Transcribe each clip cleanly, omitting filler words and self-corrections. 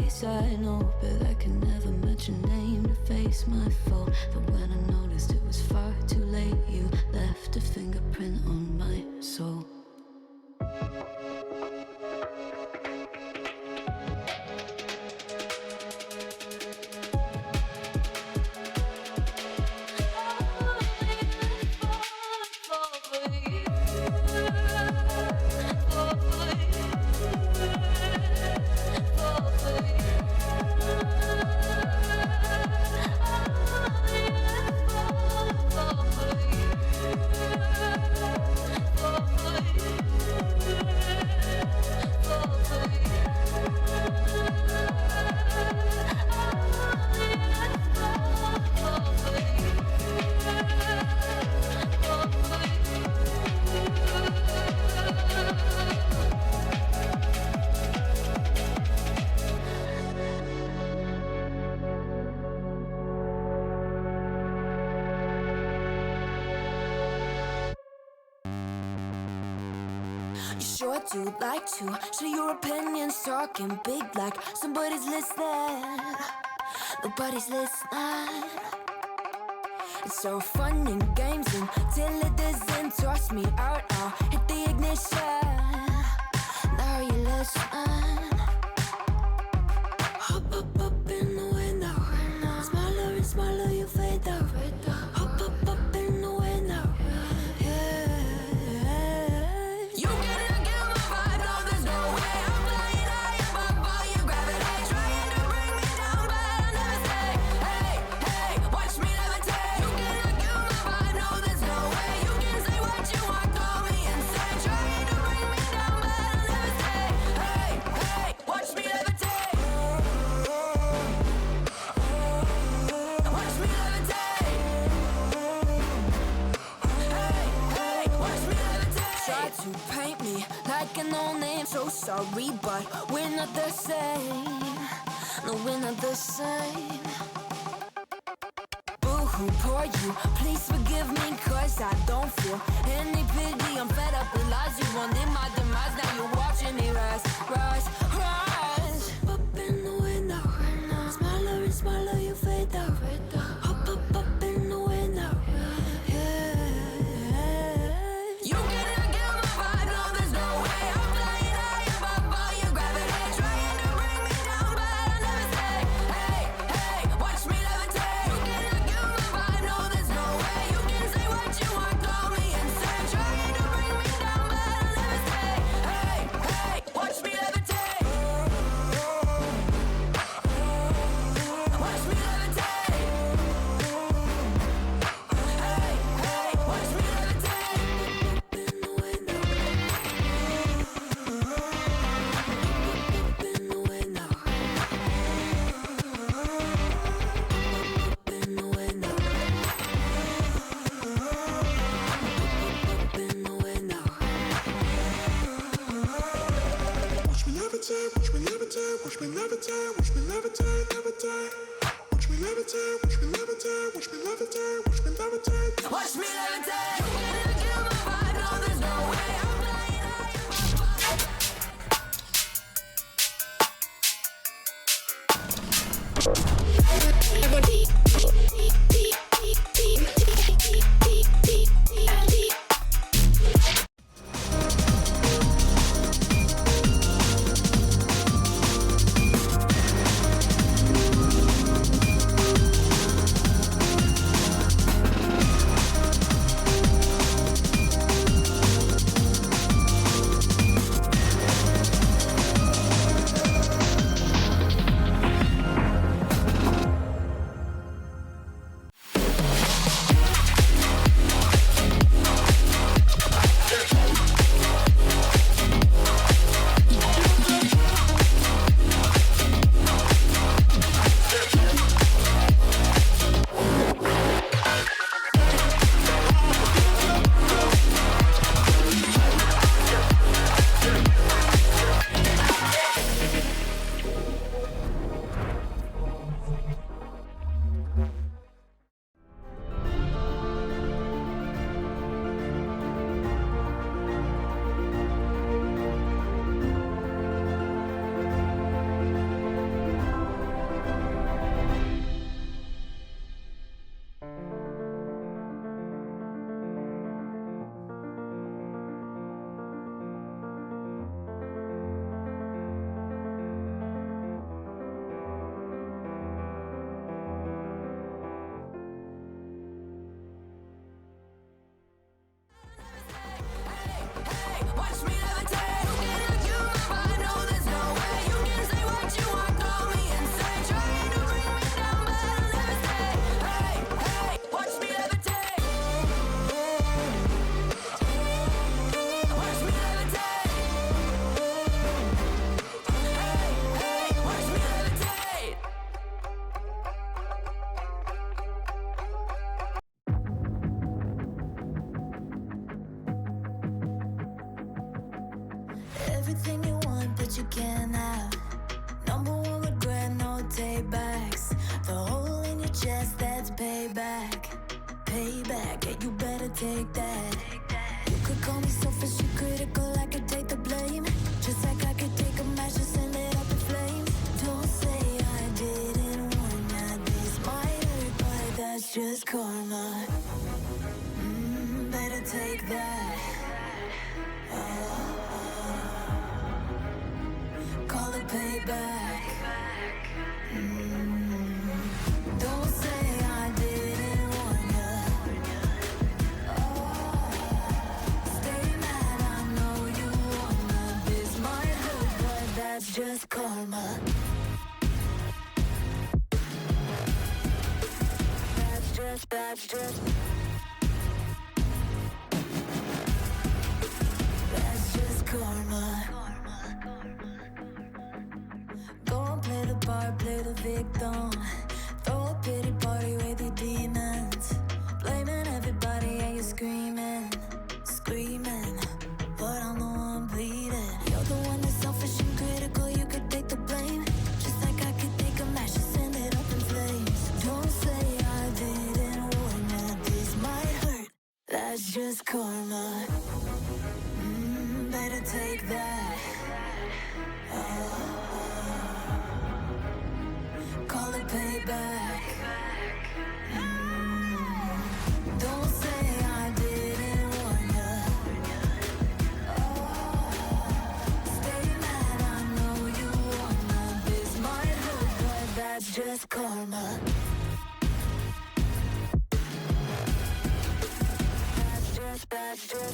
face I know, but I can never match your name to face my fault. But when I noticed it was far too late, you left a fingerprint on my soul. Sure do like to share your opinions, talking big like somebody's listening. Nobody's listening. It's so fun and games until it doesn't. Toss me out, I'll hit the ignition. Now you listen. Hop up in the window. Smaller and smaller you fade out. Hop up in the window. So sorry, but we're not the same. No, we're not the same. Boo-hoo, poor you, please forgive me, cause I don't feel any pity. I'm fed up with lies, you wanted my demise. Now you're watching me rise, rise, rise. Up in the window, smaller and smaller you fade out. Hop up in the window. Watch me levitate, watch me levitate, levitate. Watch me levitate, watch me levitate, watch me levitate, watch me levitate. Watch me levitate. You gotta kill my vibe, no, there's no way I'm flying Everything you want, but you can't have. Number one regret, no take backs. The hole in your chest, that's payback. Payback, yeah, you better take that. You could call me selfish, you critical, I could take the blame. Just like I could take a match and send it up in flames. Don't say I didn't warn ya. This might hurt, but that's just karma. Better take that. Call it payback. Don't say I didn't warn ya. Stay mad, I know you wanna. This might hurt, but that's just karma. That's just karma. Go and play the part, play the victim. Throw a pity party with your demons. Blaming everybody and you're screaming, screaming. But I'm the one bleeding. You're the one that's selfish and critical, you could take the blame. Just like I could take a match and send it up in flames. Don't say I didn't warn ya. This might hurt, that's just karma. Better take that. Call it payback. Don't say I didn't warn ya. Stay mad, I know you wanna. This might hurt, but that's just karma. That's just karma.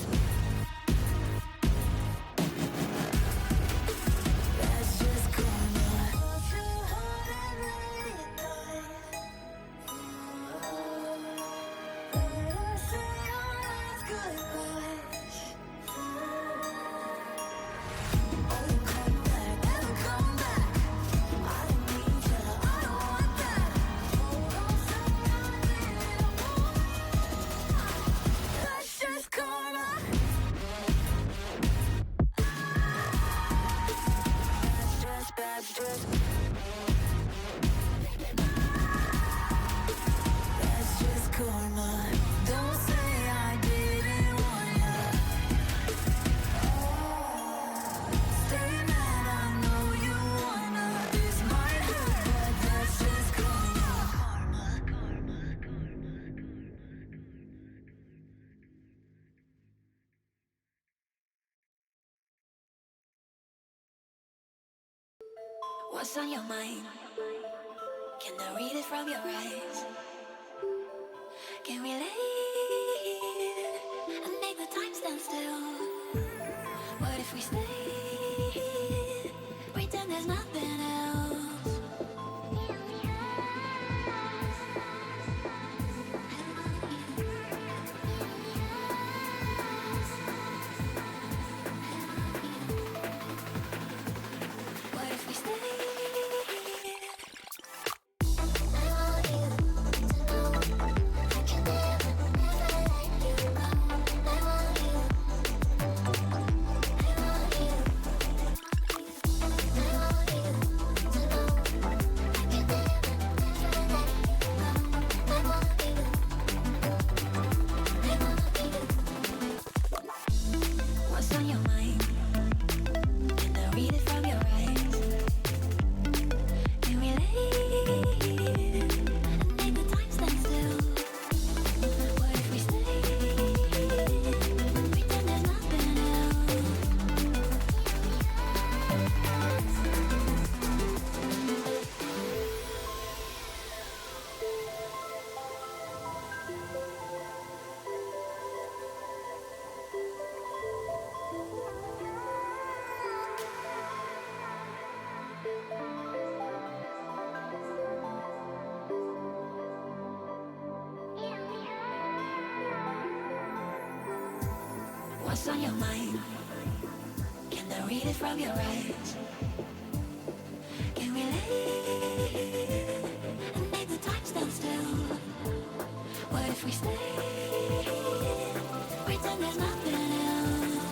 That's just karma. Don't say I didn't warn ya. Stay mad, I know you wanna. This might hurt, but that's just karma. What's on your mind? Can I read it from your eyes? Can we leave and make the time stand still? What if we stay? Pretend there's nothing else. What if we stay? What's on your mind? Can I read it from your eyes? Can we leave and make the time stand still? What if we stay? Pretend there's nothing else. What's on your mind? Can I read it from your eyes? Can we leave and make the time stand still? What if we stay? Pretend there's nothing else.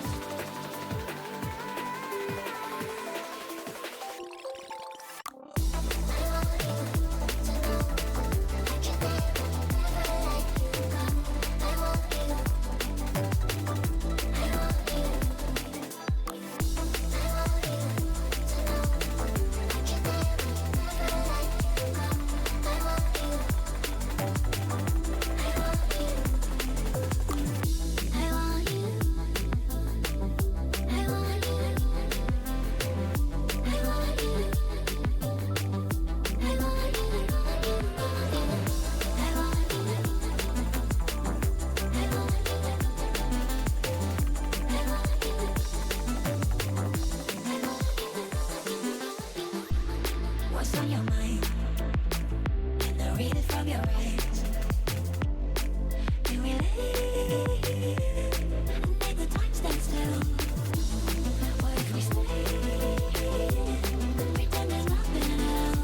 your eyes. Can we leave and make the time stand still? What if we stay, pretend there's nothing else?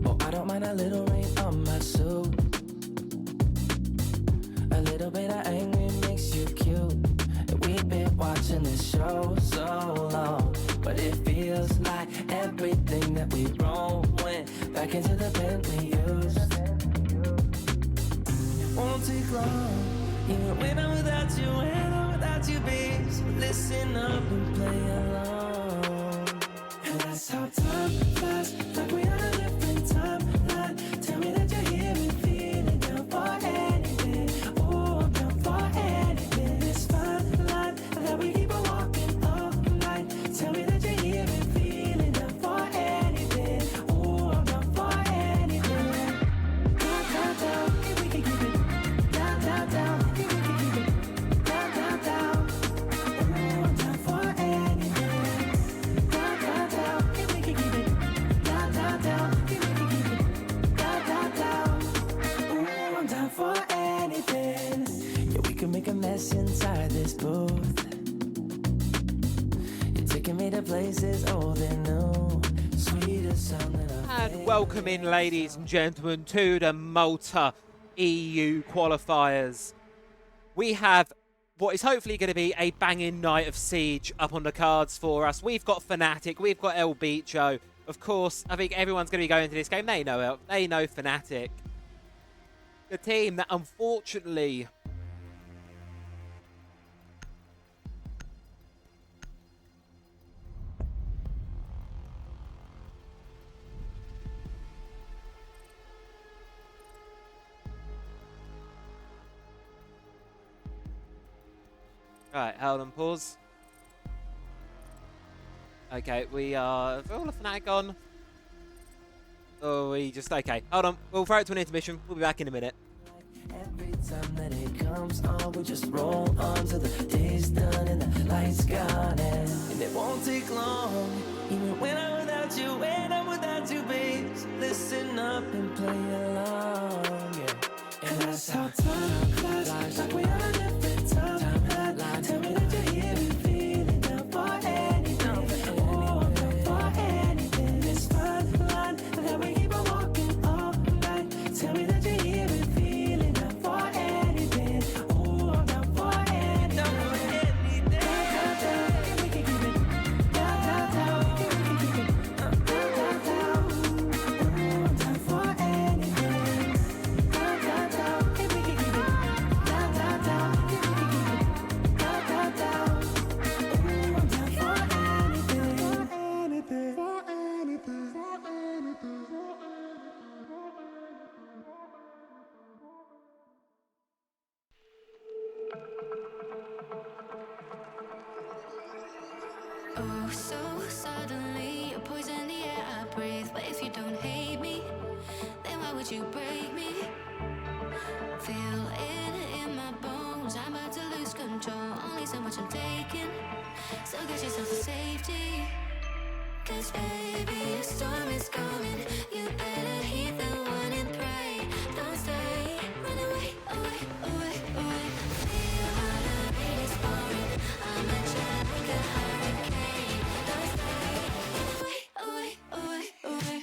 Oh, I don't mind a little rain on my suit. A little bit of angry makes you cute. And we've been watching this show so long, but it feels like everything that we wrote went back into the pen we used. Won't take long, even when I'm without you, when I'm without you, babe. So listen up and play along. And that's how time flies, like we on a different timeline. Tell me that you're here and feeling down for anything. Oh, I'm down for anything. This fine line that we keep on walking all night. Tell me that you're here and feeling down for anything. Oh, I'm down for anything. Down, down, down, if we can keep it. Down, down, down, if we can keep it. Down, down, down. Oh, I'm down for anything. Down, down, down, if we can keep it. Down, down, down, if we can keep it. Down, down, down. Ooh, I'm down for anything. Yeah, we can make a mess inside this booth. You're taking me to places old and new. Sweeter sound than I've And welcome in, ladies and gentlemen, to the Malta EU qualifiers. We have what is hopefully going to be a banging night of Siege up on the cards for us. We've got Fnatic, we've got El Bicho. Of course, I think everyone's going to be going into this game. They know Fnatic. The team that unfortunately Right, hold on, pause. Okay, we are... Is all the Fnatic on? Oh, we just... Okay, hold on. We'll throw it to an intermission. We'll be back in a minute. every time that it comes on, we just roll on till the day's done and the lights gone. And it won't take long, even when I'm without you, when I'm without you, babe. So listen up and play along, yeah. And that's how time flies, like we on a different timeline. Tell me that you're here and feeling down for anything. Oh, I'm down for anything. This fine line that we keep on walking all night. Tell me that you're here and feeling down for anything. Oh, I'm down for anything. Down, down, down, if we can keep it. Down, down, down, if we can keep it. Down, down, down. Oh, I'm down for anything. Down, down, down, if we can keep it. Down, down, down, if we can keep it. Down, down, down. Oh, I'm down for anything. For anything. For anything. Oh, so suddenly you poison the air I breathe. But if you don't hate me, then why would you break me? Feel it in my bones, I'm about to lose control. Only so much I'm taking, so get yourself to safety. 'Cause baby, a storm is coming. You better heed the warning, pray. Don't stay, run away, away, away, away. Feel how the rain is pouring. I'm at you like a hurricane. Don't stay, run away, away, away, away.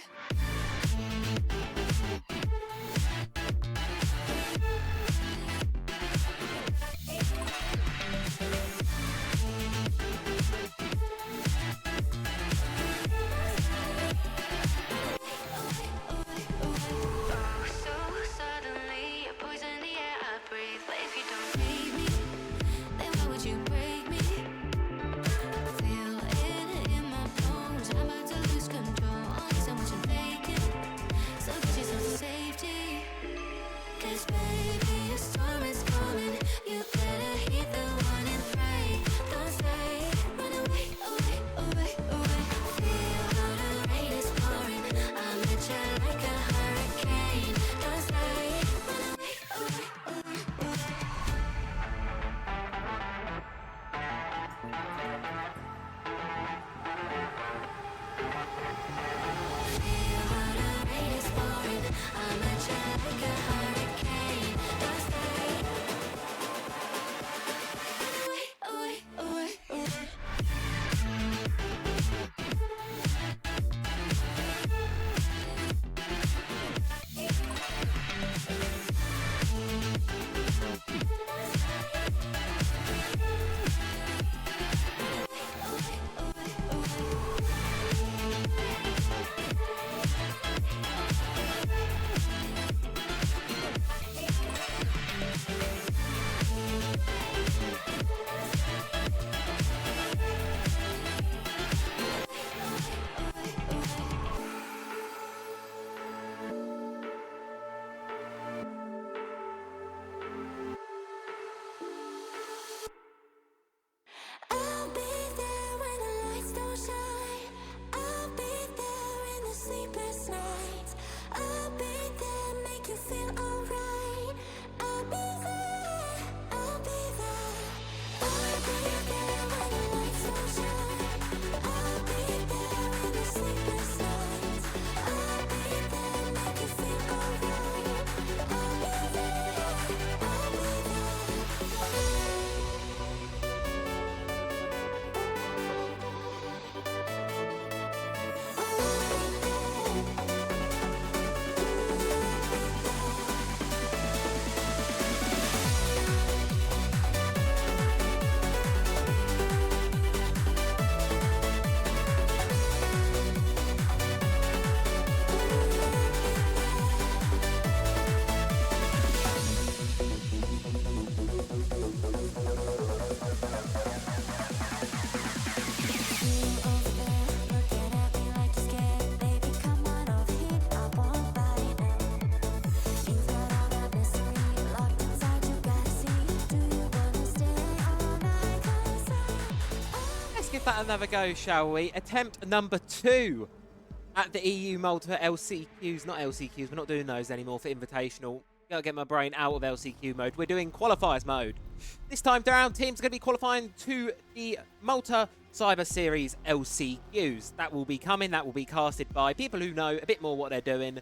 that another go, shall we? Attempt number 2 at the EU Malta LCQs. Not LCQs, we're not doing those anymore for Invitational. Gotta get my brain out of LCQ mode. We're doing qualifiers mode. This time around, teams are going to be qualifying to the Malta Cyber Series LCQs. That will be coming, that will be casted by people who know a bit more what they're doing.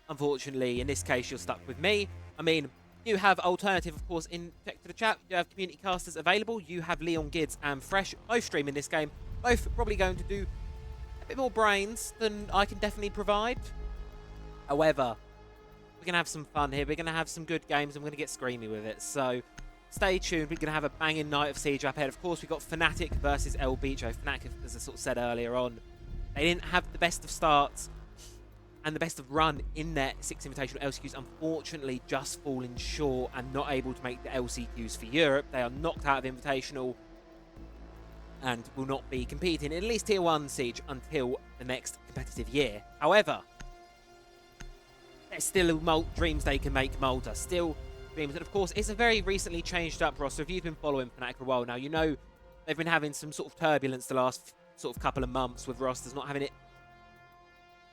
Unfortunately, in this case, you're stuck with me. I mean, you have alternative, of course, in check to the chat. You have community casters available. You have Leon Gids and Fresh, both streaming this game. Both probably going to do a bit more brains than I can definitely provide. However, we're going to have some fun here. We're going to have some good games. I'm going to get screamy with it. So stay tuned. We're going to have a banging night of Siege up ahead. Of course, we've got Fnatic versus El Bicho. Fnatic, as I sort of said earlier on, they didn't have the best of starts and the best of run in their 6 Invitational LCQs. Unfortunately, just falling short and not able to make the LCQs for Europe. They are knocked out of Invitational and will not be competing in at least Tier 1 Siege until the next competitive year. However, there's still dreams they can make Malta. Still dreams. And of course, it's a very recently changed up roster. If you've been following Fnatic for a while now, you know they've been having some sort of turbulence the last sort of couple of months with rosters not having it,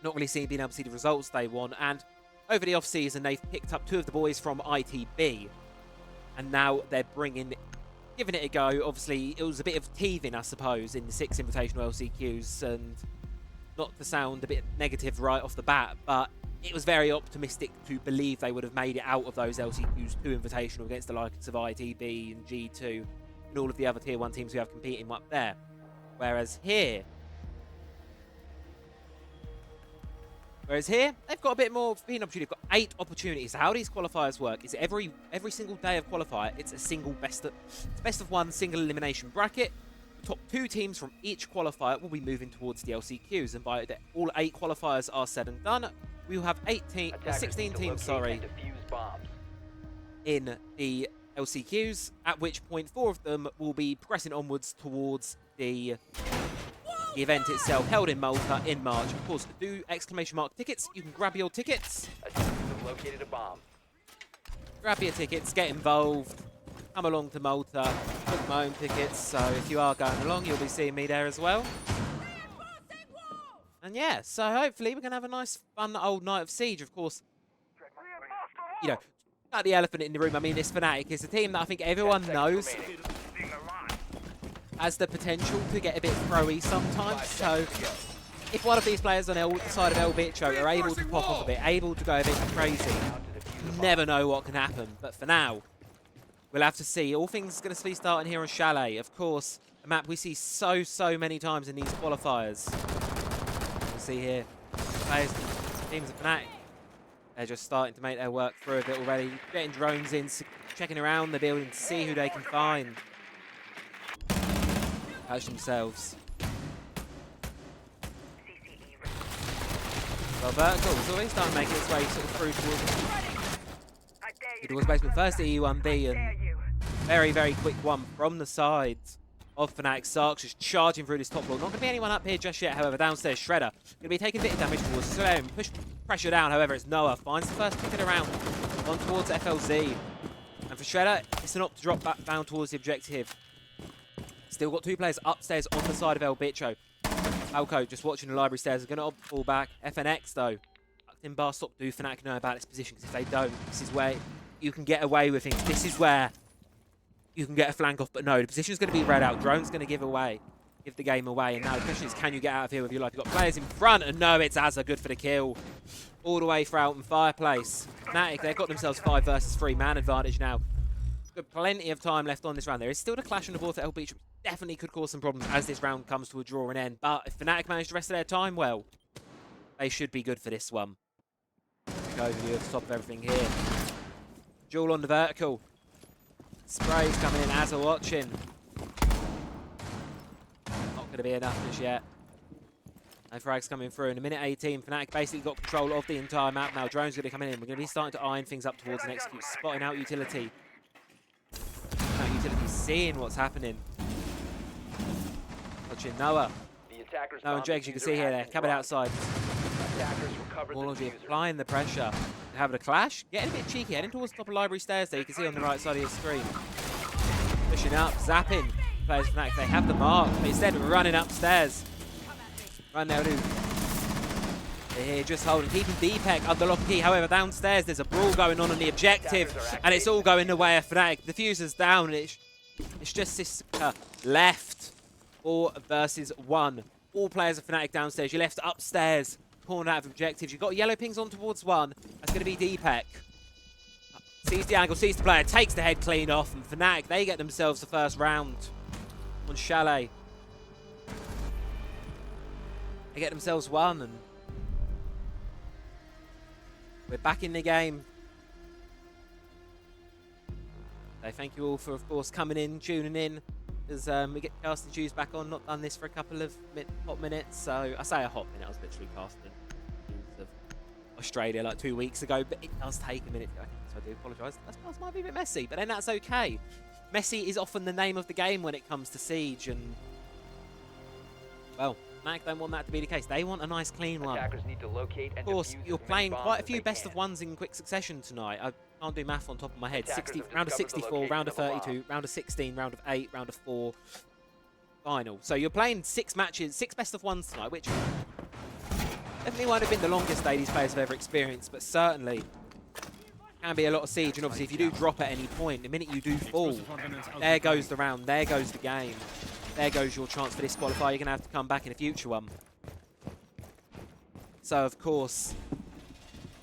not really being able to see the results they want. And over the off-season, they've picked up 2 of the boys from ITB. And now they're giving it a go. Obviously, it was a bit of teething, I suppose, in the 6 Invitational LCQs. And not to sound a bit negative right off the bat, but it was very optimistic to believe they would have made it out of those LCQs to Invitational against the likes of ITB and G2 and all of the other Tier 1 teams we have competing up there. Whereas here, they've got a bit more being opportunity. They've got 8 opportunities. How these qualifiers work is every single day of qualifier, it's a single best of 1 single elimination bracket. The top 2 teams from each qualifier will be moving towards the LCQs, and by all 8 qualifiers are said and done, we will have 16 teams, in the LCQs, at which point 4 of them will be progressing onwards towards the event itself, held in Malta in March. Of course, do exclamation mark tickets. You can grab your tickets. Located a bomb. Grab your tickets, get involved, come along to Malta, book my own tickets. So if you are going along, you'll be seeing me there as well. And yeah, so hopefully we're going to have a nice, fun old night of Siege. Of course, you know, not the elephant in the room. I mean, this Fnatic is a team that I think everyone knows has the potential to get a bit throwy sometimes. So if one of these players on the side of El Bicho are able to pop off a bit, able to go a bit crazy, you never know what can happen. But for now, we'll have to see. All things going to be starting here on Chalet. Of course, a map we see so many times in these qualifiers. See here, players, teams of Fnatic, they're just starting to make their work through a bit already, getting drones in, checking around the building to see who they can find. Catch themselves. Well, Vertical is already starting to make its way sort of through towards basement first to E1B, and very quick one from the sides of Fnatic. Sark's just charging through this top floor. Not going to be anyone up here just yet, however. Downstairs, Shredder going to be taking a bit of damage towards Slem. Push pressure down, however, it's Noah. Finds the first pick it around on towards FLZ. And for Shredder, it's an op to drop back down towards the objective. Still got 2 players upstairs on the side of El Bicho. Falco just watching the library stairs. Is going to opt to fall back. FNX, though. Tucked in bar stop. Do Fnatic know about this position? Because if they don't, this is where you can get away with things. This is where you can get a flank off, but no, the position's going to be read out. Drone's going to give the game away. And now the question is, can you get out of here with your life? You've got players in front, and no, it's Azza, good for the kill. All the way for out and Fireplace. Fnatic, they've got themselves 5 versus 3 man advantage now. Got plenty of time left on this round. There is still the clash on the board for El Beach. Definitely could cause some problems as this round comes to a draw and end. But if Fnatic manage the rest of their time well, they should be good for this one. Quick overview of the top of everything here. Jewel on the vertical. Sprays coming in, Azza watching. Not going to be enough just yet. No frags coming through. In a minute 18, Fnatic basically got control of the entire map now. Drone's going to be coming in. We're going to be starting to iron things up towards an execute. Spotting out utility. Utility seeing what's happening. Watching Noah. Noah and Dregs, you can see here, they're coming outside. Warlord applying the pressure. Having a clash. Getting a bit cheeky. Heading towards the top of library stairs there. You can see on the right side of your screen. Pushing up. Zapping. players of Fnatic. They have the mark, but instead of running upstairs. Run now, dude. They're here just holding, keeping Deepek under lock and key. However, downstairs there's a brawl going on the objective, and it's all going the way of Fnatic. The Diffuser's down, and it's just Siska left. 4 versus 1. All players of Fnatic downstairs. You're left upstairs, cornered out of objectives. You've got yellow pings on towards 1. That's going to be Deepek. Sees the angle, sees the player, takes the head clean off, and Fnatic, they get themselves the first round on Chalet. They get themselves 1, and we're back in the game. So thank you all for, of course, coming in, tuning in, as we get casting Jews back on. Not done this for a couple of hot minutes, so I say a hot minute, I was literally casting Jews of Australia like 2 weeks ago, but it does take a minute to go, so I do apologise. That might be a bit messy, but then that's okay. Messy is often the name of the game when it comes to Siege, and well, Fnatic don't want that to be the case. They want a nice clean one. Attackers need to locate and Of course, defuse you're as many playing bombs quite a as few they best can. of ones in quick succession tonight. I can't do math on top of my head. Attackers have Round of discovered the 64, round of location of a 32, round of 16, round of 8, round of 4, final. So you're playing 6 matches, 6 best of ones tonight, which definitely won't have been the longest day these players have ever experienced, but certainly can be a lot of Siege. And obviously, if you do drop at any point, the minute you do fall, there goes the round, there goes the game, there goes your chance for this qualifier. You're going to have to come back in a future one. So, of course,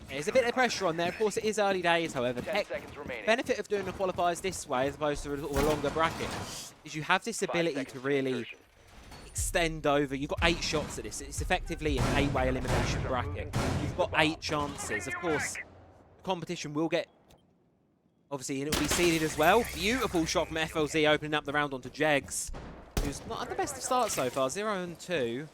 there's a bit of pressure on there. Of course, it is early days, however. 10 seconds remaining. Benefit of doing the qualifiers this way as opposed to a longer bracket is you have this 5 ability seconds to to really insertion. extend over. You've got 8 shots at this. It's effectively an 8-way elimination bracket. You've got 8 chances. Of course, the competition will get, obviously, and it'll be seeded as well. Beautiful shot from FLZ opening up the round onto Jegs, who's not had the best of starts so far. 0 and 2.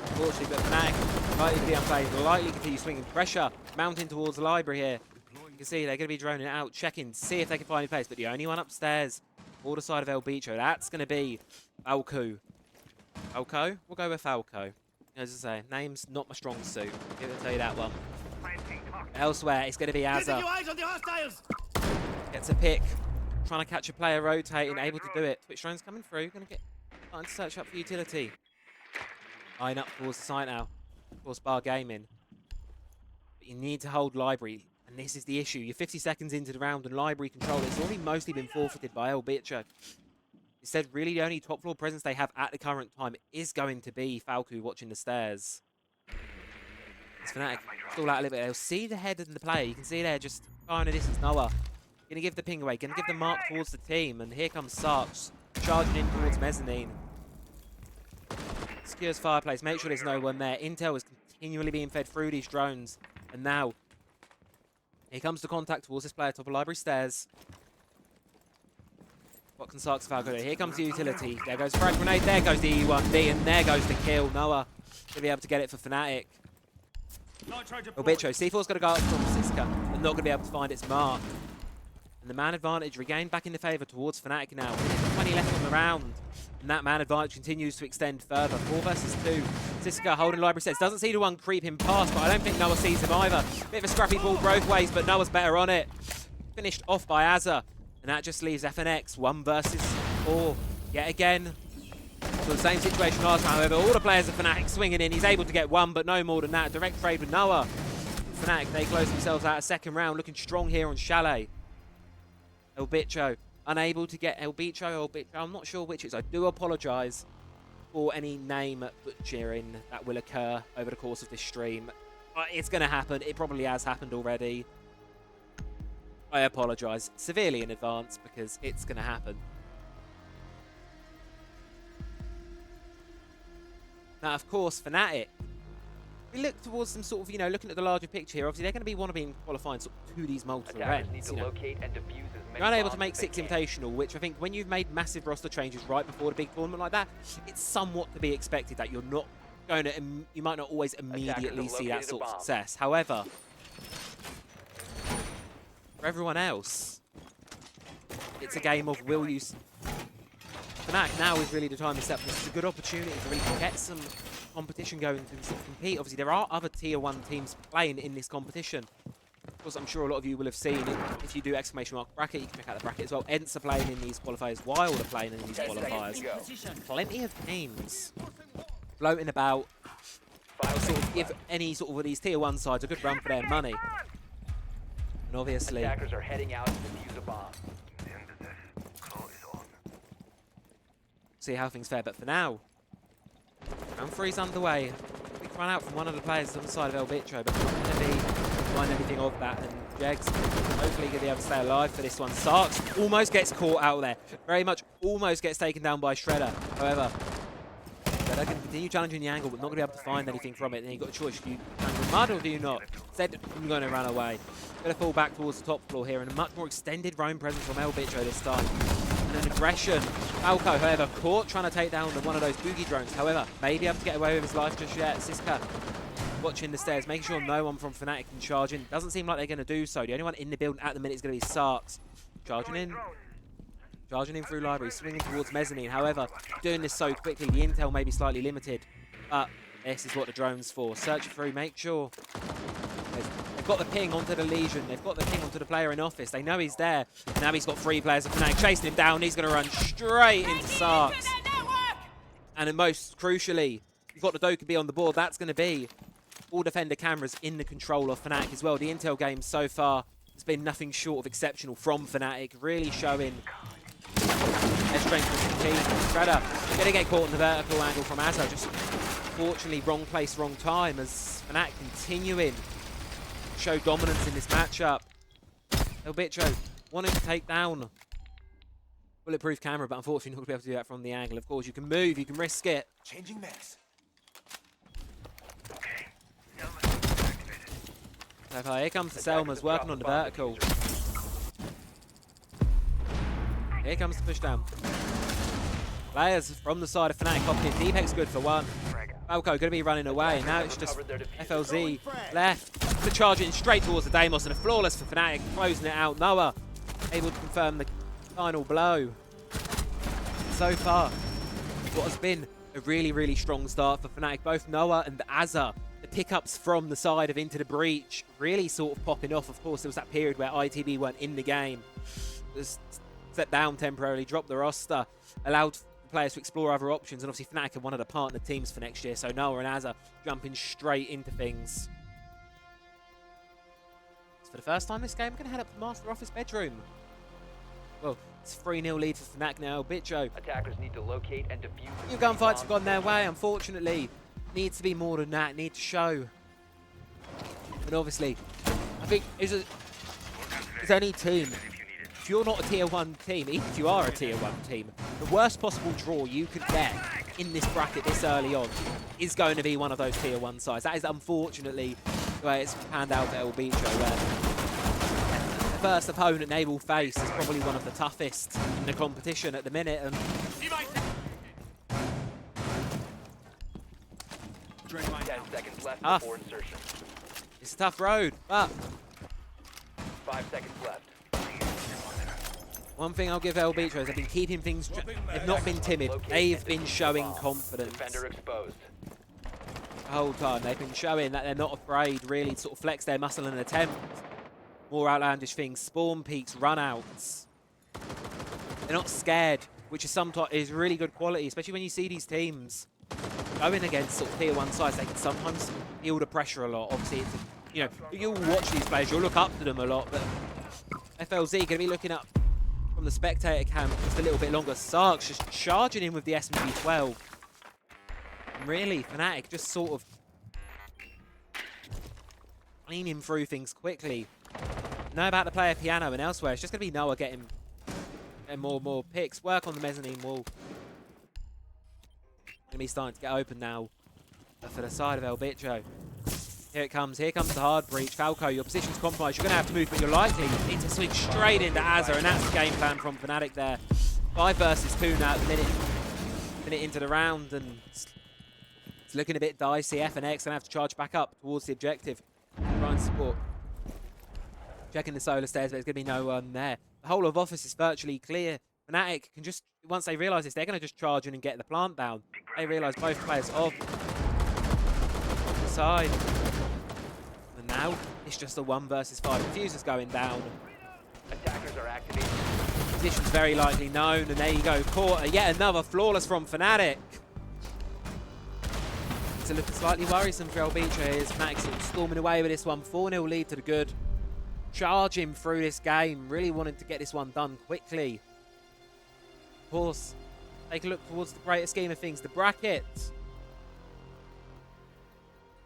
Unfortunately, but Fnatic likely to be unfazed, likely to continue swinging pressure, mounting towards the library here. You can see they're going to be droning it out, checking, see if they can find any place, but the only one upstairs, border side of El Bicho, that's going to be Falco. Falco? We'll go with Falco. As I say, name's not my strong suit. I'm going to tell you that one. Elsewhere, it's going to be Azza. Gets a pick, trying to catch a player rotating, able to do it. Twitch drone's coming through, going to get starting to search up for utility. Line up towards the site now. Of course, bar gaming. But you need to hold library, and this is the issue. You're 50 seconds into the round, and library control has already mostly been forfeited by El Bicho. Instead, really the only top floor presence they have at the current time is going to be Falco watching the stairs. It's Fnatic stall out a little bit. They'll see the head of the player. You can see there just far in the distance. Noah going to give the ping away, going to give the mark towards the team, and here comes Sarks charging in towards Mezzanine. Secures fireplace, make sure there's no one there. Intel is continually being fed through these drones. And now, here comes the contact towards this player, top of library stairs. What can Sarks Falco do? Here comes the utility. There goes frag grenade, there goes the E1B, and there goes the kill. Noah going to be able to get it for Fnatic. Bicho, C4's got to go up from Siska, but not going to be able to find its mark. And the man advantage regained back into favour towards Fnatic now. 20 left on the round. And that man advantage continues to extend further. 4 versus 2. Siska holding library sets. Doesn't see the one creep him past, but I don't think Noah sees him either. Bit of a scrappy ball both ways, but Noah's better on it. Finished off by Azza. And that just leaves FNX 1 versus 4. Yet again. So the same situation last time, however. All the players of Fnatic swinging in. He's able to get 1, but no more than that. Direct trade with Noah. Fnatic, they close themselves out a second round. Looking strong here on Chalet. El Bicho. Unable to get El Bicho. I'm not sure which it is. I do apologise for any name butchering that will occur over the course of this stream. It's going to happen. It probably has happened already. I apologise severely in advance because it's going to happen. Now, of course, Fnatic. We look towards them sort of, you know, looking at the larger picture here. Obviously, they're going to be one of being qualifying sort of to these multiple Attackers need events. to You know. locate and defuse as many You're unable to bombs make as they 6 can. Invitational, which I think when you've made massive roster changes right before the big tournament like that, it's somewhat to be expected that you're not going to, you might not always immediately see that located a sort of bomb. success. However, for everyone else, it's a game of will you... Fnatic now is really the time to step. This is a good opportunity to really get some competition going to sort of compete. Obviously, there are other tier 1 teams playing in this competition. Of course, I'm sure a lot of you will have seen it. If you do exclamation mark bracket, you can check out the bracket as well. Ents are playing in these qualifiers, Wild are playing in these 10 seconds qualifiers. to go. Plenty of teams floating about. 5 Sort seconds of give left. any sort of these tier 1 sides a good run for their money. And obviously, Attackers are heading out to defuse a bomb. see how things fare. But for now, round 3's underway. Quick run out from one of the players on the side of El Bitro, but not going to be find anything of that. And Jegs hopefully going to be able to stay alive for this one. Sarks almost gets caught out there. Very much almost gets taken down by Shredder. However, Shredder can continue challenging the angle, but not going to be able to find anything from it. Then you've got a choice. Do you angle mud or do you not? Instead, I'm going to run away. Going to fall back towards the top floor here, and a much more extended roam presence from El Bitro this time. And an aggression. Falco, however, caught trying to take down one of those boogie drones. However, may be able to get away with his life just yet. Siska watching the stairs, making sure no one from Fnatic can charge in. Doesn't seem like they're going to do so. The only one in the building at the minute is going to be Sarks. Charging in through library, swinging towards mezzanine. However, doing this so quickly, the intel may be slightly limited. But this is what the drone's for. Search through, make sure. They've got the ping onto the Legion. They've got the ping onto the player in office. They know he's there. Now he's got 3 players of Fnatic chasing him down. He's going to run straight into Sarks. And then most crucially, you've got the Dokkaebi on the board. That's going to be all defender cameras in the control of Fnatic as well. The intel game so far has been nothing short of exceptional from Fnatic, really showing their strength as a team. Shredder going to get caught in the vertical angle from Azza. Just fortunately wrong place, wrong time as Fnatic continuing to show dominance in this matchup. El Bitro wanting to take down bulletproof camera, but unfortunately not going to be able to do that from the angle. Of course, you can move, you can risk it. Changing max. So here comes the Selmas working on the vertical. Here comes the push down. Players from the side of Fnatic hopping in. Deepek's good for 1. Falco going to be running away, and now it's just FLZ left. The charge in straight towards the Deimos, and a flawless for Fnatic, closing it out. Noah able to confirm the final blow. So far, what has been a really, really strong start for Fnatic. Both Noah and Azza, the pickups from the side of Into the Breach, really sort of popping off. Of course, there was that period where ITB weren't in the game. Just stepped down temporarily, dropped the roster, allowed players to explore other options, and obviously Fnatic are one of the partner teams for next year, so Noah and Azza jumping straight into things. So for the first time this game, we're going to head up to Master Office bedroom. Well, it's 3-0 lead for Fnatic now. Bitcho. Attackers need to locate and defuse. Few gunfights have gone their way, unfortunately. Needs to be more than that, need to show. And obviously, I think is any team, if you're not a tier 1 team, even if you are a tier 1 team, the worst possible draw you could get in this bracket this early on is going to be one of those tier 1 sides. That is unfortunately the way it's panned out for El Bicho, where the first opponent they will face is probably one of the toughest in the competition at the minute. And 10 seconds left Tough. before insertion. it's a tough road, but 5 seconds left. one thing I'll give El Bicho is they've been keeping things, they've not been timid, they've been showing confidence. Defender exposed. The whole time. They've been showing that they're not afraid really to sort of flex their muscle and attempt more outlandish things, spawn peaks, runouts. They're not scared, which is sometimes is really good quality, especially when you see these teams going against sort of tier 1 sides. They can sometimes feel the pressure a lot. Obviously, it's, you know, you'll watch these players, you'll look up to them a lot, but FLZ going to be looking up from the spectator cam just a little bit longer. Sarks just charging in with the SMG-12. And really, Fnatic just sort of cleaning through things quickly. Know about the player piano and elsewhere. It's just going to be Noah getting more picks. Work on the mezzanine wall. Going to be starting to get open now for the side of El Bicho. Here it comes. Here comes the hard breach. Falco, your position's compromised. You're going to have to move, but you're likely need to swing straight into Azza, and that's the game plan from Fnatic there. 5 versus 2 now at the minute into the round, and it's looking a bit dicey. F and X going to have to charge back up towards the objective. Try and support. Checking the solar stairs, but there's going to be no one there. The whole of office is virtually clear. Fnatic can just, once they realise this, they're going to just charge in and get the plant down. They realise both players of the side. And now, it's just a 1 versus 5. Diffuser's going down. Attackers are activated. Position's very likely known, and there you go. Quarter, yet another flawless from Fnatic. It's looking slightly worrisome for El Bicho here. Fnatic sort of storming away with this one. 4-0 lead to the good. Charging through this game, really wanting to get this one done quickly. Of course, take a look towards the greater scheme of things. The bracket.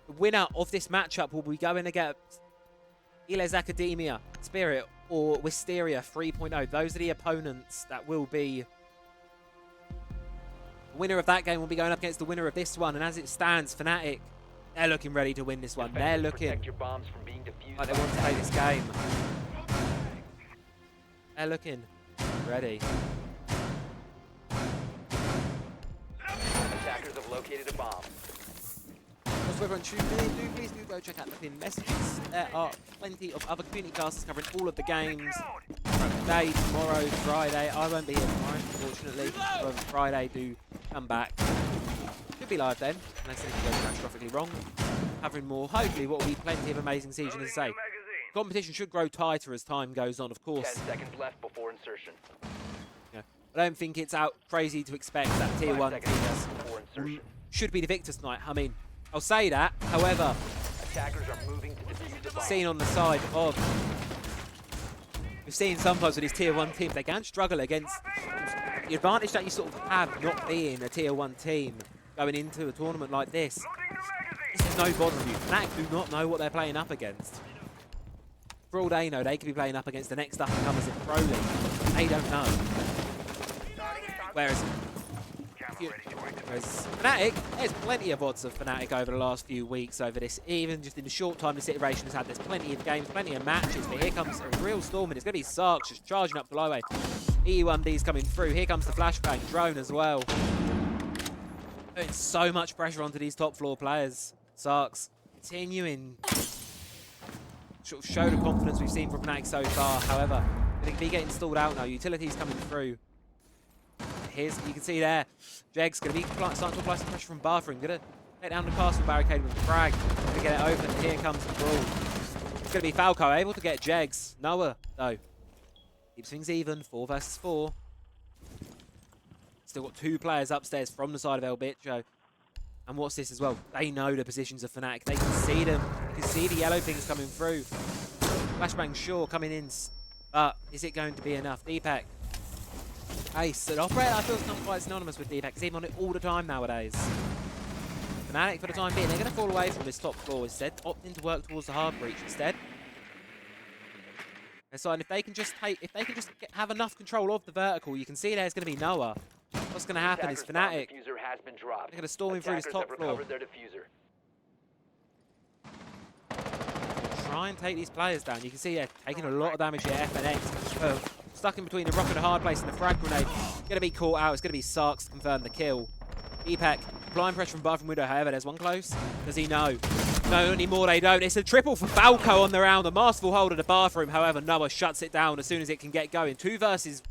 The winner of this matchup will be going against Iles Academia, Spirit, or Wisteria 3.0. Those are the opponents that will be. The winner of that game will be going up against the winner of this one. And as it stands, Fnatic, they're looking ready to win this one. They're looking Protect your bombs from being defused like they by want to play attackers. this game. They're looking ready. Attackers have located a bomb. Also, everyone please do go check out the pinned messages. There are plenty of other community casters covering all of the games. Today, tomorrow, Friday. I won't be here tomorrow, unfortunately. But Friday, do come back. Should be live then, unless anything goes catastrophically wrong. Covering more, hopefully, what will be plenty of amazing Siege. And as I say, competition should grow tighter as time goes on, of 10 course. seconds left before insertion. You know, I don't think it's out crazy to expect that Tier 5 1 seconds teams left before insertion. should be the victors tonight. I mean, I'll say that. However, Attackers are moving to defuse the bomb. seen on the side of... We've seen sometimes with these Tier 1 teams, they can struggle against the advantage that you sort of have not being a Tier 1 team going into a tournament like this. This is no bother of you. Fnatic do not know what they're playing up against. For all they know, they could be playing up against the next up-and-comers in Pro League. They don't know. Whereas Fnatic, there's plenty of odds of Fnatic over the last few weeks over this. Even just in the short time this iteration has had, there's plenty of games, plenty of matches. But here comes a real storm, and it's going to be Sarks just charging up the flyway. EU1D's coming through. Here comes the flashbang drone as well. Putting so much pressure onto these top floor players. Sarks continuing sort of show the confidence we've seen from Fnatic so far. However, they can be getting stalled out now. Utilities coming through. Here's, you can see there, Jeg's going to be starting to apply some pressure from Bathroom. Going to take down the castle barricade with the frag. Going to get it open. Here comes the brawl. It's going to be Falco able to get Jegs. Noah, though, keeps things even. 4 versus 4. Still got 2 players upstairs from the side of El Bicho. And what's this as well? They know the positions of Fnatic. They can see them. You can see the yellow things coming through. Flashbang sure coming in. But is it going to be enough? Deepak. Ace. And Operator, I feel it's not quite synonymous with Deepak. He's even on it all the time nowadays. Fnatic, for the time being, they're going to fall away from this top floor instead. Opting to work towards the hard breach instead. And so, and if they can just have enough control of the vertical, you can see there's going to be Noah. What's going to happen is Fnatic, Diffuser has been dropped. they're going to storm in through this top Attackers have floor. recovered their diffuser. Try and take these players down. You can see they're taking a lot of damage here. FNX stuck in between the rock and the hard place and the frag grenade. Going to be caught out. It's going to be Sarks to confirm the kill. Deepak applying pressure from bathroom window. However, there's one close. Does he know? No, anymore they don't. It's a triple for Falco on the round. A masterful hold of the bathroom. However, Noah shuts it down as soon as it can get going. 2 versus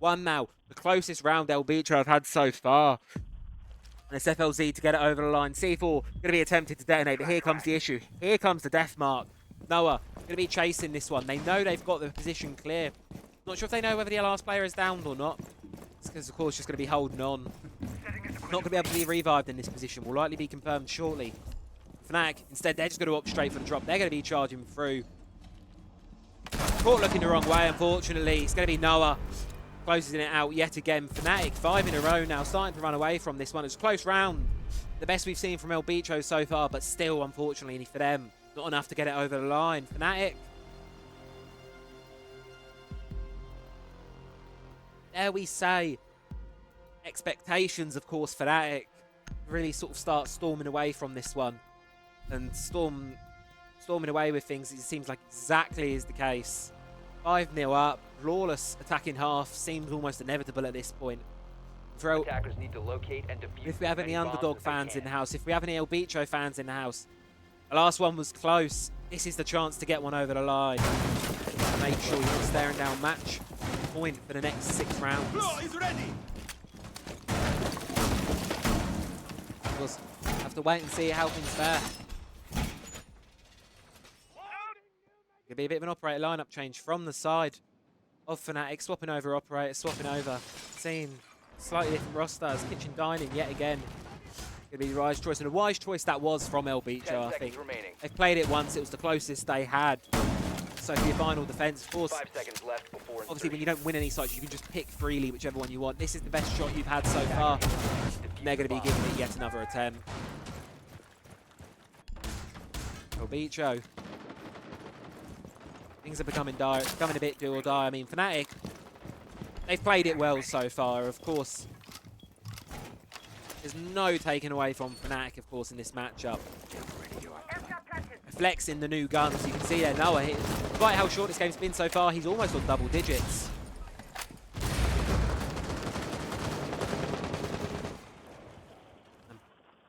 1 now. The closest round El Bicho have had so far. And it's FLZ to get it over the line. C4 going to be attempted to detonate, but here comes the issue. Here comes the death mark. Noah going to be chasing this one. They know they've got the position clear. Not sure if they know whether the last player is downed or not. It's because, of course, just going to be holding on. Not going to be able to be revived in this position. Will likely be confirmed shortly. Fnatic, instead, they're just going to opt straight for the drop. They're going to be charging through. Caught looking the wrong way, unfortunately. It's going to be Noah. Closes it out yet again. Fnatic, 5 in a row now, starting to run away from this one. It's a close round. The best we've seen from El Bicho so far, but still, unfortunately, for them, not enough to get it over the line. Fnatic. There we say. Expectations, of course, Fnatic really sort of start storming away from this one. And storming away with things, it seems like exactly is the case. 5-0 up, flawless attacking half seems almost inevitable at this point. Attackers need to locate and defuse If we have as any many bombs underdog as they fans can. in the house, if we have any El Bicho fans in the house, the last one was close. This is the chance to get one over the line. Make sure you're not staring down match point for the next 6 rounds. Of course, have to wait and see how things fare. Could be a bit of an operator lineup change from the side of Fnatic, swapping over operator, swapping over. Seeing slightly different rosters. Kitchen Dining yet again. Gonna be the wise choice, and a wise choice that was from El Bicho, I think. Remaining. They've played it once, it was the closest they had. So for your final defense, of course, 5 seconds left before obviously when you don't win any sites, you can just pick freely whichever one you want. This is the best shot you've had so far. And they're going to be giving it yet another attempt. El Bicho. Things are becoming dire, becoming a bit do or die. I mean, Fnatic, they've played it well so far, of course. There's no taking away from Fnatic, of course, in this matchup. Flexing the new guns, you can see there Noah hit. Despite how short this game's been so far, he's almost on double digits.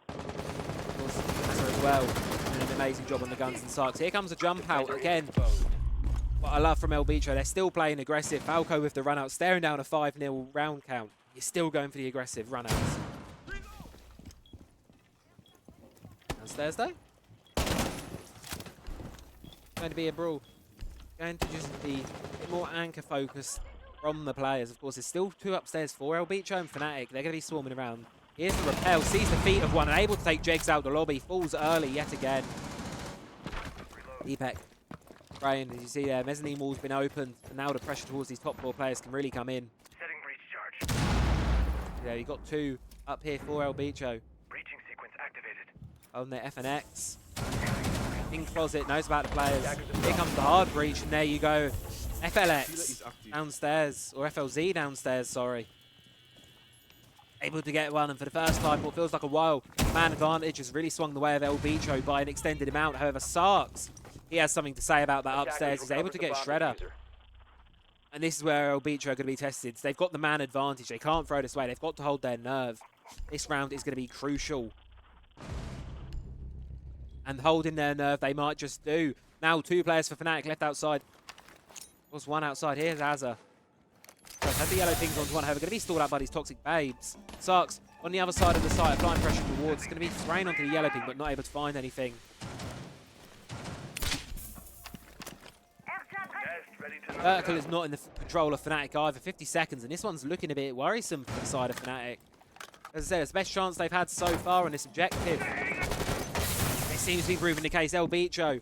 Of course, Hazard as well, doing an amazing job on the guns and Sarks. Here comes a jump out again. What I love from El Bicho, they're still playing aggressive. Falco with the run out, staring down a 5-0 round count. You're still going for the aggressive run outs. Downstairs though. Going to be a brawl. Going to just be a bit more anchor focused from the players. Of course, there's still 2 upstairs for El Bicho and Fnatic. They're going to be swarming around. Here's the repel, sees the feet of one, and able to take Jegs out the lobby. Falls early yet again. Deepak praying, as you see there, mezzanine wall's been opened, and now the pressure towards these top 4 players can really come in. Setting breach charge. Yeah, you got 2 up here for El Bicho. Breaching sequence activated. On their FNX. In closet, knows about the players. Here comes the hard breach, and there you go. FLX downstairs, or FLZ downstairs, sorry. Able to get one, and for the first time, what feels like a while, man advantage has really swung the way of El Bicho by an extended amount. However, Sarks, he has something to say about that upstairs. He's able to get Shredder. And this is where El Bicho are going to be tested. So they've got the man advantage. They can't throw this away. They've got to hold their nerve. This round is going to be crucial. And holding their nerve, they might just do. Now 2 players for Fnatic left outside. Was 1 outside. Here's Azza. Had the yellow pings onto one, however, going to be stalled out by these toxic babes. Sarks on the other side of the site, applying pressure towards. Going to be thrown onto the yellow ping, but not able to find anything. Vertical is not in the control of Fnatic either. 50 seconds, and this one's looking a bit worrisome for the side of Fnatic. As I said, it's the best chance they've had so far on this objective. It seems to be proving the case. El Bicho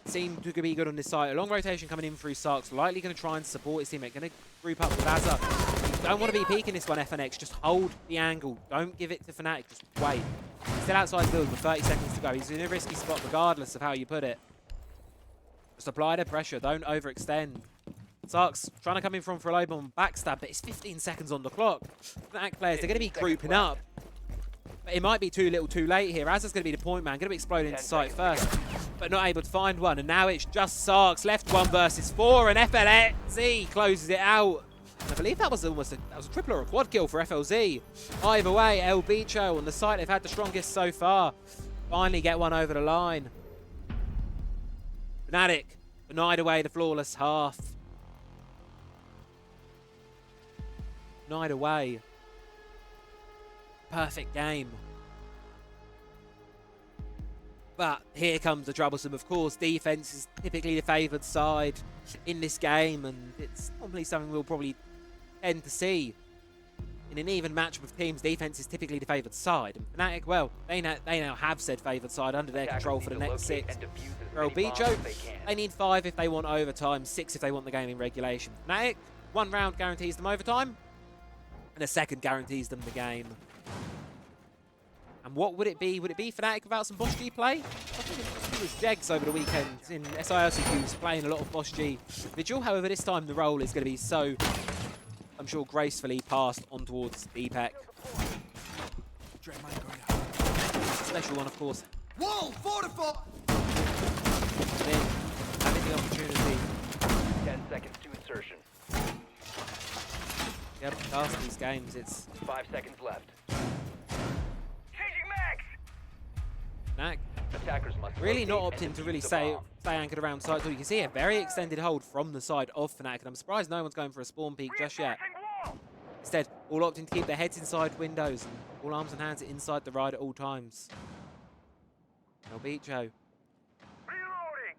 seem to be good on this side. A long rotation coming in through Sarks. Likely going to try and support his teammate. Going to group up with Azza. Don't want to be peeking this one, FNX. Just hold the angle. Don't give it to Fnatic. Just wait. Still outside build with 30 seconds to go. He's in a risky spot regardless of how you put it. Just apply the pressure. Don't overextend. Sarks trying to come in from for a low bomb backstab, but it's 15 seconds on the clock. Fnatic players, they're going to be grouping up. But it might be too little too late here. Azza's going to be the point man. Going to be exploding into sight first, but not able to find one. And now it's just Sarks. Left 1 versus 4, and FLZ closes it out. I believe that was almost a triple or a quad kill for FLZ. Either way, El Bicho on the site they've had the strongest so far. Finally get one over the line. Fnatic denied away the flawless half. Denied away. Perfect game. But here comes the troublesome, of course. Defense is typically the favoured side in this game, and it's probably something we'll probably tend to see. In an even match with teams, defense is typically the favoured side. And Fnatic, well, they now have said favoured side under their control for the next 6. For El Bicho, they need 5 if they want overtime, 6 if they want the game in regulation. Fnatic, 1 round guarantees them overtime, and a 2nd guarantees them the game. And what would it be? Would it be Fnatic without some Boss G play? I think it was Jegs over the weekend in SILCQs playing a lot of Boss G. Vigil, however, this time the role is going to be so, I'm sure, gracefully passed on towards Deepak. Special one, of course. Wall fortified! Then having the opportunity. 10 seconds to insertion. Yeah, past these games, it's 5 seconds left. Changing mags! Fnatic Attackers must really not locate and opting to defuse really the stay bomb. anchored around site. So you can see a very extended hold from the side of Fnatic, and I'm surprised no one's going for a spawn peek just yet. Wall! Instead, all opting to keep their heads inside windows, and all arms and hands are inside the ride at all times. El Bicho Reloading!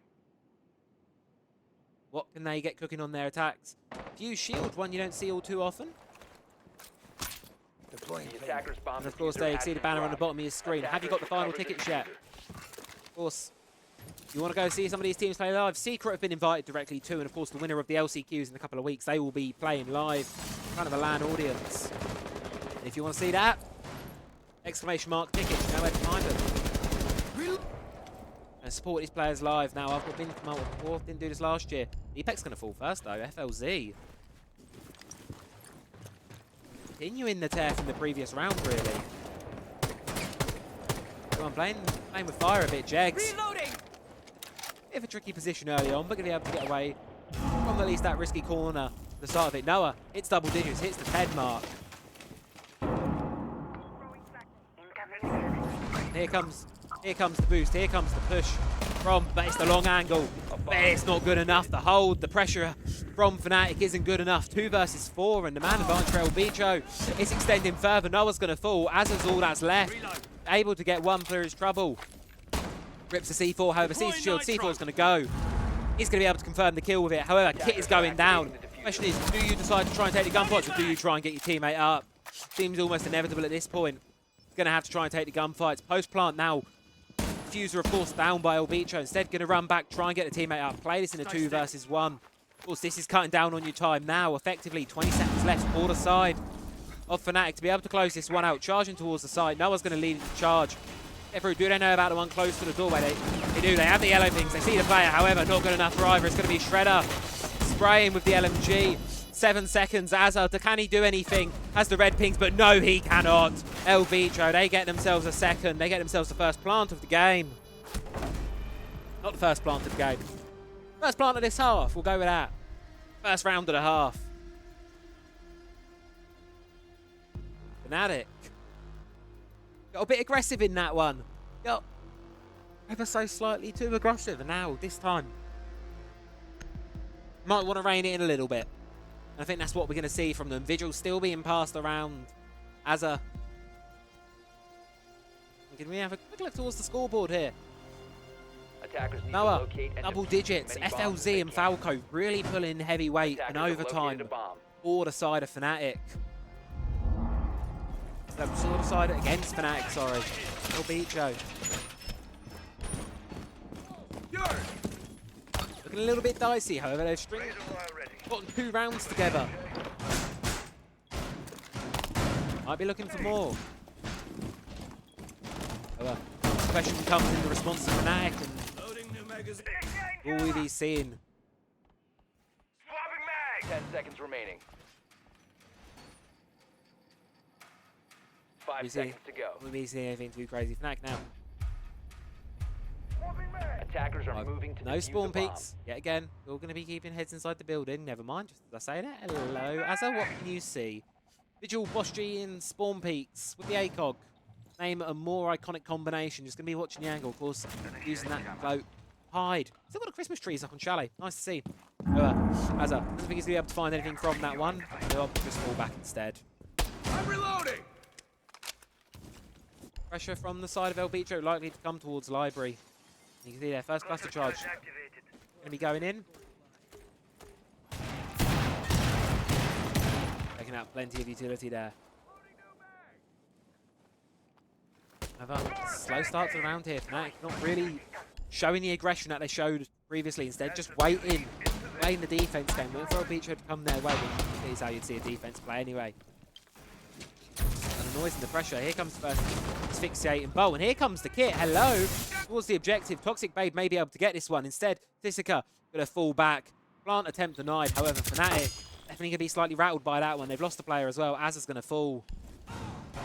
What can they get cooking on their attacks? Fuse shield, one you don't see all too often. Deploying The attacker's bomb And of course, diffuser they has see the been banner on the dropped. bottom of your screen. Have you got the final Attackers tickets recover yet? the Of course. You want to go see some of these teams play live? Secret have been invited directly too, and of course, the winner of the LCQs in a couple of weeks, they will be playing live in front of a LAN audience. And if you want to see that, exclamation mark tickets, you know where to find them. And support these players live now. I've been to Malta before, didn't do this last year. Epec's going to fall first though, FLZ. Continuing the tear from the previous round, really. Come on, playing with fire a bit, Jegs. Reloading! Bit of a tricky position early on, but going to be able to get away from at least that risky corner at the start of it. Noah hits double digits, hits the 10 mark. Here comes the boost, here comes the push but it's the long angle. But it's not good enough. The hold, the pressure from Fnatic isn't good enough. 2 versus 4, and the man advantage for El Bicho is extending further. Noah's going to fall, as is all that's left. Able to get one through his trouble. Rips the C4, however, sees the shield. C4's going to go. He's going to be able to confirm the kill with it. However, Kit is going down. The question is, do you decide to try and take the gunfights, or do you try and get your teammate up? Seems almost inevitable at this point. He's going to have to try and take the gunfights. Post-plant now. Fuser, of course, down by El Bicho. Instead, going to run back, try and get the teammate up. Play this in a 2 versus 1. Of course, this is cutting down on your time now. Effectively, 20 seconds left for the side of Fnatic to be able to close this one out. Charging towards the side. Noah's going to lead the charge. Do they know about the one close to the doorway? They do. They have the yellow pings. They see the player. However, not good enough for either. It's going to be Shredder spraying with the LMG. 7 seconds. Azza, can he do anything? Has the red pings, but no, he cannot. El Bicho, they get themselves a second. They get themselves the first plant of the game. Not the first plant of the game. First plant of this half. We'll go with that. First round of the half. Fnatic. Got a bit aggressive in that one. Got ever so slightly too aggressive. And now, this time, might want to rein it in a little bit. And I think that's what we're going to see from them. Vigil still being passed around as a... Can we have a quick look towards the scoreboard here? Attackers need to Noah, locate and double defuse digits. as many bombs as FLZ they and can. Falco really pulling heavy weight and Attackers have overtime located a bomb. for the side of Fnatic. For the side against Fnatic, sorry. El Bicho. Looking a little bit dicey, however, they've gotten 2 rounds together. Might be looking for more. However, the question comes in the response to Fnatic, and will we be seeing? Swapping mag! 10 seconds remaining. 5 seconds to go. Will we be seeing anything too crazy? Fnatic now. Swapping mag! Attackers are moving to No defuse spawn the bomb. peaks. Yet again, we're all going to be keeping heads inside the building. Never mind, just as I say that. Hello, Azza, what can you see? Vigil, Bosch-G, and spawn peaks with the ACOG. Name a more iconic combination. Just going to be watching the angle, of course, using that float. Hide. Still got the Christmas trees up on Chalet. Nice to see. Azza, doesn't think he's going to be able to find anything from that one. They'll just fall back instead. I'm reloading! Pressure from the side of El Bicho likely to come towards Library. You can see there, first cluster charge. Activated. Going to be going in. Taking out plenty of utility there. However, slow start to the round here. Fnatic not really showing the aggression that they showed previously. Instead, just waiting, playing the defense game. Waiting for El Bicho to come their way, which is how you'd see a defense play anyway. And the noise and the pressure. Here comes the first asphyxiating bow, and here comes the kit. Hello, towards the objective. Toxic Babe may be able to get this one. Instead, Tissika gonna fall back. Plant attempt denied. However, Fnatic definitely gonna be slightly rattled by that one. They've lost a player as well. Azza's gonna fall.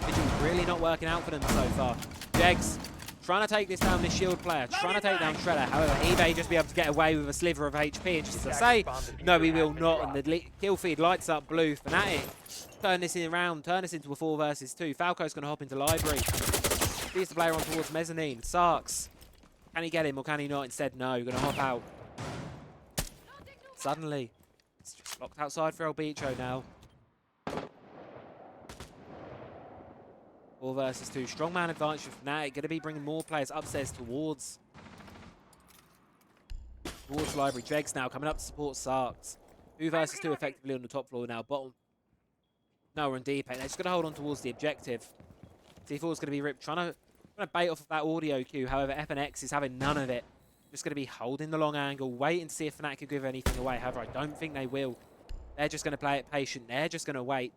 Vigil's really not working out for them so far. Jegs trying to take this down, this shield player, trying to take down Shredder. However, he may just be able to get away with a sliver of HP. And just as I say, no, he will not. And the kill feed lights up blue. Fnatic turn this around, turn this into a 4 versus 2. Falco's going to hop into Library. Sees the player on towards Mezzanine. Sarks. Can he get him or can he not? Instead, no. Going to hop out. Suddenly, it's just locked outside for El Bicho now. 4 versus 2. Strong man advantage for Fnatic. Going to be bringing more players upstairs towards towards Library. Dregs now coming up to support Sarks. 2 versus 2 effectively on the top floor now. Bottom. Noah and Deepak. They're just going to hold on towards the objective. C4 is going to be ripped. Trying to bait off of that audio cue. However, FNX is having none of it. Just going to be holding the long angle, waiting to see if Fnatic can give anything away. However, I don't think they will. They're just going to play it patient. They're just going to wait.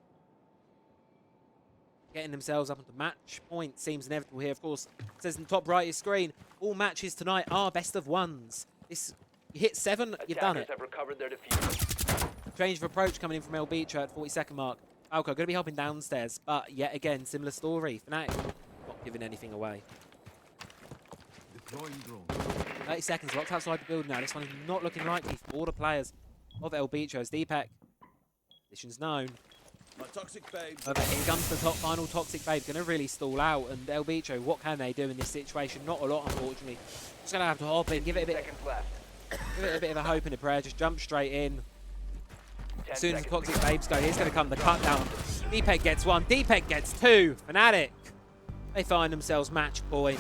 Getting themselves up onto match point seems inevitable here. Of course, it says in the top right of your screen, all matches tonight are best of ones. You hit 7, you've done it. Have recovered their diffuser. Change of approach coming in from El Beach at 42nd mark. Falco going to be helping downstairs, but yet again, similar story. Fnatic not giving anything away. 30 seconds, locked outside the building now. This one is not looking likely for all the players of El Beach as Deepak. Position's known. My toxic babe. But here comes the final toxic babe. Going to really stall out. And El Bicho, what can they do in this situation? Not a lot, unfortunately. Just going to have to hop in, give it a bit of a hope and a prayer. Just jump straight in. As soon as the toxic babes go, here's going to come the cut down. Deepak gets 1. Deepak gets 2. Fnatic. They find themselves match point.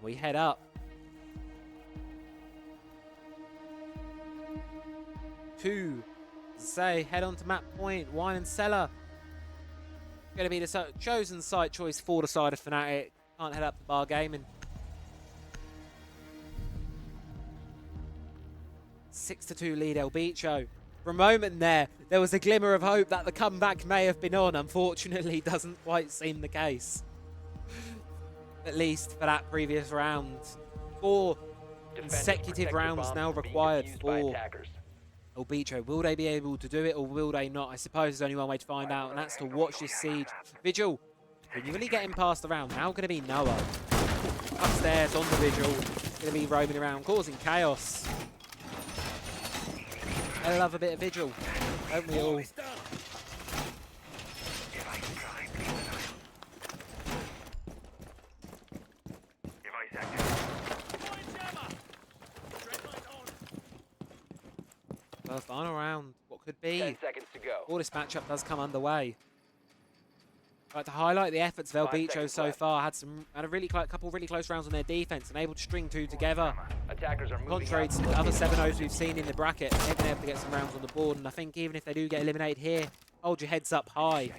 We head up to head on to map point. Wine and Cellar going to be the chosen site choice for the side of Fnatic. Can't head up to Bar Gaming. 6-2 lead El Bicho. For a moment there was a glimmer of hope that the comeback may have been on. Unfortunately, doesn't quite seem the case. At least for that previous round. 4 consecutive rounds now required for El Bicho. Will they be able to do it or will they not? I suppose there's only one way to find out, and that's to watch this siege. Vigil, really getting past the round. Now going to be Noah. Upstairs on the Vigil. Going to be roaming around, causing chaos. I love a bit of Vigil, don't we all? First final round, what could be? 10 seconds to go. All this matchup does come underway. I'd like to highlight the efforts of El 5 Bicho seconds so left. far. Had a couple really close rounds on their defense and able to string 2 together. Attackers are moving Contrary out. to the other 7-0s we've seen in the bracket, they've been able to get some rounds on the board. And I think even if they do get eliminated here, hold your heads up high. You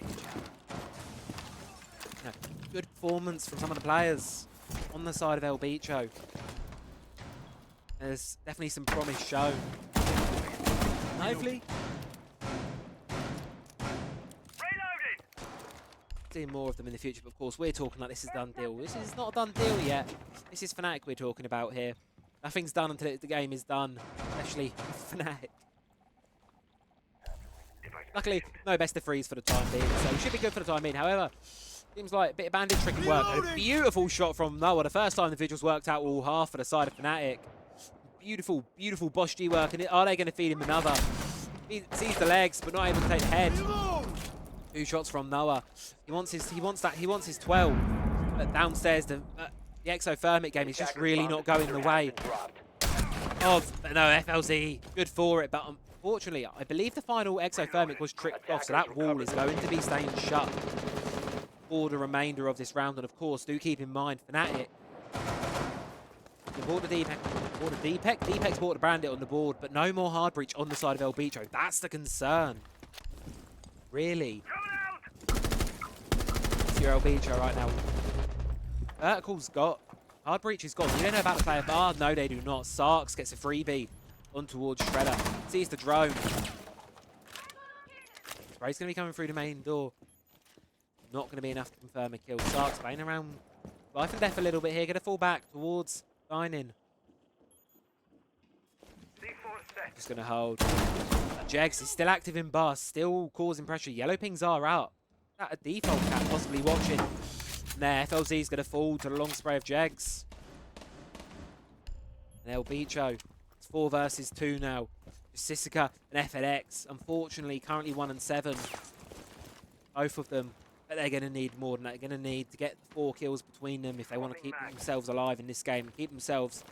know, good performance from some of the players on the side of El Bicho. There's definitely some promise shown. Hopefully, seeing more of them in the future, but of course we're talking like this is a done deal. This is not a done deal yet. This is Fnatic we're talking about here. Nothing's done until the game is done, especially Fnatic. Luckily, no best of 3s for the time being, so it should be good for the time being. However, seems like a bit of bandit trick can work. And a beautiful shot from Noah. The first time the Vigils worked out all half for the side of Fnatic. Beautiful, beautiful Bosch G work. And are they going to feed him another? He sees the legs, but not able to take the head. 2 shots from Noah. He wants his 12. But downstairs, the exothermic game is just really not going the way of FLZ. Good for it, but unfortunately, I believe the final exothermic was tricked off, so that wall is going to be staying shut for the remainder of this round. And of course, do keep in mind, Fnatic. They bought the Deepak. Deepak's bought the Bandit on the board, but no more hard breach on the side of El Bicho. That's the concern. Really. It's your El Bicho right now. Vertical's got. Hard breach is gone. You don't know about the player bar? No, they do not. Sarks gets a freebie on towards Shredder. Sees the drone. Spray's going to be coming through the main door. Not going to be enough to confirm a kill. Sarks playing around life and death a little bit here. Going to fall back towards Dining. Just going to hold. Jegs is still active in bus, still causing pressure. Yellow pings are out. That a default cat possibly watching. There, FLZ is going to fall to the long spray of Jegs. And El Bicho. It's 4 versus 2 now. Sissika and FNX, unfortunately, currently 1 and 7. Both of them. But they're going to need more than that. They're going to need to get 4 kills between them if they want to keep themselves alive in this game. Keep themselves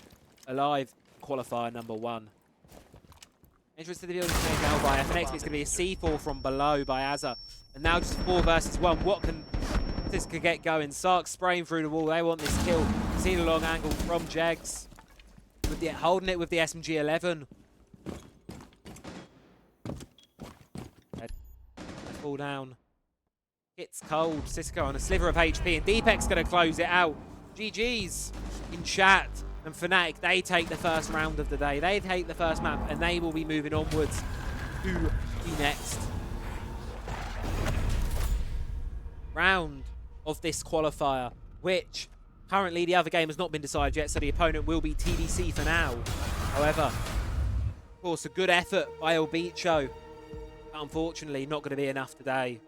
alive. Qualifier number 1. Entrance to the building made now by FNX, but it's going to be a C4 from below by Azza. And now just 4 versus 1. What can this could get going? Sark spraying through the wall. They want this kill. See the long angle from Jegs. Holding it with the SMG-11. Fall down. It's cold. Cisco on a sliver of HP, and Deepek's going to close it out. GG's in chat. And Fnatic, they take the first round of the day. They take the first map, and they will be moving onwards to the next round of this qualifier, which currently the other game has not been decided yet, so the opponent will be TDC for now. However, of course, a good effort by El Bicho, but unfortunately not going to be enough today.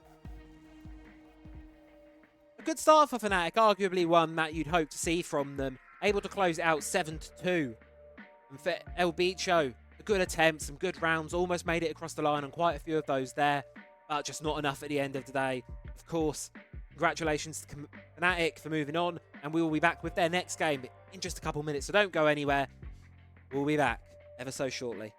A good start for Fnatic, arguably one that you'd hope to see from them. Able to close it out 7-2. And for El Bicho, a good attempt, some good rounds, almost made it across the line on quite a few of those there, but just not enough at the end of the day. Of course, congratulations to Fnatic for moving on, and we will be back with their next game in just a couple minutes, so don't go anywhere. We'll be back ever so shortly.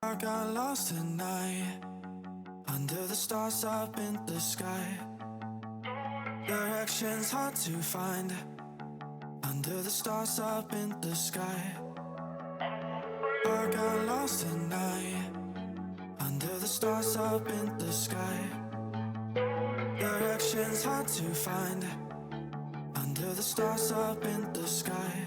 I got lost at night, under the stars up in the sky. Directions hard to find, under the stars up in the sky. I got lost at night, under the stars up in the sky. Directions hard to find, under the stars up in the sky.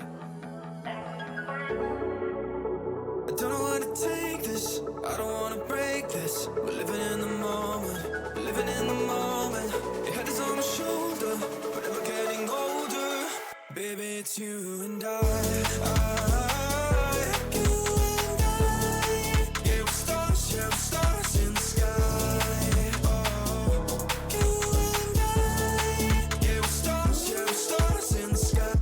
I don't know where to take this, I don't wanna break this. We're living in the moment, we're living in the moment. Your head is on my shoulder, but we're getting older. Baby, it's you and I. Yeah, we're stars in the sky. Oh, you and I. Yeah, we're stars in the sky.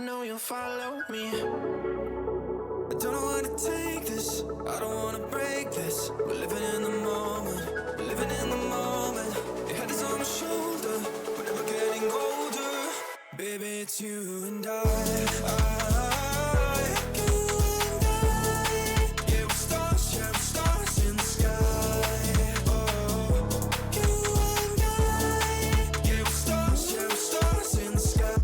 I know you'll follow me. I don't know how to take this. I don't wanna break this. We're living in the moment. We're living in the moment. Your head is on my shoulder. We're never getting older. Baby, it's you and I. Yeah, we're stars, yeah, we're stars in the sky. Oh, you and I. Yeah, we're stars in the sky.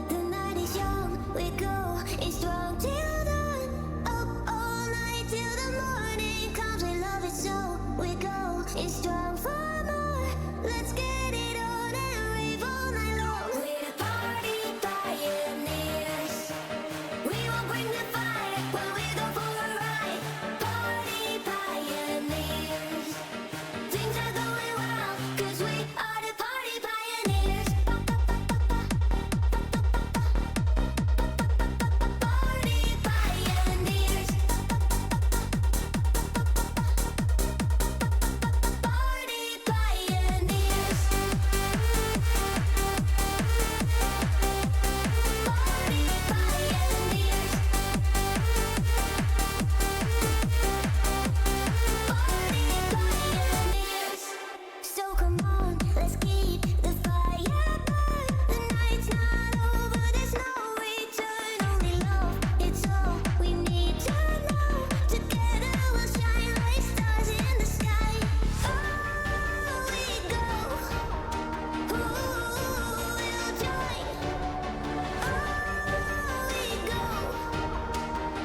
The night is young, we go, it's strong till dawn. Up all night till the morning comes, we love it so. We go, it's strong for more. Let's get it on and rave all night long. We're the party pioneers. We will bring the fire when we go for a ride. Party pioneers. Things are going well, 'cause we are the party pioneers. Party pioneers. Party pioneers. Party pioneers. Party pioneers. So come on, let's keep the fire burn. The night's not over, there's no return. Only love, it's all we need to know. Together we'll shine like stars in the sky. Oh, we go. Who will join? Oh, we go.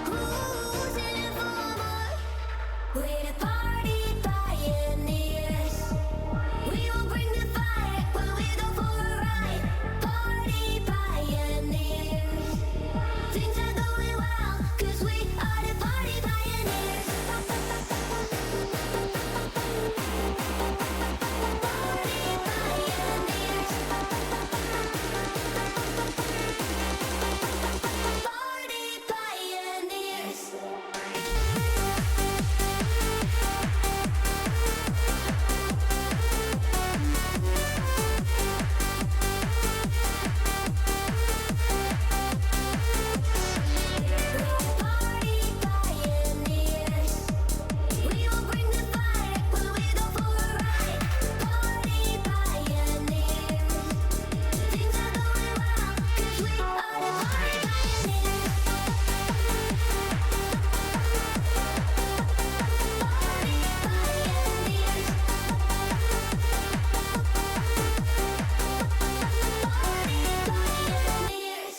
Who's in it for more? We're the party pioneers. We will bring the fire when we go for a ride. Party pioneers. Things are going well, 'cause we are the party pioneers. Party pioneers. Party pioneers. Party pioneers. We will bring the fire when we go for a ride. Party pioneers. Things are going well, 'cause we are the party pioneers. Party pioneers. Party pioneers.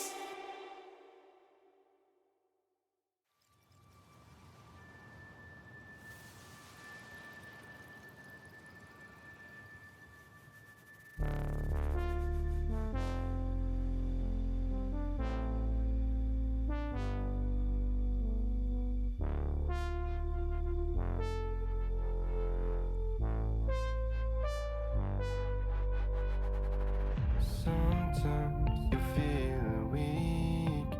Sometimes you feel weak.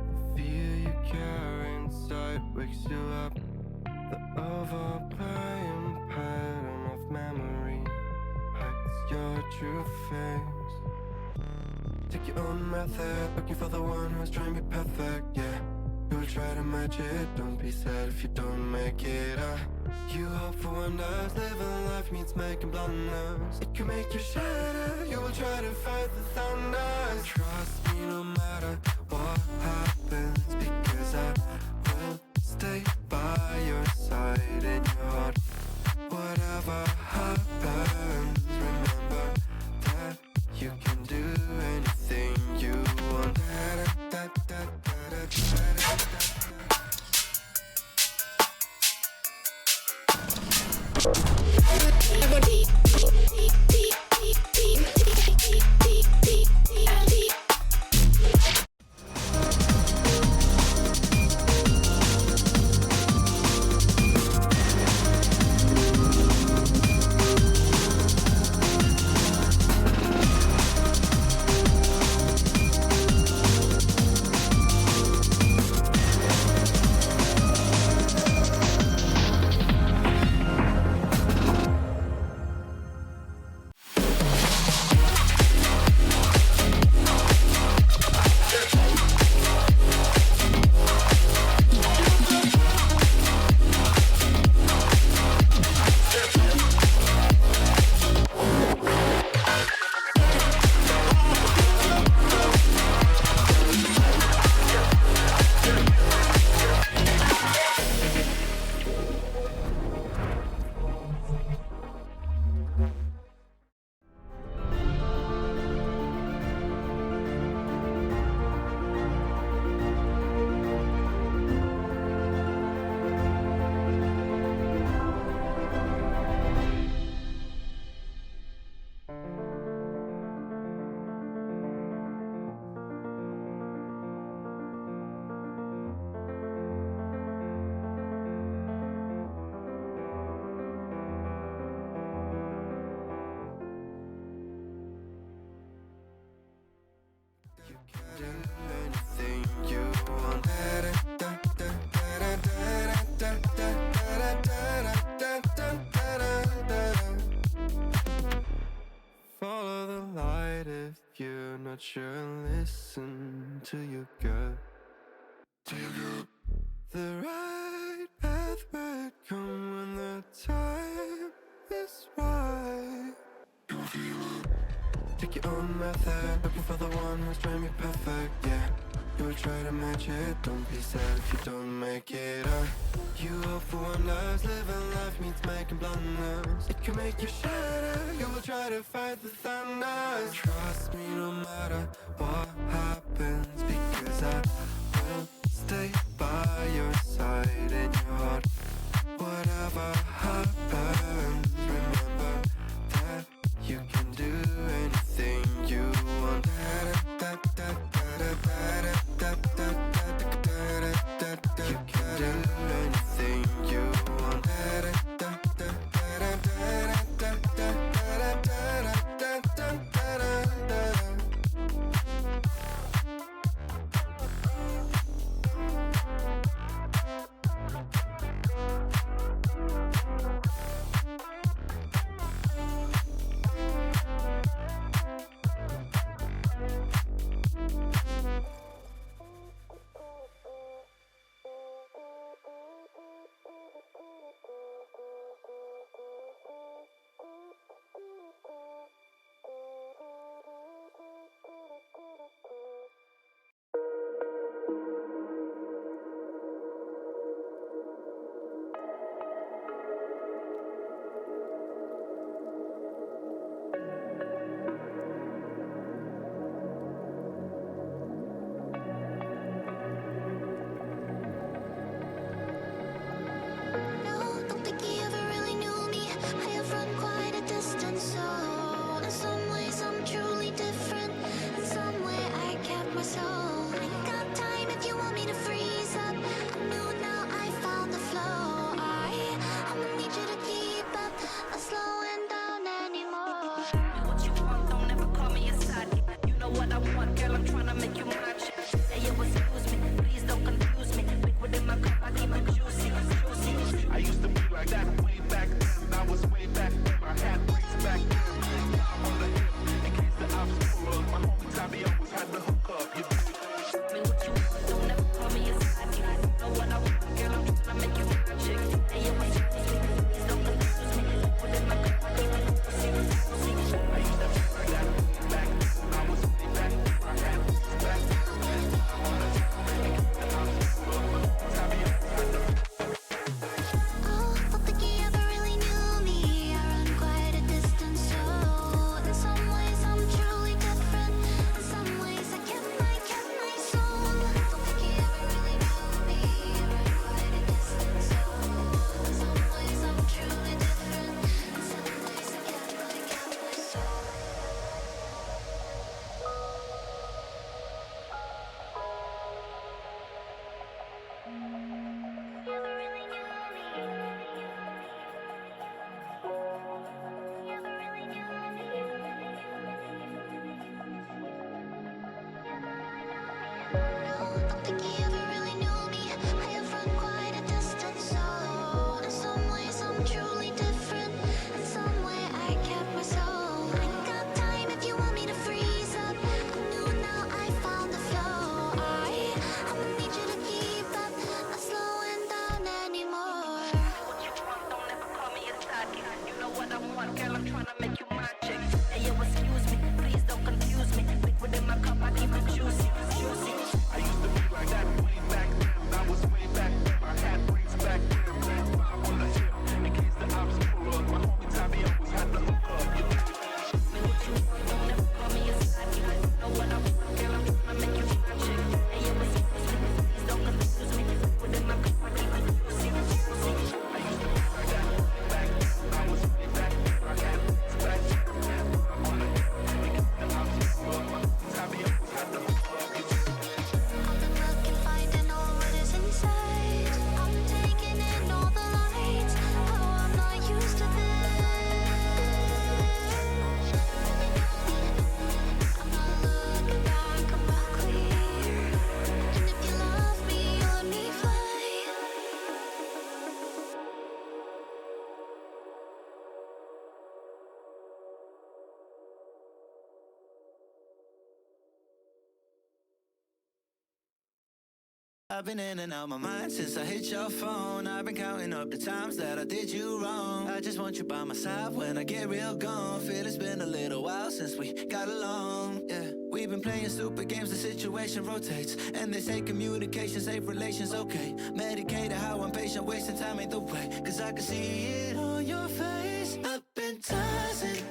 The fear you carry inside wakes you up. The overplaying pattern of memory hides your true face. Take your own method, looking for the one who's trying to be perfect, yeah. You will try to match it, don't be sad if you don't make it. You hope for wonders, living life means making blunders. It can make you shatter, you will try to fight the thunder. Trust me no matter what happens, because I will stay by your side in your heart. Whatever happens, remember that you can do anything you want. mature and listen to your gut. The right path might come when the time is right. Take your own method, looking for the one who's trying to be perfect, yeah. You will try to match it, don't be sad if you don't make it up. You hope for one last, living life means making blunders. It can make you shatter, you will try to fight the thunder. Trust me no matter what happens, because I will stay by your side in your heart. Whatever happens, remember that you can do anything you want. You can do anything you want. I've been in and out my mind since I hit your phone. I've been counting up the times that I did you wrong. I just want you by my side when I get real gone. Feel it's been a little while since we got along. Yeah, we've been playing stupid games, the situation rotates. And they say communication, safe relations, okay. Medicated how I'm patient, wasting time ain't the way. Cause I can see it on your face. I've been tossing,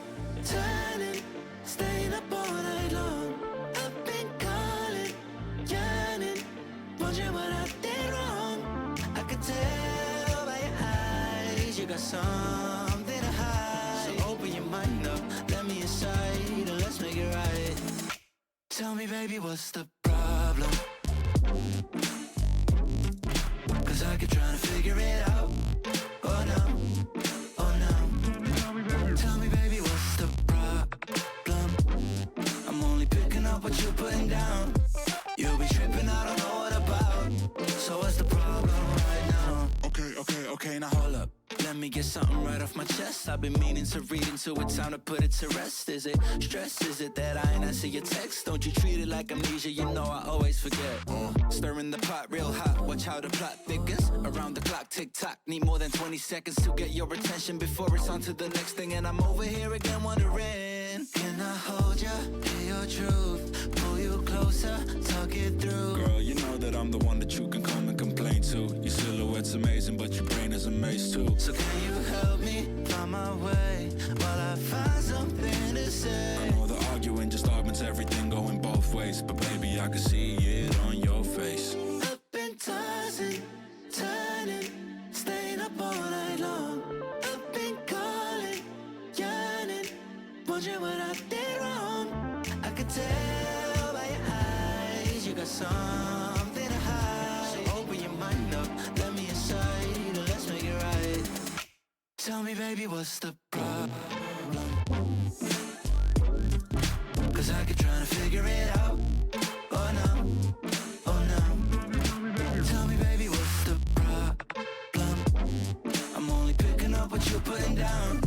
turning, staying up all night long. I've been calling, yearning, wondering what I did wrong. I could tell by your eyes you got something to hide. So open your mind up, let me inside, and let's make it right. Tell me, baby, what's the problem? Cause I keep trying to figure it out. Oh no, oh no. Tell me, baby, what's the problem? I'm only picking up what you're putting down. You'll be tripping, I don't know what about. So what's the problem right now? Okay, now hold up. Let me get something right off my chest. I've been meaning to read into it, time to put it to rest. Is it stress? Is it that I ain't answer your text? Don't you treat it like amnesia, you know I always forget. Stirring the pot real hot, watch how the plot thickens. Around the clock, tick tock, need more than 20 seconds to get your attention before it's on to the next thing. And I'm over here again wondering, can I hold ya, hear your truth, pull you closer, talk it through? Girl, you know that I'm the one that you can come and complain to. Your silhouette's amazing, but your brain is a maze too. So can you help me find my way while I find something to say? I know the arguing just augments everything going both ways, but baby, I can see it on your face. I've been tossing, turning, staying up all night long. I've been calling, yearning, wondering what I did wrong. I could tell by your eyes you got something to hide. So open your mind up, let me inside, and let's make it right. Tell me, baby, what's the problem? Cause I keep trying to figure it out. Oh no, oh no. Tell me, baby, what's the problem? I'm only picking up what you're putting down.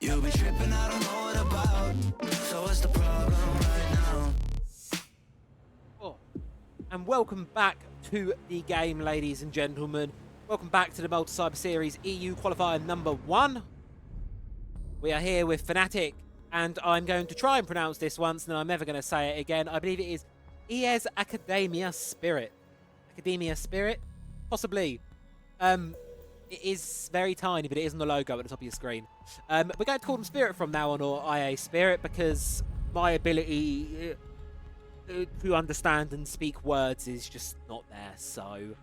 You'll be tripping, I don't know what about. So what's the problem right now? Oh. And welcome back to the game, ladies and gentlemen. Welcome back to the Malta Cyber Series EU Qualifier number 1. We are here with Fnatic, and I'm going to try and pronounce this once, and I'm never going to say it again. I believe it is ES Academia Spirit. Academia Spirit? Possibly. It is very tiny, but it is on the logo at the top of your screen. We're going to call them Spirit from now on, or IA Spirit, because my ability to understand and speak words is just not there, so...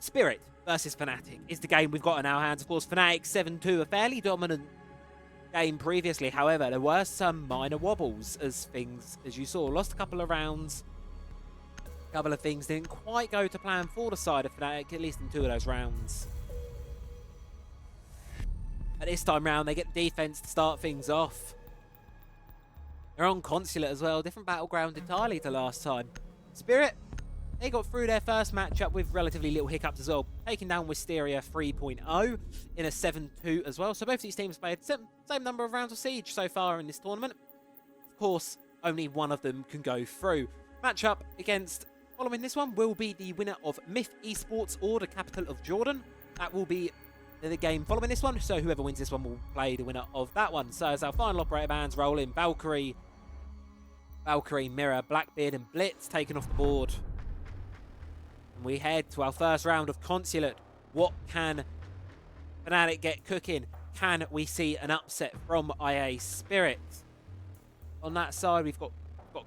Spirit versus Fnatic is the game we've got in our hands. Of course, Fnatic 7-2, a fairly dominant game previously. However, there were some minor wobbles as you saw. Lost a couple of rounds. A couple of things didn't quite go to plan for the side of Fnatic, at least in 2 of those rounds. But this time round, they get defense to start things off. They're on Consulate as well. Different battleground entirely to last time. Spirit, they got through their first matchup with relatively little hiccups as well, taking down Wisteria 3.0 in a 7-2 as well. So both these teams played same number of rounds of Siege so far in this tournament. Of course, only one of them can go through. Matchup against, following this one, will be the winner of Myth Esports or the capital of Jordan. That will be the game following this one, so whoever wins this one will play the winner of that one. So as our final operator bands roll in, Valkyrie, Mirror, Blackbeard and Blitz taken off the board. And we head to our first round of Consulate. What can Fnatic get cooking? Can we see an upset from IA Spirit? On that side, we've got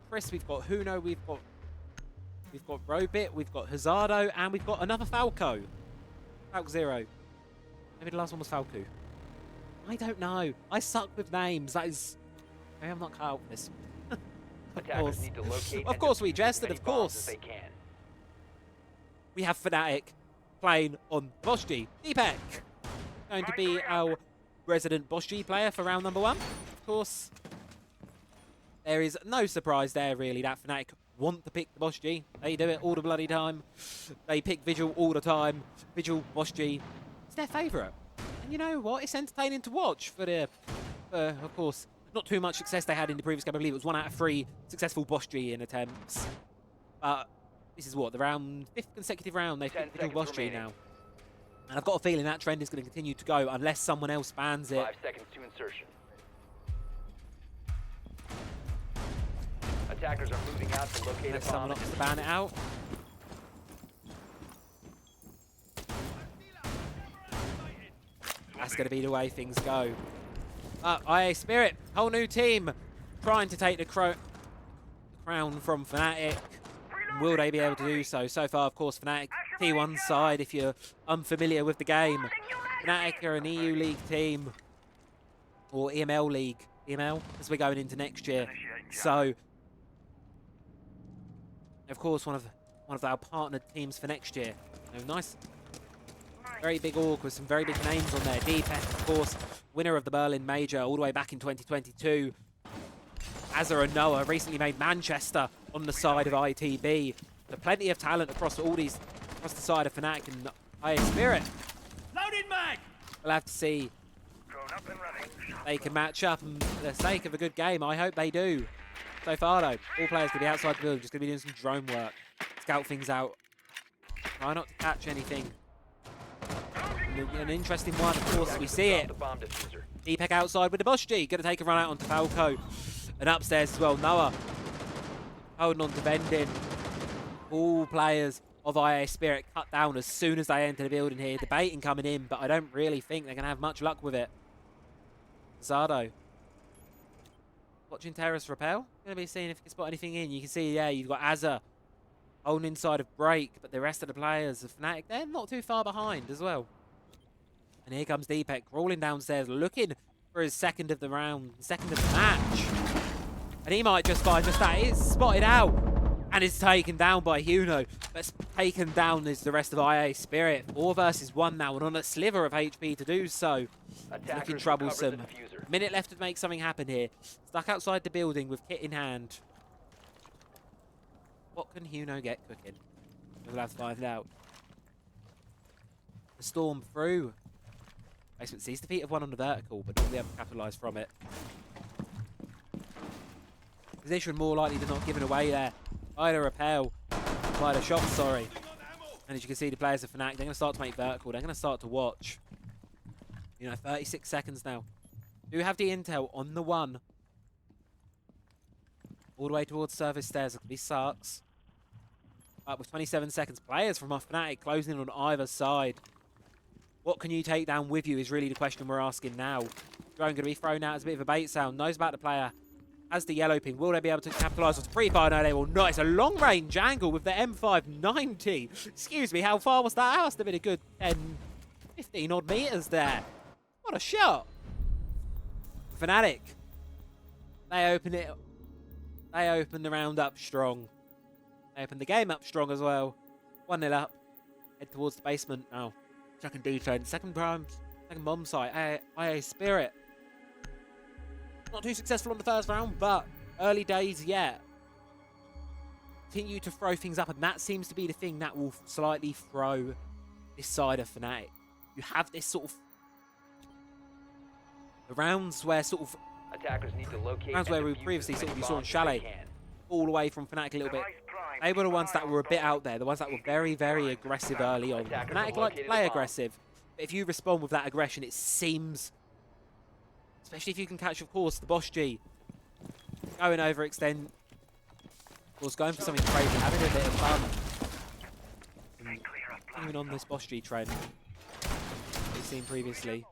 Chris, we've got Huno, we've got Robit, we've got Hazardo, and we've got another Falco. Falco Zero. Maybe the last one was Falco. I don't know. I suck with names. That is... Maybe I'm not cut out for this. Attackers need to locate Of and course we defuse as jested, many of bombs course. as they can. We have Fnatic playing on Boschy. Deepak going to be our resident Boschy player for round number 1. Of course, there is no surprise there really that Fnatic want to pick the Boschy. They do it all the bloody time. They pick Vigil all the time. Vigil, Boschy. It's their favourite. And you know what? It's entertaining to watch for the, of course, not too much success they had in the previous game. I believe it was 1 out of 3 successful Boschy in attempts. But This is what, the round, 5th consecutive round they've 10 picked seconds Boss G remaining. now. And I've got a feeling that trend is going to continue to go unless someone else bans it. 5 seconds to insertion. Attackers are moving out to locate a Unless bomb. someone opts to ban it out. That's going to be the way things go. IA Spirit, whole new team, trying to take the crown from Fnatic. Will they be able to do so? So far, of course, Fnatic T1 side, if you're unfamiliar with the game. Fnatic are an EU League team, or EML League. EML, as we're going into next year. So, of course, one of our partnered teams for next year. So nice, very big org with some very big names on there. Deepek, of course, winner of the Berlin Major all the way back in 2022. Azza and Noah recently made Manchester on the side of ITB. So plenty of talent across the side of Fnatic and IA Spirit. Loaded mag! We'll have to see Drone up and running. if they can match up, and for the sake of a good game, I hope they do. So far though, all players going to be outside the building, just going to be doing some drone work. Scout things out. Try not to catch anything. An interesting one, of course, we see it. The bomb diffuser. Deepek outside with the Boss G. Going to take a run out onto Falco. And upstairs as well, Noah holding on to Vendin. All players of IA Spirit cut down as soon as they enter the building here. Debating coming in, but I don't really think they're going to have much luck with it. Zardo. Watching Terrace Repel. Going to be seeing if you can spot anything in. You can see, yeah, you've got Azza holding inside of Break, but the rest of the players of Fnatic, they're not too far behind as well. And here comes Deepek crawling downstairs, looking for his second of the round, second of the match. And he might just find just that. It's spotted out and is taken down by Huno. But taken down is the rest of IA Spirit. 4 versus 1 now, and on a sliver of HP to do so. Looking troublesome. Minute left to make something happen here. Stuck outside the building with kit in hand. What can Huno get cooking? We'll have to find out. The storm through. Basement sees defeat of one on the vertical, but not be able to capitalise from it. Position more likely than not given away there. By the repel. By the shot, sorry. And as you can see, the players of Fnatic, they're going to start to make vertical. They're going to start to watch. You know, 36 seconds now. Do have the intel on the one. All the way towards service stairs. It could be Sarks. But with 27 seconds, players from Fnatic closing in on either side. What can you take down with you is really the question we're asking now. Drone going to be thrown out as a bit of a bait sound. Knows about the player. Has the yellow ping. Will they be able to capitalise on the pre-fire? No, they will not. It's a long-range angle with the M590. Excuse me, how far was that? That must have been a good 10, 15 odd meters there. What a shot. Fnatic. They open it. They open the round up strong. They open the game up strong as well. 1-0 up. Head towards the basement now. Second defense, second bomb site, IA Spirit. Not too successful on the first round, but early days yet. Continue to throw things up, and that seems to be the thing that will slightly throw this side of Fnatic. You have this sort of the rounds where sort of Attackers need to locate rounds where we previously sort of you saw on Chalet all away from Fnatic a little bit. They were the ones that were a bit out there, the ones that were very, very aggressive early on. Fnatic like to play aggressive, but if you respond with that aggression, it seems, especially if you can catch, of course, the Boss G going overextend, of course, going for something crazy, having a bit of fun. And even on this Boss G trend we've seen previously.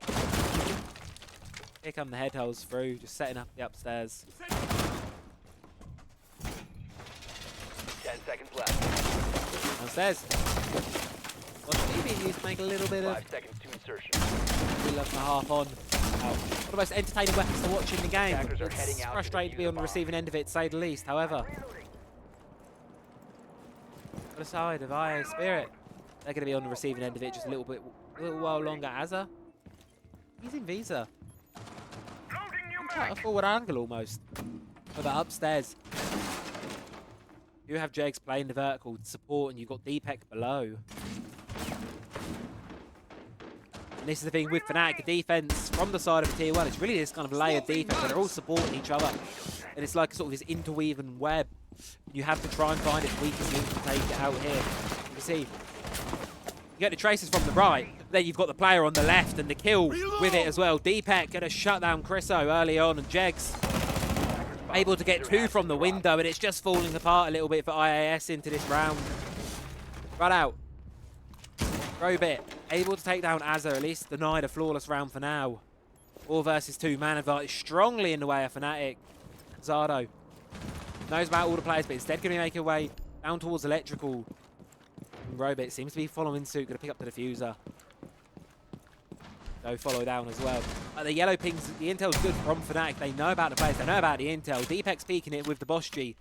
Here come the head holes through, just setting up the upstairs. 10 seconds left. Downstairs. Boss G being used to make a little bit of 5 seconds to insertion. 11.5 on. One of the most entertaining weapons to watch in the game. Attackers are It's heading out to frustrating to be defuse on the the receiving end of it, to say the least. However, on the side of IA Spirit, they're going to be on the receiving end of it just a little while longer. Azza, he's in Visa. Quite a forward angle almost. But upstairs, you have Jags playing the vertical support, and you've got Deepek below. And this is the thing with Fnatic, the defense from the side of the tier 1. It's really this kind of layered defense where they're all supporting each other. And it's like sort of this interweaving web You have to try and find its weakest link to take it out here. You can see, you get the traces from the right, but then you've got the player on the left and the kill with it as well. Deepak going to shut down Chriso early on, and Jegs able to get 2 from the window, and it's just falling apart a little bit for IAS into this round. Run out. Robit able to take down Azza, at least denied a flawless round for now. 4 versus 2, man advantage strongly in the way of Fnatic. Zardo knows about all the players, but instead going to make her way down towards Electrical. And Robit seems to be following suit, going to pick up the diffuser. Go follow down as well. The yellow pings, the intel's good from Fnatic. They know about the players, they know about the intel. Deepak's peeking it with the Boss G.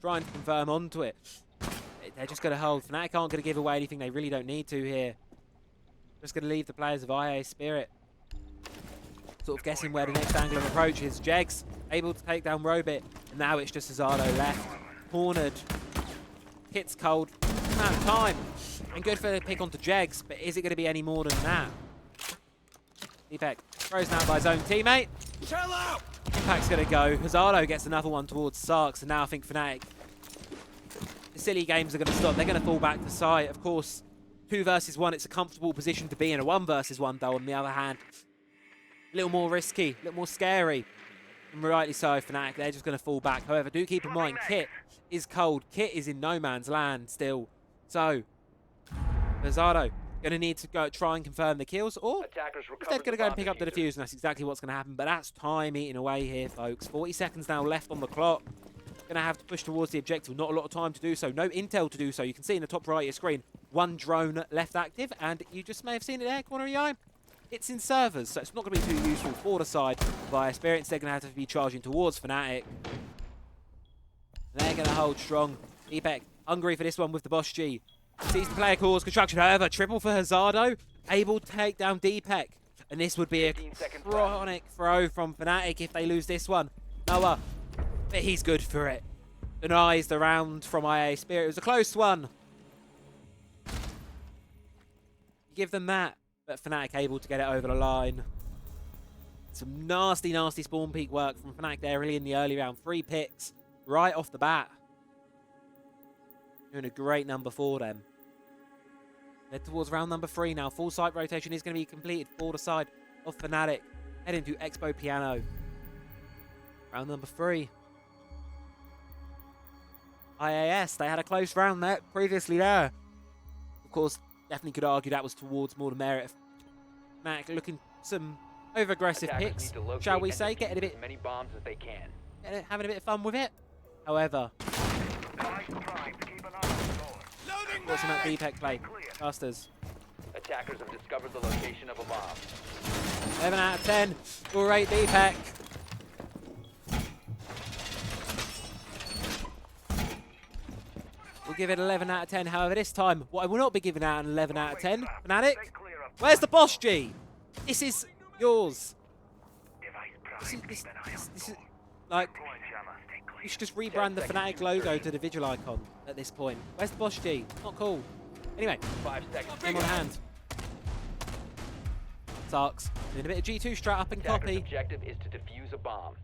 Trying to confirm onto it. They're just going to hold. Fnatic aren't going to give away anything they really don't need to here. Just going to leave the players of IA Spirit sort of guessing where the next angle of approach is. Jegs able to take down Robit, and now it's just Azardo left. Cornered. Kit's cold. Amount of time. And good for the pick onto Jegs, but is it going to be any more than that? Deepak throws out by his own teammate. Chill out! Impact's going to go. Hazardo gets another one towards Sarks, and now I think Fnatic, the silly games are going to stop. They're going to fall back to site. Of course, 2 versus 1, it's a comfortable position to be in. A 1 versus 1, though, on the other hand, a little more risky, a little more scary. And rightly so, Fnatic, they're just going to fall back. However, do keep in mind, Kit is cold. Kit is in no man's land still. So, Hazardo going to need to go try and confirm the kills, or instead going to go and pick up the defuse, and that's exactly what's going to happen. But that's time eating away here, folks. 40 seconds now left on the clock. Going to have to push towards the objective. Not a lot of time to do so. No intel to do so. You can see in the top right of your screen, 1 drone left active, and you just may have seen it there, corner of your eye. It's in servers, so it's not going to be too useful for the side via Spirit. They're going to have to be charging towards Fnatic. They're going to hold strong. Deepak hungry for this one with the Boss G. Sees the player cause construction. However, triple for Hazardo. Able to take down Deepak. And this would be a chronic throw from Fnatic if they lose this one. Noah, but he's good for it. Denies the round from IA Spirit. It was a close one. Give them that. But Fnatic able to get it over the line. Some nasty, nasty spawn peak work from Fnatic there really in the early round. 3 picks right off the bat. Doing a great number for them. Head towards round number 3 now. Full site rotation is going to be completed for the side of Fnatic. Heading to Expo Piano. Round number 3. IAS, they had a close round there previously there. Of course, definitely could argue that was towards more the merit of Fnatic looking some over-aggressive picks, shall we say, getting a bit, many bombs as they can. having a bit of fun with it. However, what's that Deepak play? Casters. Attackers have discovered the location of a bomb. 11 out of 10. Great Deepak. We'll give it 11 out of 10. However, this time, what I will not be giving out an 11 out of 10. Fnatic, where's the Boss G? This is yours. This is like, you should just rebrand the Fnatic logo to the visual icon at this point. Where's the Boss G? Not cool. Anyway, 5 seconds. game on hand. Sarks doing a bit of G2 strat up and Attacker's copy. objective is to defuse a bomb.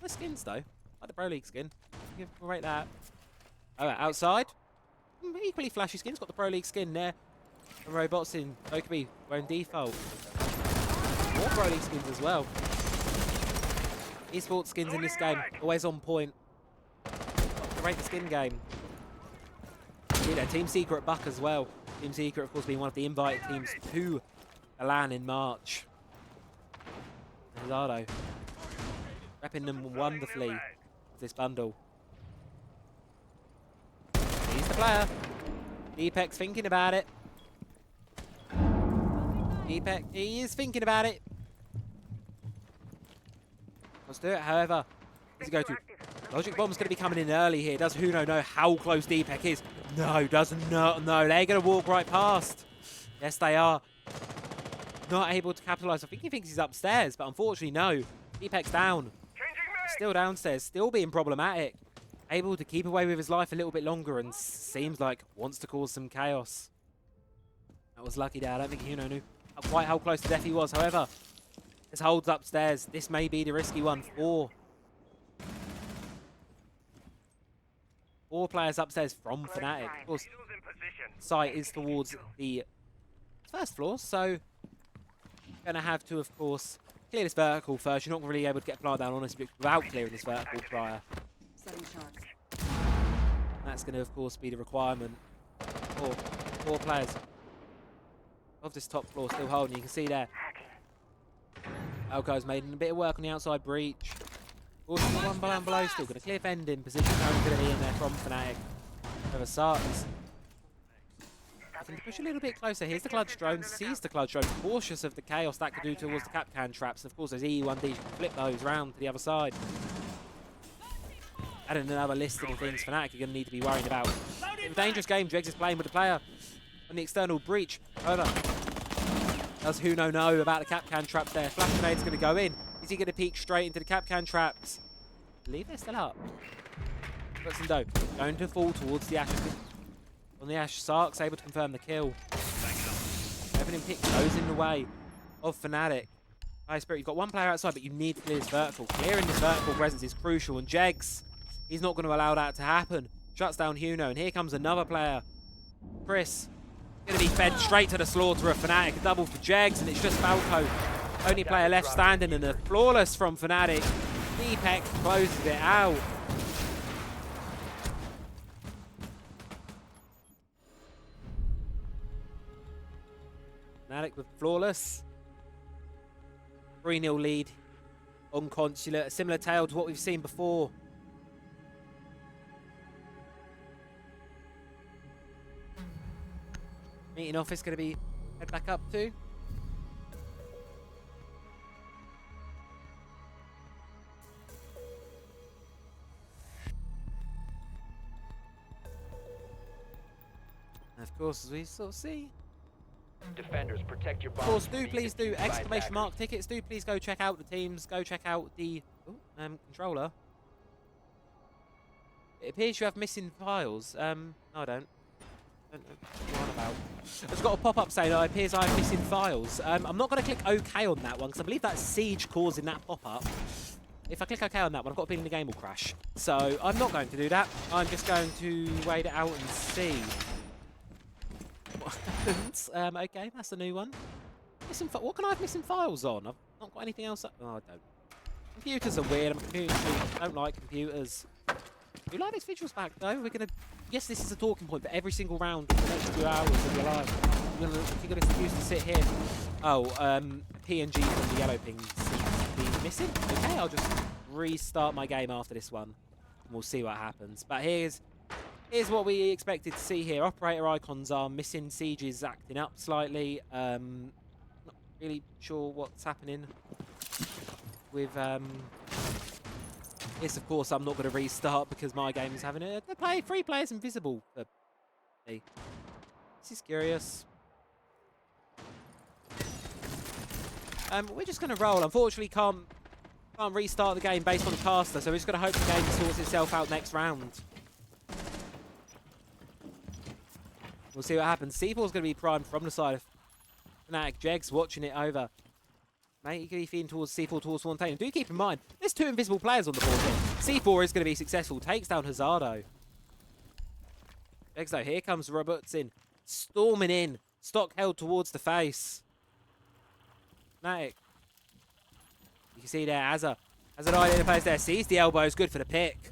The skins though, like the Pro League skin. We'll rate that. Oh, outside, equally flashy skins. Got the Pro League skin there. And robots in Dokubi wearing default. More Pro League skins as well. Esports skins in this game, always on point. Rate the skin game. Yeah, Team Secret Buck as well. Team Secret, of course, being one of the invited teams to the LAN in March. Hazardo repping them wonderfully with this bundle. He's the player. Deepak's thinking about it. Deepak, he is thinking about it. Let's do it, however. Does he go to Logic Bomb's going to be coming in early here. Does Huno know how close Deepak is? No, doesn't know. No, they're going to walk right past. Yes, they are. Not able to capitalize. I think he thinks he's upstairs, but unfortunately, no. Deepak's down. Still downstairs, still being problematic. Able to keep away with his life a little bit longer and seems like wants to cause some chaos. That was lucky there. I don't think Huno knew quite how close to death he was. However, this holds upstairs. This may be the risky one for 4 players upstairs from Fnatic. Of course, Shields in position. site is towards the first floor, so gonna have to, of course, clear this vertical first. You're not really able to get a plant down on this without clearing this vertical prior. Setting sharks. That's gonna, of course, be the requirement for 4 players of this top floor still holding. You can see there. Alco's made a bit of work on the outside breach. Also, one below still gonna clear vending position. Only gonna be in there from Fnatic. Over Sartans. I can push a little bit closer. Here's the clutch drone. Sees the clutch drone. Cautious of the chaos that could do towards the Capcan traps. And of course, those E1Ds can flip those round to the other side. Adding another listing of things Fnatic are going to need to be worried about. It's a dangerous game. Dregs is playing with the player on the external breach. However, does Huno know about the Capcan traps there? Flash Grenade's going to go in. Is he going to peek straight into the Capcan traps? I believe they're still up. Got some dough. Going to fall towards the Ash. On the Ash, Sark's able to confirm the kill. Everything pick goes in the way of Fnatic. High Spirit, you've got 1 player outside, but you need to clear this vertical. Clearing this vertical presence is crucial, and Jegs, he's not going to allow that to happen. Shuts down Huno, and here comes another player. Chris, going to be fed straight to the slaughter of Fnatic. A double for Jegs, and it's just Falco. Only player left standing, and a flawless from Fnatic. Deepek closes it out. Fnatic with flawless. 3-0 lead on Consulate. A similar tale to what we've seen before. Meeting office going to be head back up to. And of course, as we sort of see. Defenders, protect your Of bombs. course, do please do exclamation mark tickets. Do please go check out the teams. Go check out the controller. It appears you have missing files. No, I don't. Don't know what you're on about. It's got a pop-up saying it appears I have missing files. I'm not going to click OK on that one because I believe that's Siege causing that pop-up. If I click OK on that one, I've got a feeling the game will crash. So I'm not going to do that. I'm just going to wait it out and see. Okay, that's a new one. What can I have missing files on? I've not got anything else. Oh, I don't. Computers are weird. I'm a computer student. I don't like computers. We like these visuals back though. We're gonna. Yes, this is a talking point for every single round for the next 2 hours of your life. You're gonna excuse to sit here. Oh, PNG from the yellow ping seems to be missing. Okay, I'll just restart my game after this one, and we'll see what happens. But here's what we expected to see here. Operator icons are missing. Siege is acting up slightly. Not really sure what's happening with this. Of course, I'm not going to restart because my game is having a play. 3 players invisible for me. This is curious. We're just going to roll. Unfortunately, can't restart the game based on the caster, so we're just going to hope the game sorts itself out next round. We'll see what happens. C4's going to be primed from the side of Fnatic. Jegs watching it over. Mate, you could be feeding towards C4 towards Fontaine. Do keep in mind, there's 2 invisible players on the board here. C4 is going to be successful. Takes down Hazardo. Jegs though, here comes Roberts in. Storming in. Stock held towards the face. Fnatic. You can see there, Azza. Has an idea in the place there. Sees the elbows. Good for the pick.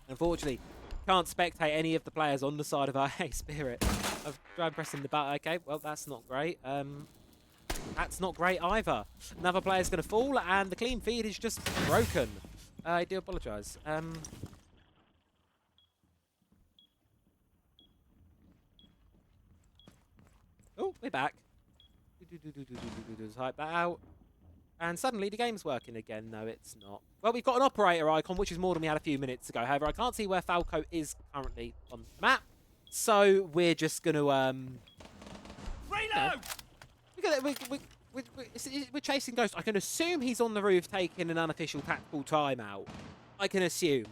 Unfortunately, can't spectate any of the players on the side of our Spirit. I've tried pressing the button. Okay, well, that's not great. That's not great either. Another player's going to fall, and the clean feed is just broken. I do apologise. Oh, we're back. Type that out. And suddenly the game's working again. No, it's not. Well, we've got an operator icon, which is more than we had a few minutes ago. However, I can't see where Falco is currently on the map. So we're just going to... Reload! We're chasing Ghost. I can assume he's on the roof taking an unofficial tactical timeout. I can assume.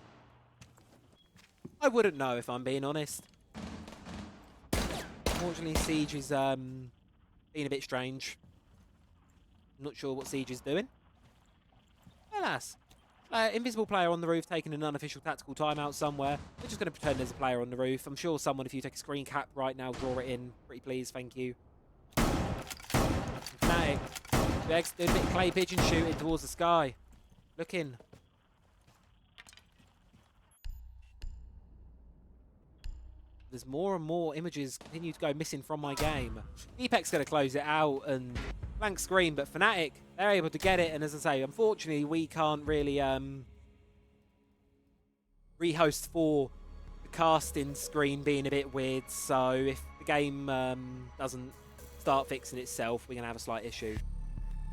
I wouldn't know if I'm being honest. Unfortunately, Siege is being a bit strange. I'm not sure what Siege is doing. Alas, invisible player on the roof taking an unofficial tactical timeout somewhere. We're just going to pretend there's a player on the roof. I'm sure someone, if you take a screen cap right now, draw it in. Pretty please, thank you. Fnatic. Doing a bit of clay pigeon shooting towards the sky. Looking. There's more and more images continue to go missing from my game. Deepek's going to close it out and blank screen, but Fnatic, they're able to get it. And as I say, unfortunately, we can't really rehost for the casting screen being a bit weird. So if the game doesn't start fixing itself, we're going to have a slight issue.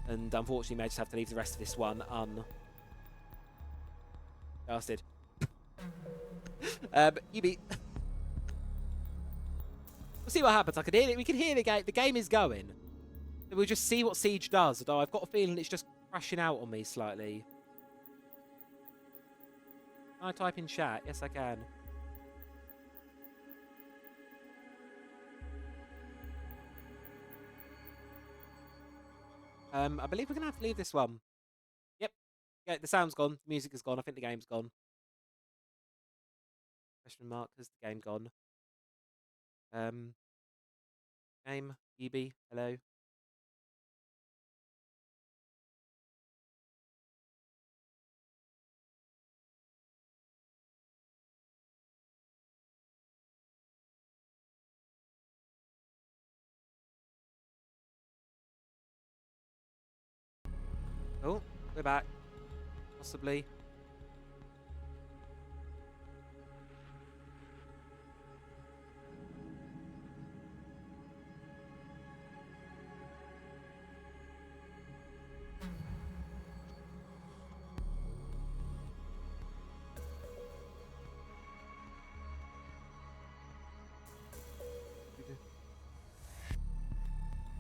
And unfortunately, may just have to leave the rest of this one uncasted. Ubi. We'll see what happens. I can hear it. We can hear the game. The game is going. So we'll just see what Siege does. Although I've got a feeling it's just crashing out on me slightly. Can I type in chat? Yes, I can. I believe we're going to have to leave this one. Yep. Yeah, the sound's gone. The music is gone. I think the game's gone. Question mark. Has the game gone? Game. EB. Hello. Oh, we're back. Possibly.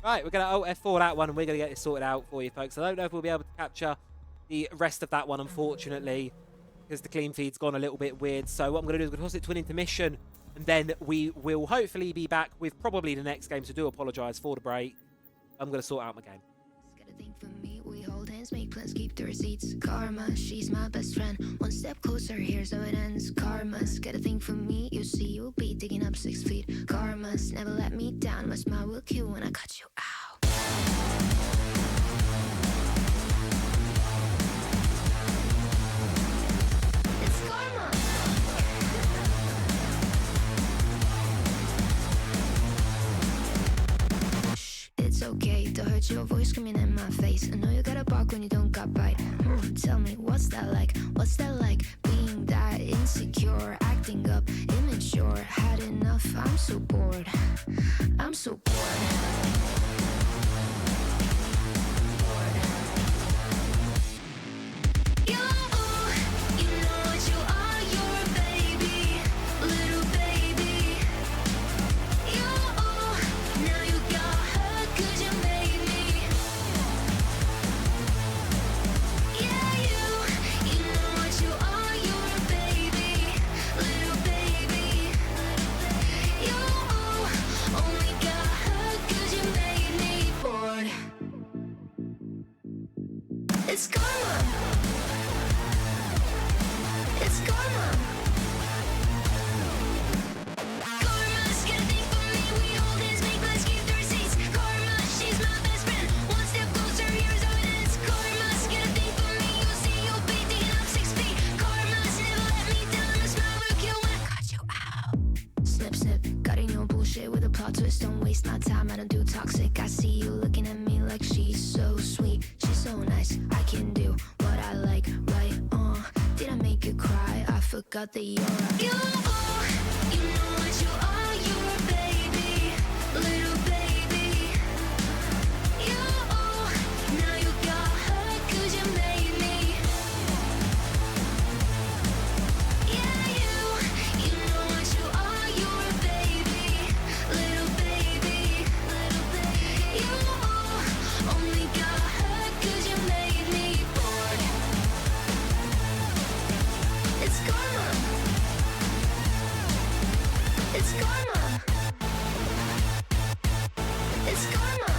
Right, we're going to Alt F4 that one, and we're going to get this sorted out for you, folks. I don't know if we'll be able to capture the rest of that one, unfortunately, because the clean feed's gone a little bit weird. So what I'm going to do is I'm going to toss it to an intermission, and then we will hopefully be back with probably the next game. So do apologise for the break. I'm going to sort out my game. Got a thing for me, we hold hands, make plans, keep the receipts. Karma, she's my best friend. One step closer, here's how it ends. Karma's got a thing for me, you see, you'll be digging up 6 feet. Karma's never let me down, my smile will kill when I cut you out. It's karma. It's okay to hurt your voice screaming in my face. I know you gotta bark when you don't got bite. Tell me, what's that like? What's that like? Being that insecure, acting up, immature. Had enough, I'm so bored. I'm so bored. It's karma. It's karma. Karma's got a thing for me. We hold hands, make plans, keep the receipts. Karma, she's my best friend. One step closer, here's how it ends. Karma's got a thing for me. You'll see, you'll be digging up 6 feet. Karma's never let me down. My smile will kill when I cut you out. Snip, snip, cutting your bullshit with a plot twist. Don't waste my time. I don't do toxic. I see you looking at me like she's so sweet. She's so nice. I can do what I like, right? Did I make you cry? I forgot that you're a you know what you are, you're a baby, little baby. Now you got hurt 'cause you made me. Yeah, you know what you are, you're a baby, little baby, little baby. You only got hurt 'cause you made me bored. It's karma. It's karma. It's karma.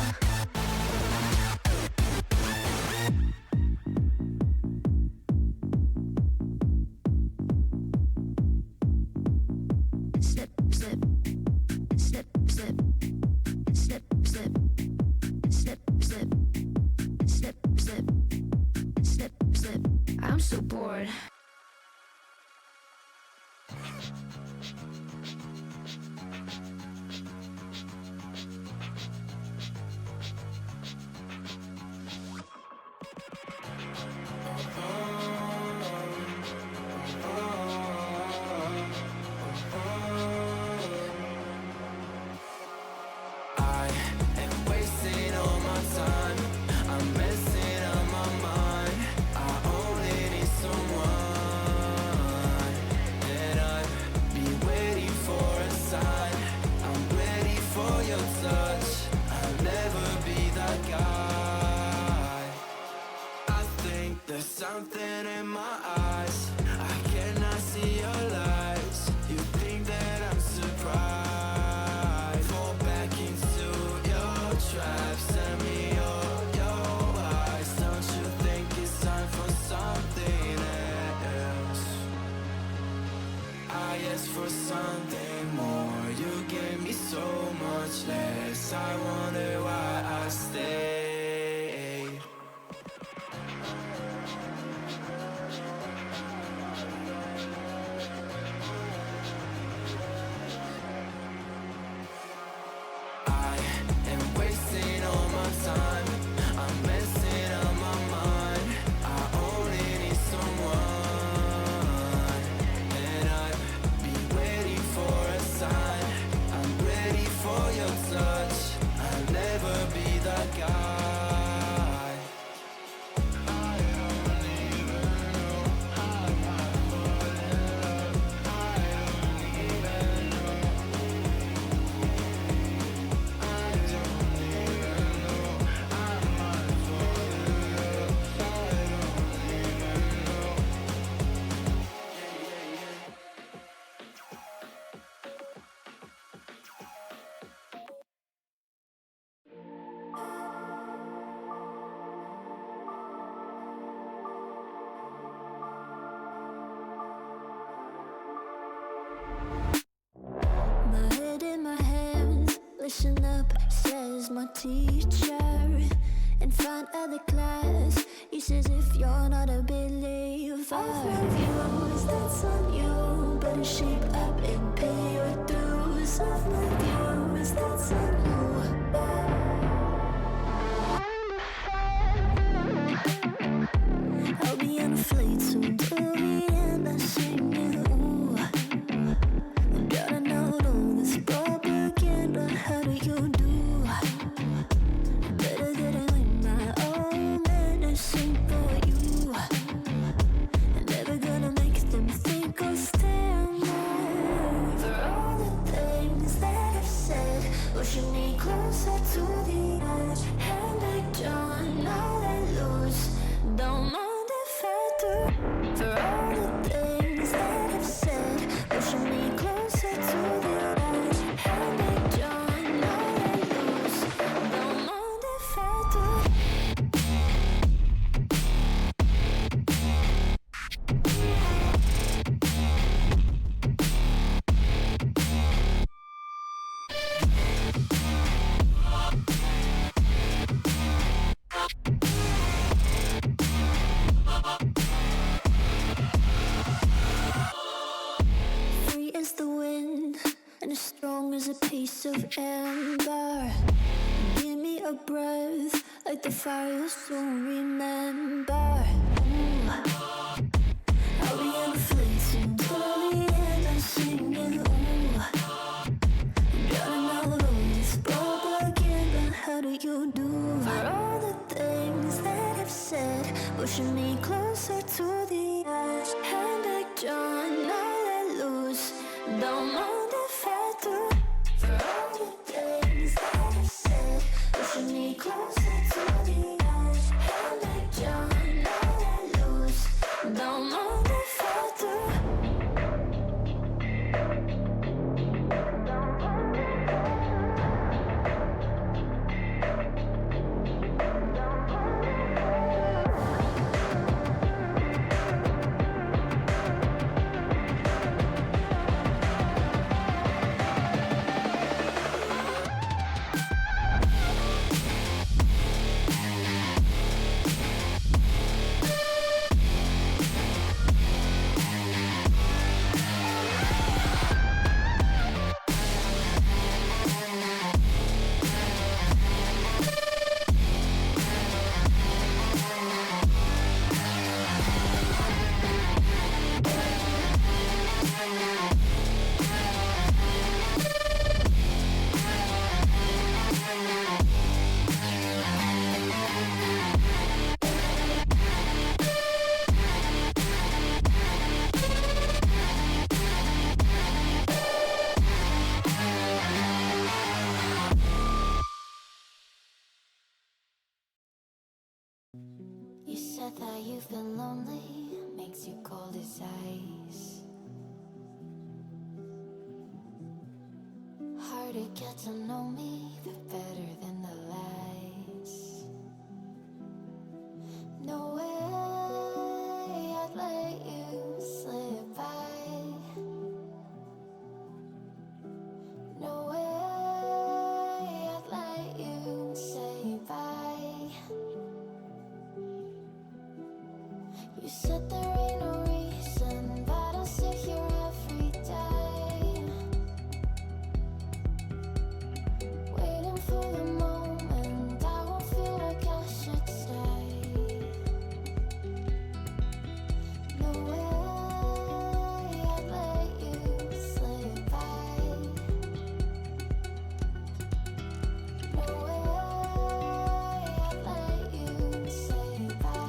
was my teacher in front of the class. He says, if you're not a believer, all my views, that's on you. Better shape up and pay your dues. Off my views, that's on you. I'll be on a flight soon to the end. I sing you. Gotta know all this propaganda. How do you do? Better get it in my own medicine for you. Never gonna make them think I'll stand there. For all the things that I've said, pushing me closer to the edge. Handbag John, all let loose. Don't mind if I do. For all the things that I've said, pushing me closer to the edge. Handbag John, all let loose. Don't mind if I do. Free as the wind and as strong as a piece of amber. Give me a breath like the fire you'll soon remember. Ooh. I'll be on the fleet soon till the end. I'm singing. Ooh. Gotta know all this propaganda. How do you do? For all the things that I've said, pushing me closer to the edge. Handbag John, all let loose. Don't mind if I do. For all the things that I've said, pushing me closer to the edge. Handbag John, all let loose. Don't mind if I do. You said that you've been lonely, makes you cold as ice. Hard to get to know me, but better than the lies. No way I'd let you slip by. No way I'd let you say bye. You said there ain't no reason, but I'll sit here every day, waiting for the moment I won't feel like I should stay. No way I'd let you slip by. No way I'd let you say bye.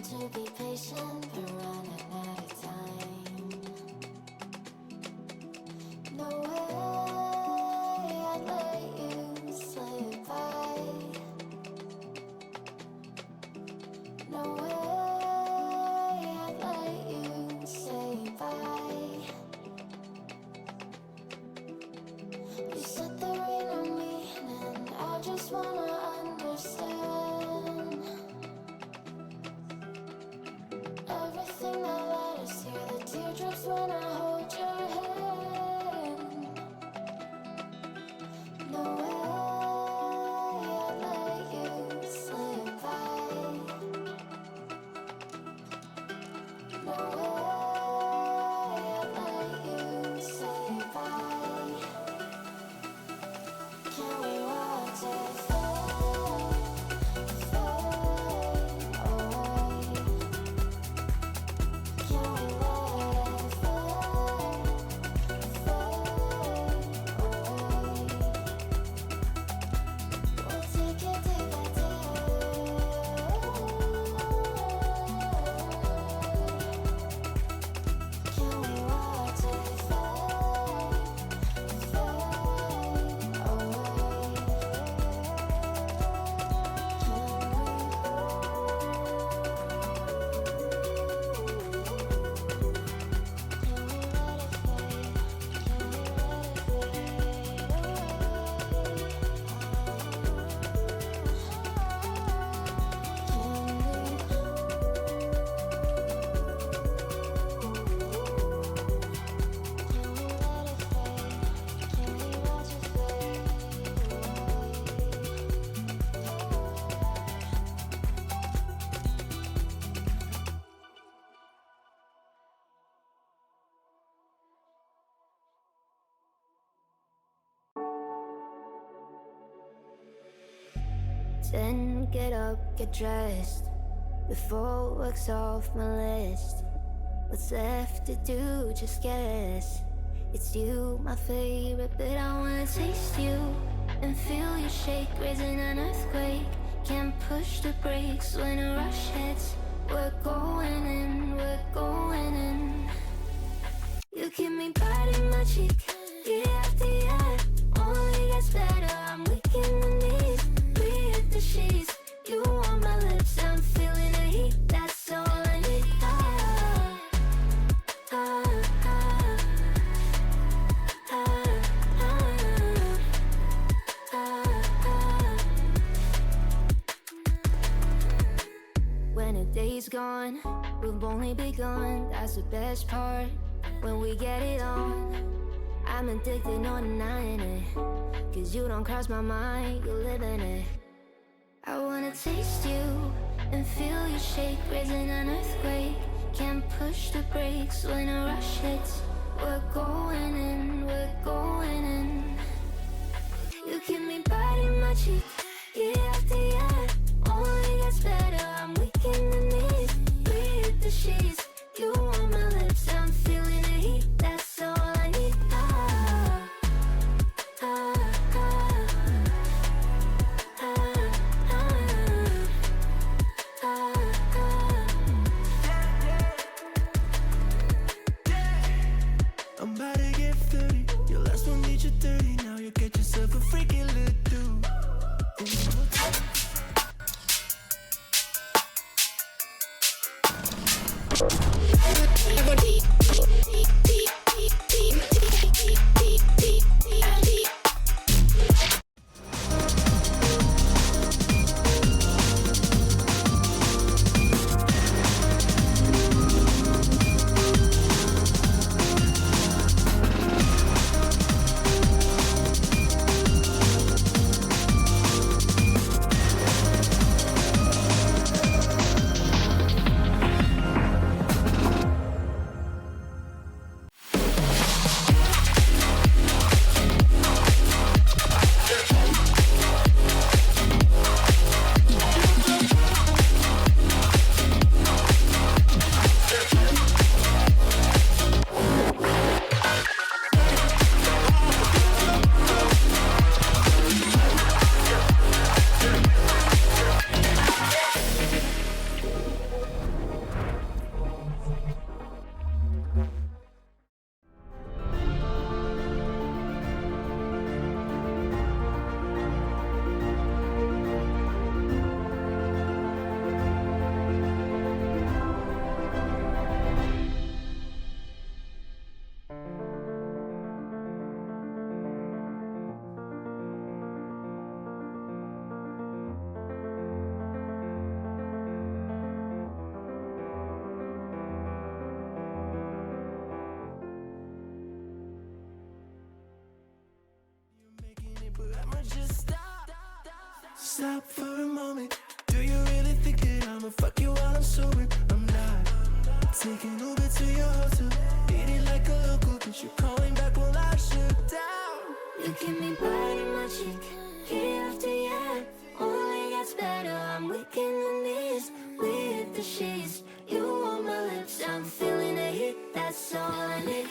to be patient, but running out of time. No way I'd let you slip by. No way I'd let you say bye. You set the rain on me, and I just wanna understand everything that led us here. The teardrops when I hold your hand. No way I'd let you slip by. No way I'd let you say bye. Can we watch it fade, fade away? Can we let it fade, fade away? We'll take it day by day. Can we watch it fade, fade away? Then get up, get dressed before work's off my list. What's left to do, just guess. It's you, my favorite, but I wanna taste you and feel you shake, raising an earthquake. Can't push the brakes when a rush hits. We're going in, we're going in. You keep me biting my cheek, year after year. Only gets better, I'm weak in the knees. We hit the sheets, you on my lips, I'm feeling the heat. That's all I need. When a day's gone, we've only begun. That's the best part. When we get it on, I'm addicted, no denying it. Cause you don't cross my mind, you live in it. I wanna taste you and feel you shake, raising an earthquake. Can't push the brakes when a rush hits. We're going in, we're going in. You keep me biting my cheek, year after year. Only gets better, I'm weak in the knees. We hit the sheets, you on my lips, I'm feeling the heat. That's all I need. I'm about to get 30. Your last one made you 30. Now you get yourself a freaking little dude. stop for a moment. Do you really think that I'ma fuck you while I'm sober? I'm not. Taking Uber to your hotel. Beat it like a local bitch. You're calling back while I shut down. You give me blood in my cheek, year after year. Only gets better, I'm weak in the knees. With the sheets, you on my lips, I'm feeling the heat. That's all I need.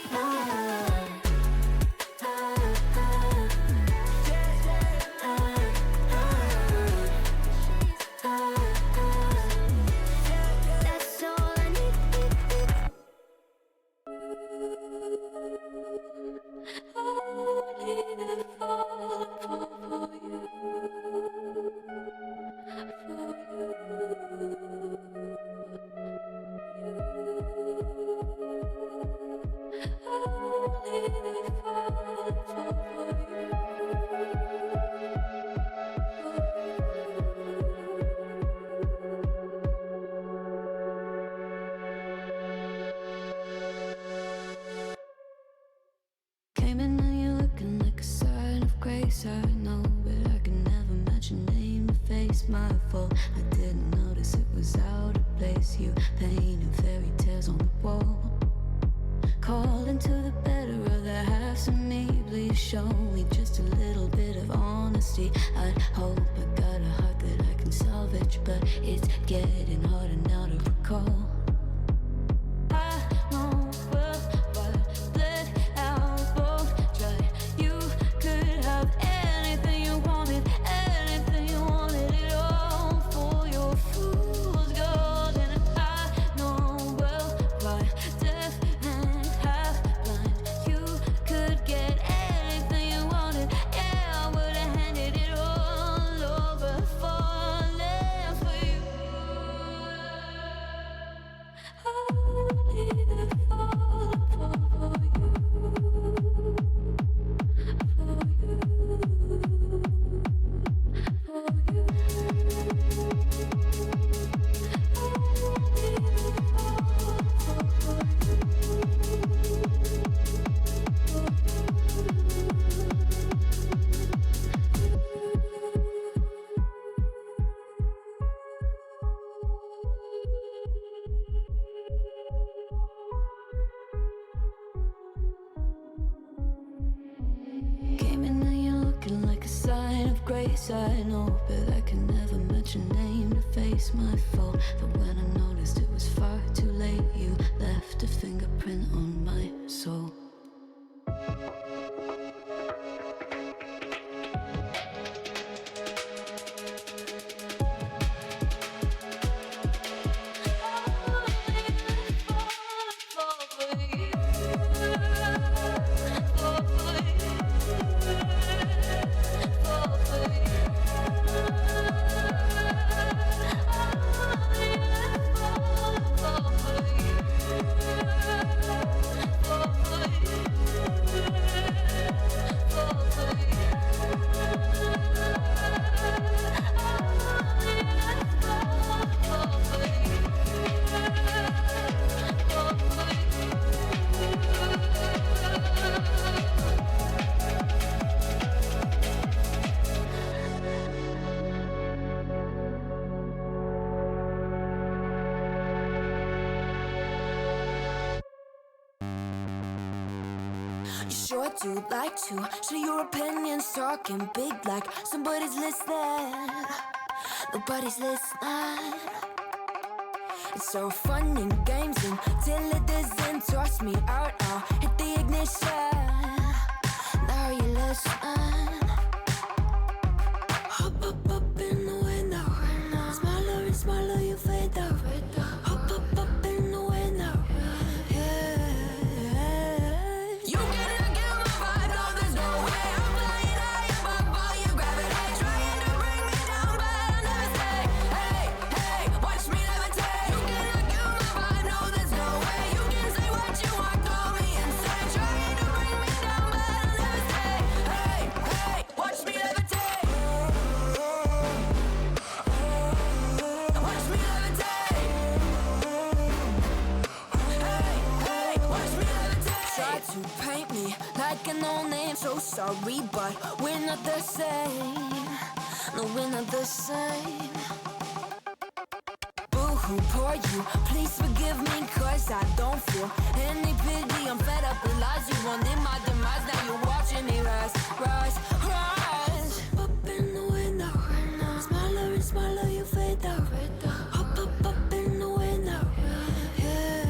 That's all I need. Only to fall for you. Came in and you're looking like a sign of grace. I know, but I can never match your name to face. My fault, I didn't notice it was out of place. You painted fairy tales on the wall, calling to the better of the halves of me. Please show me just a little bit of honesty. I hope I got a heart that I can salvage, but it's getting harder now to recall. I know well what bled out both dry. You could have anything you wanted it all for your fool's gold. And I know well why deaf and half blind. You could get anything you wanted. Yeah, I would have handed it all over, falling for you. Only to fall for you. Came in and you're looking like a sign of grace. I know, but I can never match your name to face. My fault, but when I noticed it was far too late, you left a fingerprint on my soul. You sure do like to share your opinions, talking big like somebody's listening. Nobody's listening. It's so fun and games until it doesn't. Toss me out, I'll hit the ignition. Now you listen. Hop up in the window. Smaller and smaller you fade out. Hop up in the window. You cannot get my vibe, no, there's no way. I'm flying high above all your gravity, trying to bring me down, but I'll never stay. Hey, hey, watch me levitate. You cannot get my vibe, no, there's no way. You can say what you want, call me insane, trying to bring me down, but I'll never stay. Hey, hey, watch me levitate. Watch me levitate. Hey, hey, watch me levitate. Try to paint me like a no-name, so sorry, but we're not the same. No, we're not the same. Boo-hoo, poor you. Please forgive me, cause I don't feel any pity. I'm fed up with lies. You wanted my demise. Now you're watching me rise, rise, rise. Up in the window. Smaller and smaller, you fade out. Up, up, up in the window. Yeah.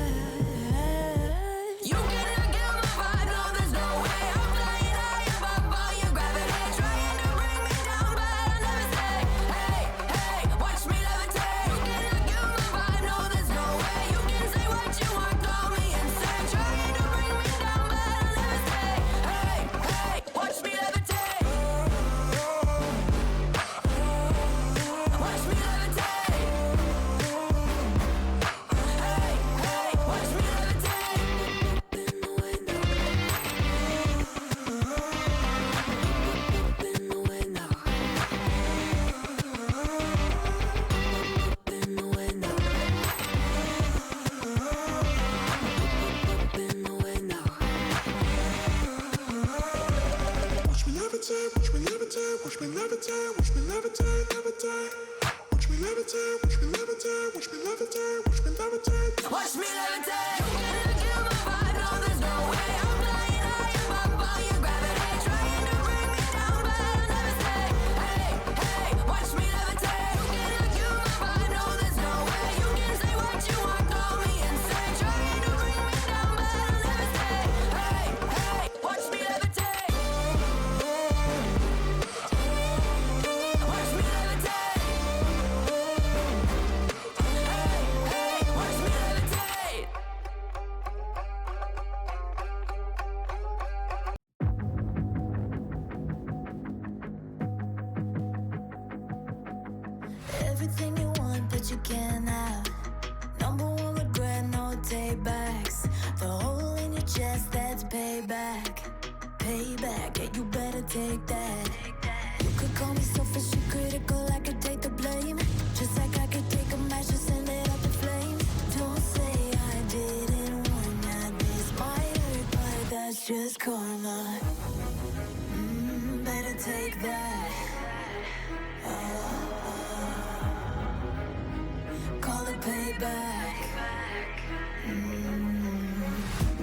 You cannot get my vibe. No, there's no way. I'm flying high above all your gravity. Trying to bring me down, but I'll never stay. Hey, hey, watch me levitate. You cannot get my vibe. No, there's no way. You can say what you want, call me insane. Trying to bring me down, but I'll never stay. Hey, hey, watch me levitate. Watch me levitate. Hey, hey, watch me levitate. Up in the window. Up in the window. Up in the window. Up in the window. Watch me levitate, watch me levitate, watch me levitate, watch me levitate, levitate. Watch me levitate, watch me levitate, watch me levitate, watch me levitate. Watch me levitate. You cannot kill my vibe. No, there's no way. I'm flying high above all your gravity. Trying to bring me down, but I'll never stay. Hey, hey, watch me levitate. You cannot kill my vibe. No, there's no way. You can say what you want, call me insane. Trying to bring me down, but I'll never stay. Hey, hey, watch me levitate. Watch me levitate. Hey, hey, watch me levitate. Everything you want, but you can't have. Number one regret, no take backs. The hole in your chest, that's payback. Payback, yeah, you better take that. You could call me selfish and critical, I could take the blame. Just like I could take a match and send it up in flames. Don't say I didn't warn ya, this might hurt, but that's just karma. Better take that. Call it payback.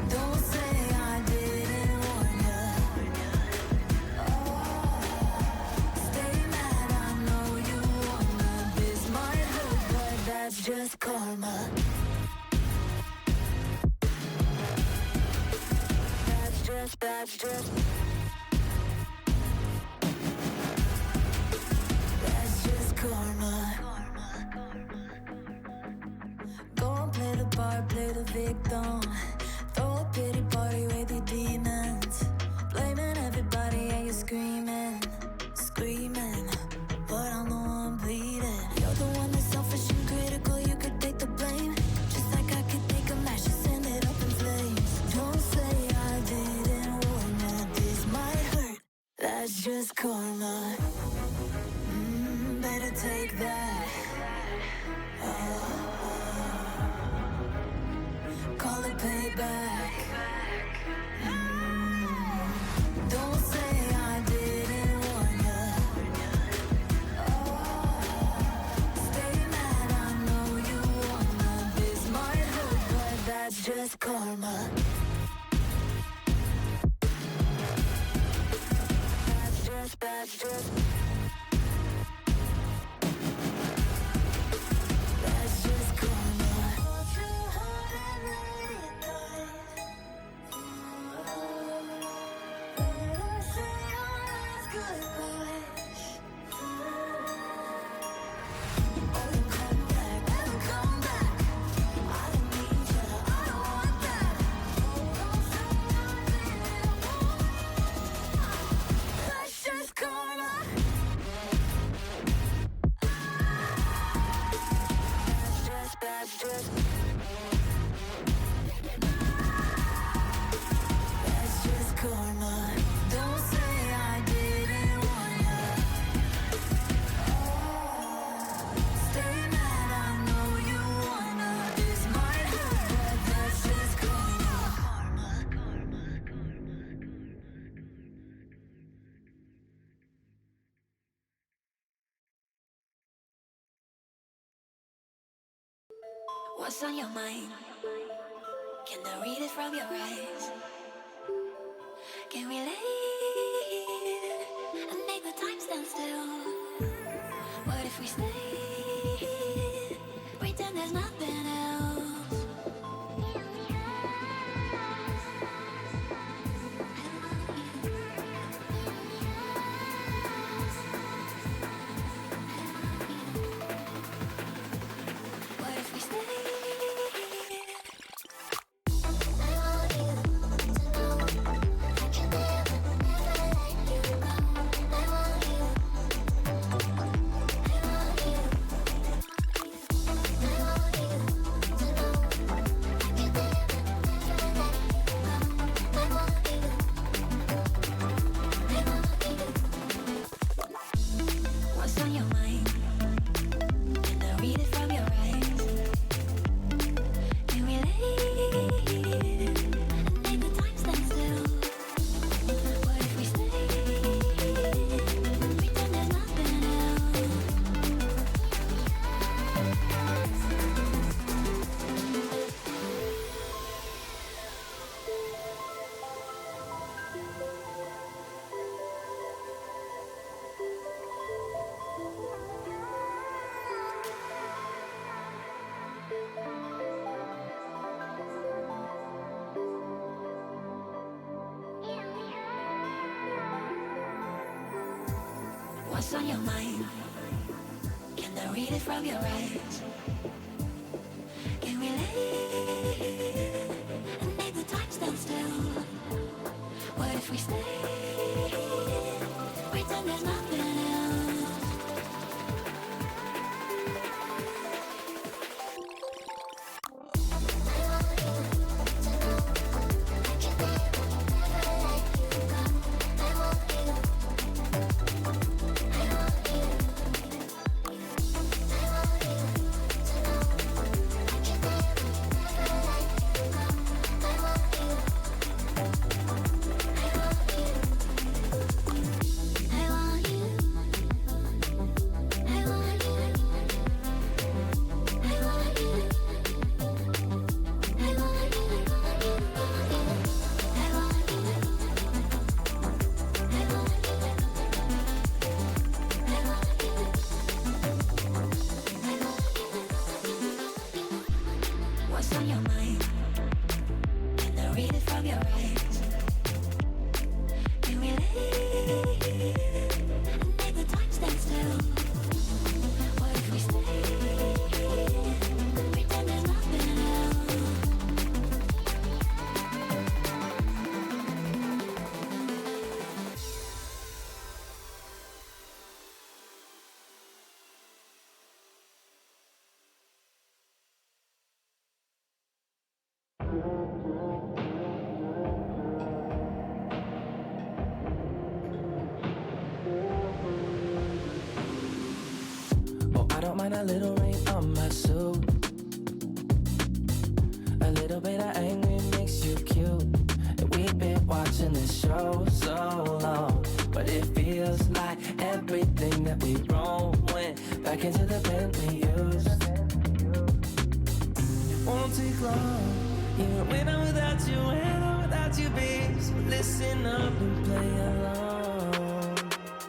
Don't say I didn't warn ya. Stay mad, I know you wanna. This might hurt, but that's just karma. That's just karma. Go and play the part, play the victim. Throw a pity party with your demons. Blaming everybody and you're screaming, screaming. But I'm the one bleeding. You're the one that's selfish and critical, you could take the blame. Just like I could take a match and send it up in flames. Don't say I didn't warn ya, this might hurt. That's just karma. Better take that. Call it payback. Don't say I didn't warn ya. Stay mad, I know you wanna. This might hurt, but that's just karma. That's just karma. That's just karma. What's on your mind? Can I read it from your eyes? Can we lay and make the time stand still? What if we stay? Pretend there's nothing else. What if we stay? What's on your mind? Can I read it from your eyes? Can we lay and make the time stand still? What if we stay? Pretend there's nothing else. What's on your mind? Can I read it from your eyes? Can we lay and make the time stand still? What if we stay? Pretend there's nothing else. What's on your mind? Can I read it from your eyes? Can we lay and make the time stand still? What if we stay? Pretend there's nothing else. Oh, I don't mind a little rain on my suit. A little bit of angry makes you cute. And we've been watching this show so long, but it feels like everything that we wrote went back into the pen we used. It won't take long, even when I'm without you, when I'm without you, babe. So listen up and play along.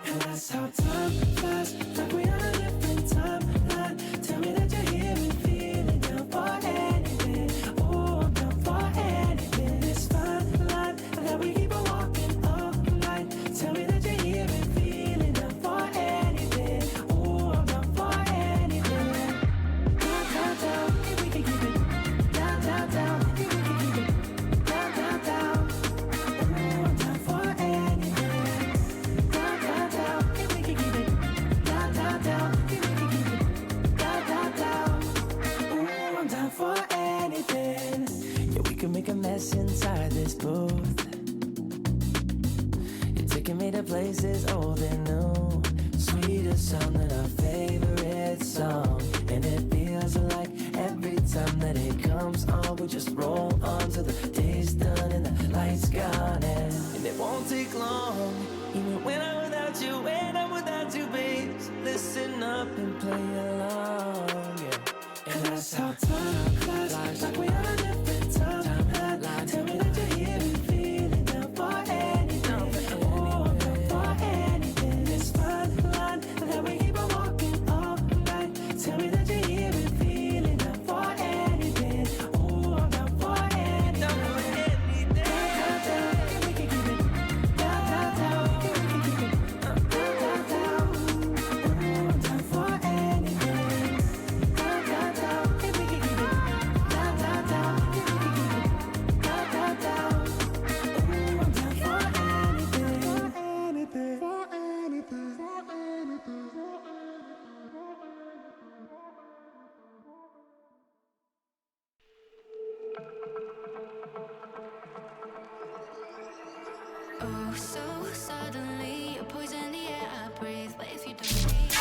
And that's how time flies, like we on a different timeline. Tell me that you're here and feeling down for anything. Oh, I'm down for anything. It's fine line that we keep on walking all night. Tell me that you're here and feeling down for anything. Oh, I'm down for anything. Down, down, down, if we can keep it. Down, down, down, if we can keep it. Down, down, down. Oh, I'm down for anything. Down, down, down, if we can keep it. Down, down, down, if we can keep it. Down, down, down. Oh, I'm down for anything. Yeah, we can make a mess inside this booth. You're taking me to places old and new. Sweeter sound than our favorite song. And it feels like every time that it comes on, we just roll on till the day's done and the lights gone. And it won't take long, even when I'm without you, when I'm without you, babe. So listen up and play along, yeah. And that's how time flies. like we on a different timeline. Tell me that you're here and feeling down for anything. Oh, I'm down for anything. This fine line that we keep on walking all night. Tell me that you're here and feeling down for anything. Oh, I'm down for anything. Down, down, we can keep it. Down, down, down, we can keep it. Down, down, down. Oh, I'm down for anything. Down, down, down, if we can keep it. Down, down, down, if we can keep it. Down, down, down. Oh, I'm down for anything. For anything. For anything. Oh, so suddenly you poison the air I breathe. But if you don't need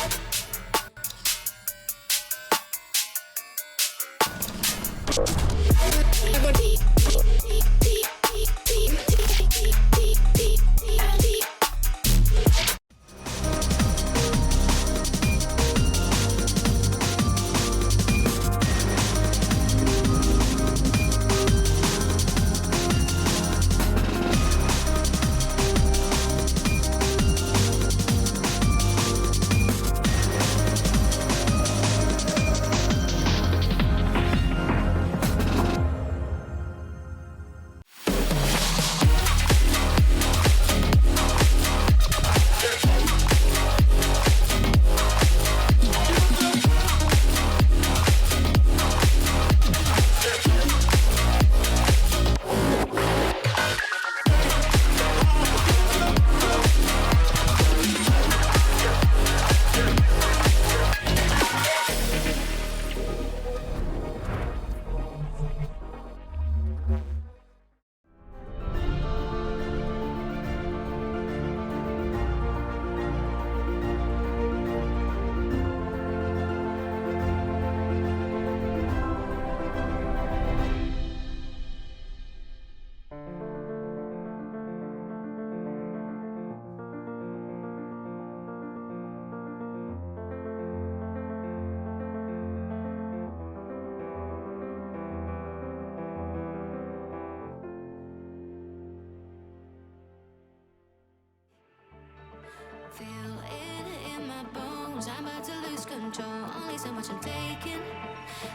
feel it in my bones. I'm about to lose control. Only so much I'm taking.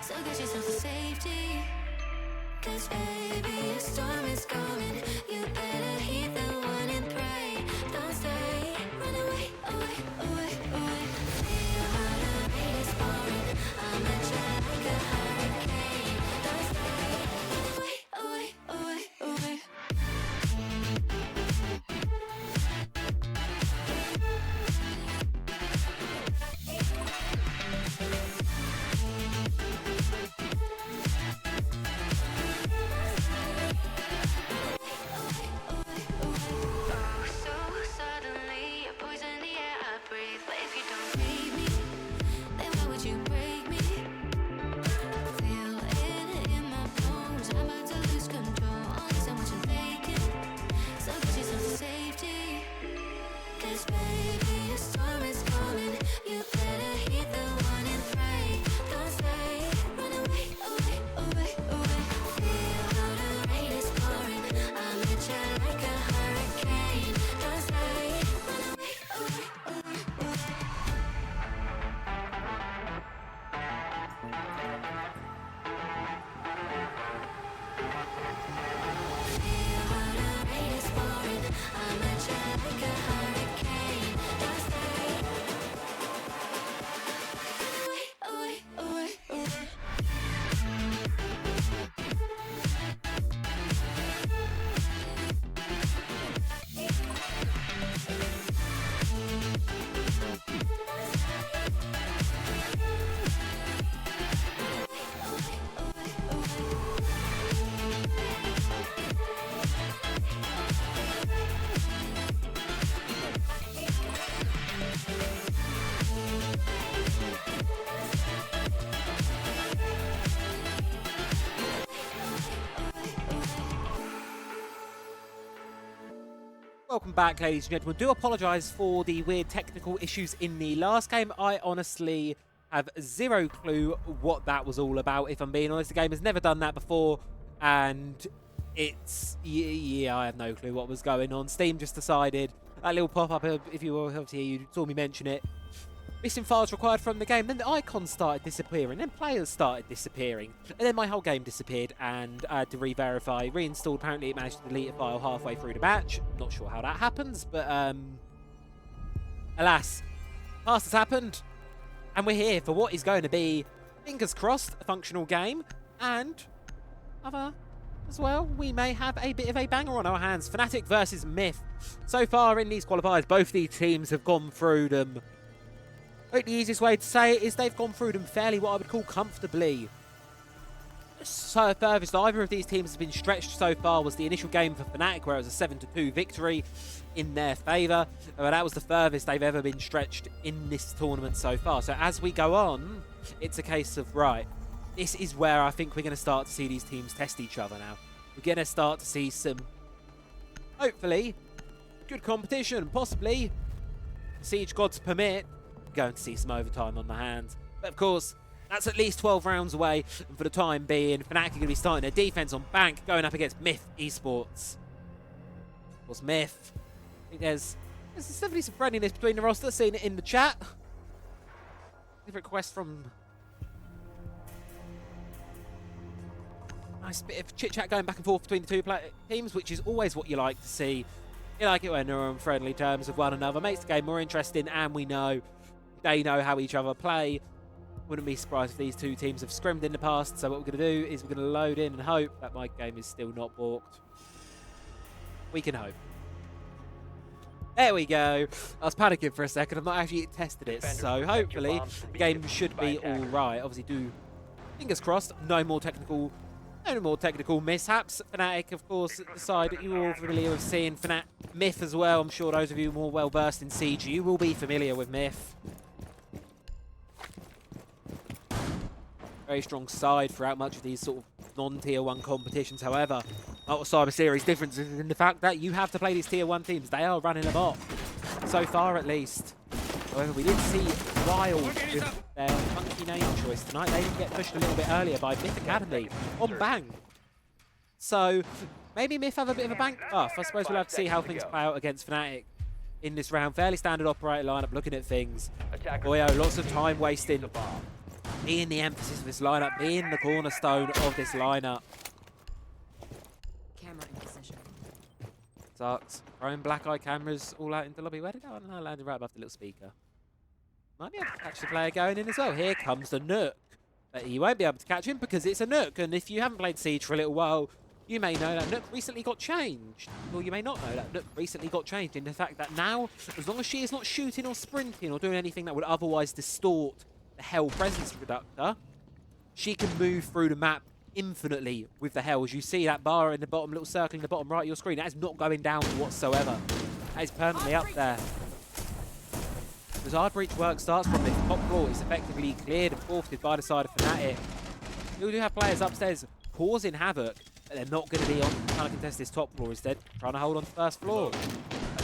So get yourself to safety. Cause baby, a storm is coming. You better heed the warning, pray. Don't stay, run away, away, away, away. Feel how the rain is pouring. I'm a jet like a hurricane. Don't stay, run away, away, away, away. Welcome back, ladies and gentlemen. Do apologise for the weird technical issues in the last game. I honestly have zero clue what that was all about, if I'm being honest. The game has never done that before, and it's... yeah, I have no clue what was going on. Steam just decided... That little pop-up, if you were here, you saw me mention it. Missing files required from the game. Then the icons started disappearing. Then players started disappearing. And then my whole game disappeared, and I had to re-verify. Reinstalled. Apparently it managed to delete a file halfway through the match. Not sure how that happens, but alas, past has happened. And we're here for what is going to be, fingers crossed, a functional game. And other as well, we may have a bit of a banger on our hands. Fnatic versus Myth. So far in these qualifiers, both these teams have gone through them. I think the easiest way to say it is they've gone through them fairly what I would call comfortably. So furthest either of these teams has been stretched so far was the initial game for Fnatic, where it was a 7-2 victory in their favour. That was the furthest they've ever been stretched in this tournament so far. So as we go on, it's a case of, right, this is where I think we're going to start to see these teams test each other now. We're going to start to see some, hopefully, good competition. Possibly, Siege gods permit, we're going to see some overtime on the hands. But of course, that's at least 12 rounds away. And for the time being, Fnatic are going to be starting their defense on Bank, going up against Myth Esports. Of course, Myth, I think there's definitely some friendliness between the roster. Seeing it in the chat. Different request from... Nice bit of chit-chat going back and forth between the two teams, which is always what you like to see. You like it when they're on friendly terms with one another. Makes the game more interesting, and we know they know how each other play. Wouldn't be surprised if these two teams have scrimmed in the past. So what we're going to do is we're going to load in and hope that my game is still not balked. We can hope. There we go. I was panicking for a second. I've not actually tested it, so hopefully the game should be all right. Obviously, do fingers crossed. No more technical mishaps. Fnatic, of course, at the side that you're all familiar with seeing. Myth as well. I'm sure those of you more well versed in Siege, you will be familiar with Myth. Very strong side throughout much of these sort of non-tier 1 competitions. However, Malta Cyber Series difference is in the fact that you have to play these tier 1 teams. They are running a bot, so far at least. However, we did see Wild with their funky name choice tonight. They did get pushed a little bit earlier by Myth Academy on Bang. So maybe Myth have a bit of a bank buff. I suppose we'll have to see how things play out against Fnatic in this round. Fairly standard operator lineup, looking at things. Boyo, lots of time wasting. Being the emphasis of this lineup, being the cornerstone of this lineup. Camera in position. Starts throwing black eye cameras all out into the lobby. Where did that one land? Right above the little speaker. Might be able to catch the player going in as well. Here comes the Nook. But you won't be able to catch him because it's a Nook. And if you haven't played Siege for a little while, you may know that Nook recently got changed. Or you may not know that Nook recently got changed in the fact that now, as long as she is not shooting or sprinting or doing anything that would otherwise distort the Hell presence reductor, she can move through the map infinitely with the Hell. As you see that bar in the bottom, little circle in the bottom right of your screen, that is not going down whatsoever. That is permanently up there. As our breach work starts from the top floor, it's effectively cleared and forfeited by the side of Fnatic. You do have players upstairs causing havoc, but they're not going to be on trying to contest this top floor. Instead, trying to hold on to first floor.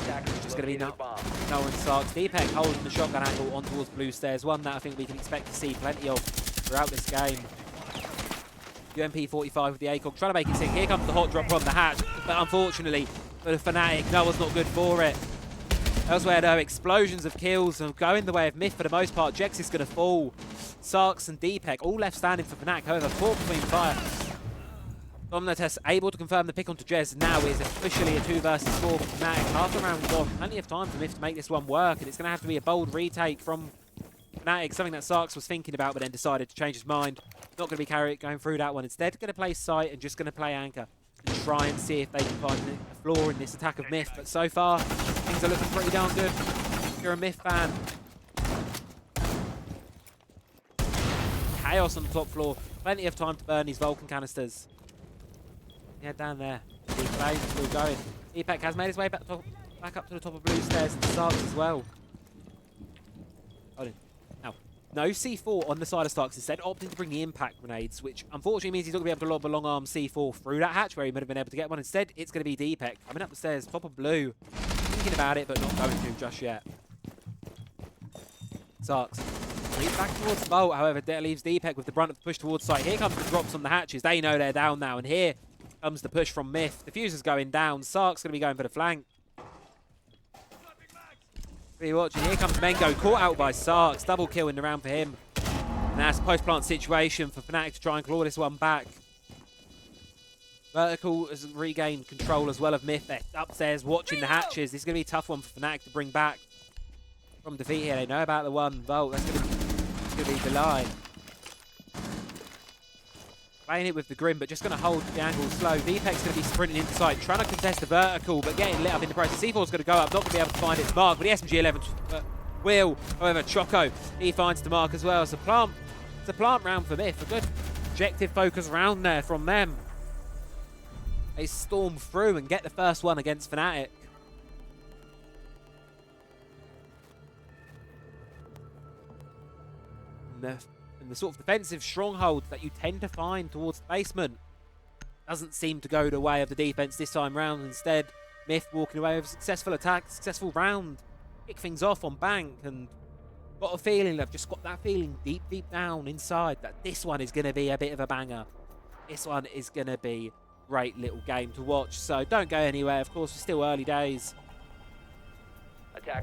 It's just going to be no one Sarks. Deepek holding the shotgun angle on towards blue stairs. One that I think we can expect to see plenty of throughout this game. UMP 45 with the ACOG trying to make it sink. Here comes the hot drop from the hatch, but unfortunately for the Fnatic, that was not good for it. Elsewhere though, explosions of kills and going the way of Myth for the most part. Jex is going to fall. Sarks and Deepek all left standing for Fnatic. However, caught between fire. Omnites able to confirm the pick onto Jez. Now is officially a 2 versus 4 for Fnatic. Half the round gone. Plenty of time for Myth to make this one work, and it's going to have to be a bold retake from Fnatic, something that Sarks was thinking about but then decided to change his mind. Not going to be going through that one. Instead, going to play Sight and just going to play Anchor and try and see if they can find a flaw in this attack of Myth. But so far, things are looking pretty darn good if you're a Myth fan. Chaos on the top floor. Plenty of time to burn these Vulcan canisters. Yeah, down there. Deep flame still going. Deepek has made his way back up to the top of blue stairs and Starks as well. Hold in. Now, no C4 on the side of Starks. Instead, opting to bring the impact grenades, which unfortunately means he's not going to be able to lob a long arm C4 through that hatch where he might have been able to get one. Instead, it's going to be Deepek coming up the stairs, top of blue. Thinking about it, but not going to just yet. Starks He's back towards Bolt, however, that leaves Deepek with the brunt of the push towards site. Here comes the drops on the hatches. They know they're down now, and here comes the push from Myth. The fuser's going down. Sark's going to be going for the flank. What are you watching? Here comes Mengo, caught out by Sarks. Double kill in the round for him. And that's a post-plant situation for Fnatic to try and claw this one back. Vertical has regained control as well of Myth. They're upstairs watching the hatches. This is going to be a tough one for Fnatic to bring back from defeat here. They know about the one Volt. That's going to be the line. Playing it with the Grim, but just going to hold the angle slow. Deepek's going to be sprinting inside, trying to contest the vertical, but getting lit up in the process. C4's going to go up, not going to be able to find its mark, but the SMG-11 will. However, Choco, he finds the mark as well. So it's a plant round for Myth. A good objective focus round there from them. They storm through and get the first one against Fnatic. And the sort of defensive stronghold that you tend to find towards the basement doesn't seem to go the way of the defense this time round. Instead, Myth walking away with a successful attack, successful round. Kick things off on Bank, and got a feeling, I've just got that feeling deep down inside that this one is going to be a bit of a banger. This one is going to be a great little game to watch. So don't go anywhere. Of course, it's still early days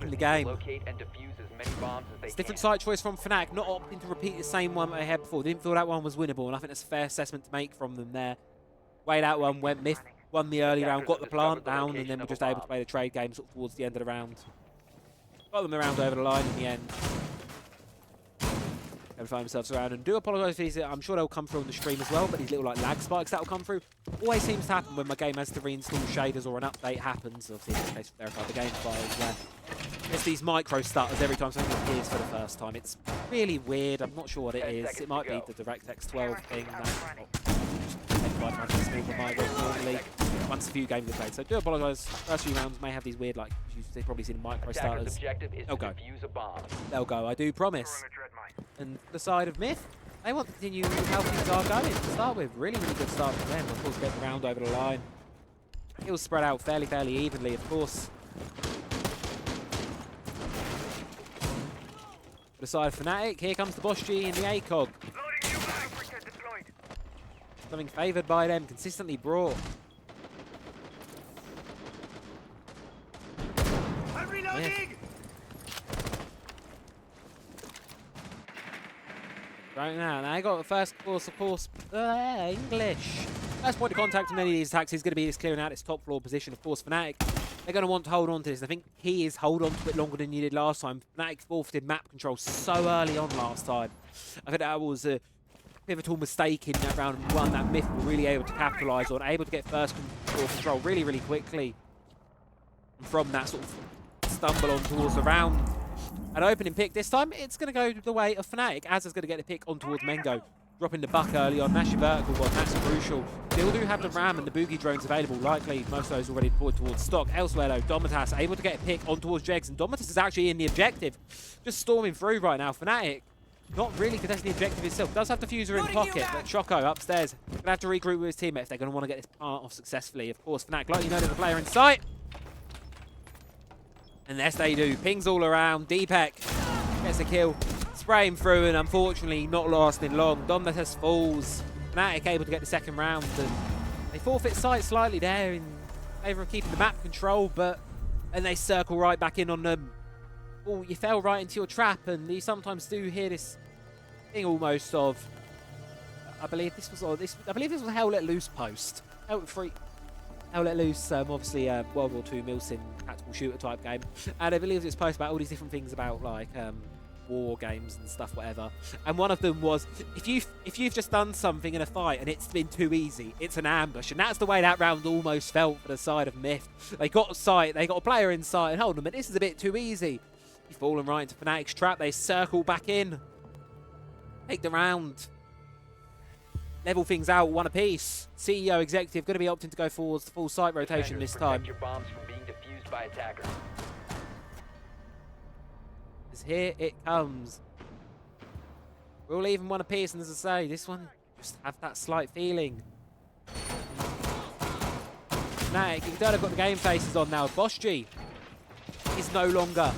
in the game. Locate and defuse as many bombs as they It's a different can. site choice from Fnatic, not opting to repeat the same one they had before. Didn't feel that one was winnable, and I think that's a fair assessment to make from them there. Way that one went. Myth won the early round, got the plant down, and then were just able to play the trade game sort of towards the end of the round. Got them around over the line in the end. They find themselves around, and do apologise for these. I'm sure they'll come through on the stream as well, but these little like lag spikes that will come through always seems to happen when my game has to reinstall shaders or an update happens. Obviously, in this case, verify the game files where it's these micro stutters every time something appears for the first time. It's really weird. I'm not sure what it is. It might be the DirectX 12 thing. Normally, once a few games are played. So do apologise. First few rounds may have these weird, like you've probably seen micro Attacker's stutters. objective is They'll to go. defuse a bomb. They'll go. I do promise. And the side of Myth, they want to continue how things are going to start with. Really good start for them. Of course, getting the round over the line. Kills spread out fairly evenly, of course. For the side of Fnatic, here comes the Bosch G in the ACOG. Something favoured by them, consistently brought. I'm reloading! Right now, they got the first course, of course, English. First point of contact on many of these attacks is going to be this clearing out its top floor position. Of course, Fnatic, they're going to want to hold on to this. I think key is hold on to it longer than you did last time. Fnatic forfeited map control so early on last time. I think that was a pivotal mistake in that round one that Myth were really able to capitalise on, able to get first control really quickly. And from that sort of stumble on towards the round. An opening pick this time, it's going to go the way of Fnatic. Azza's going to get the pick on towards Mengo. Dropping the buck early on, Nash vertical one, that's crucial. Still do have the Ram and the Boogie drones available, likely most of those already deployed towards stock. Elsewhere though, Domitas able to get a pick on towards Jegs, and Domitas is actually in the objective. Just storming through right now. Fnatic not really contesting the objective itself. Does have the fuser in pocket, but Choco upstairs going to have to regroup with his teammate if they're going to want to get this part off successfully. Of course, Fnatic likely know there's a player in sight. And yes, they do. Pings all around. Deepek gets a kill. Spraying through, and unfortunately not lasting long. Domitas falls. Fnatic able to get the second round, and they forfeit sight slightly there in favour of keeping the map control, but then they circle right back in on them. Oh, you fell right into your trap, and you sometimes do hear this thing almost of, I believe this was a Hell Let Loose post. Hell Let Loose, obviously World War II Milsim tactical shooter type game, and I believe it's post about all these different things about like war games and stuff, whatever. And one of them was if you've just done something in a fight and it's been too easy, it's an ambush, and that's the way that round almost felt for the side of Myth. They got sight, they got a player in sight, and hold on a minute, this is a bit too easy. You've fallen right into Fnatic's trap. They circle back in, take the round, level things out one apiece. CEO executive going to be opting to go forwards to full site rotation Defenders, this time. protect your bombs from being defused by attackers. As here it comes. We're all even one apiece, and as I say, this one just have that slight feeling. Fnatic, you can tell they've got the game faces on now. Bosch G is no longer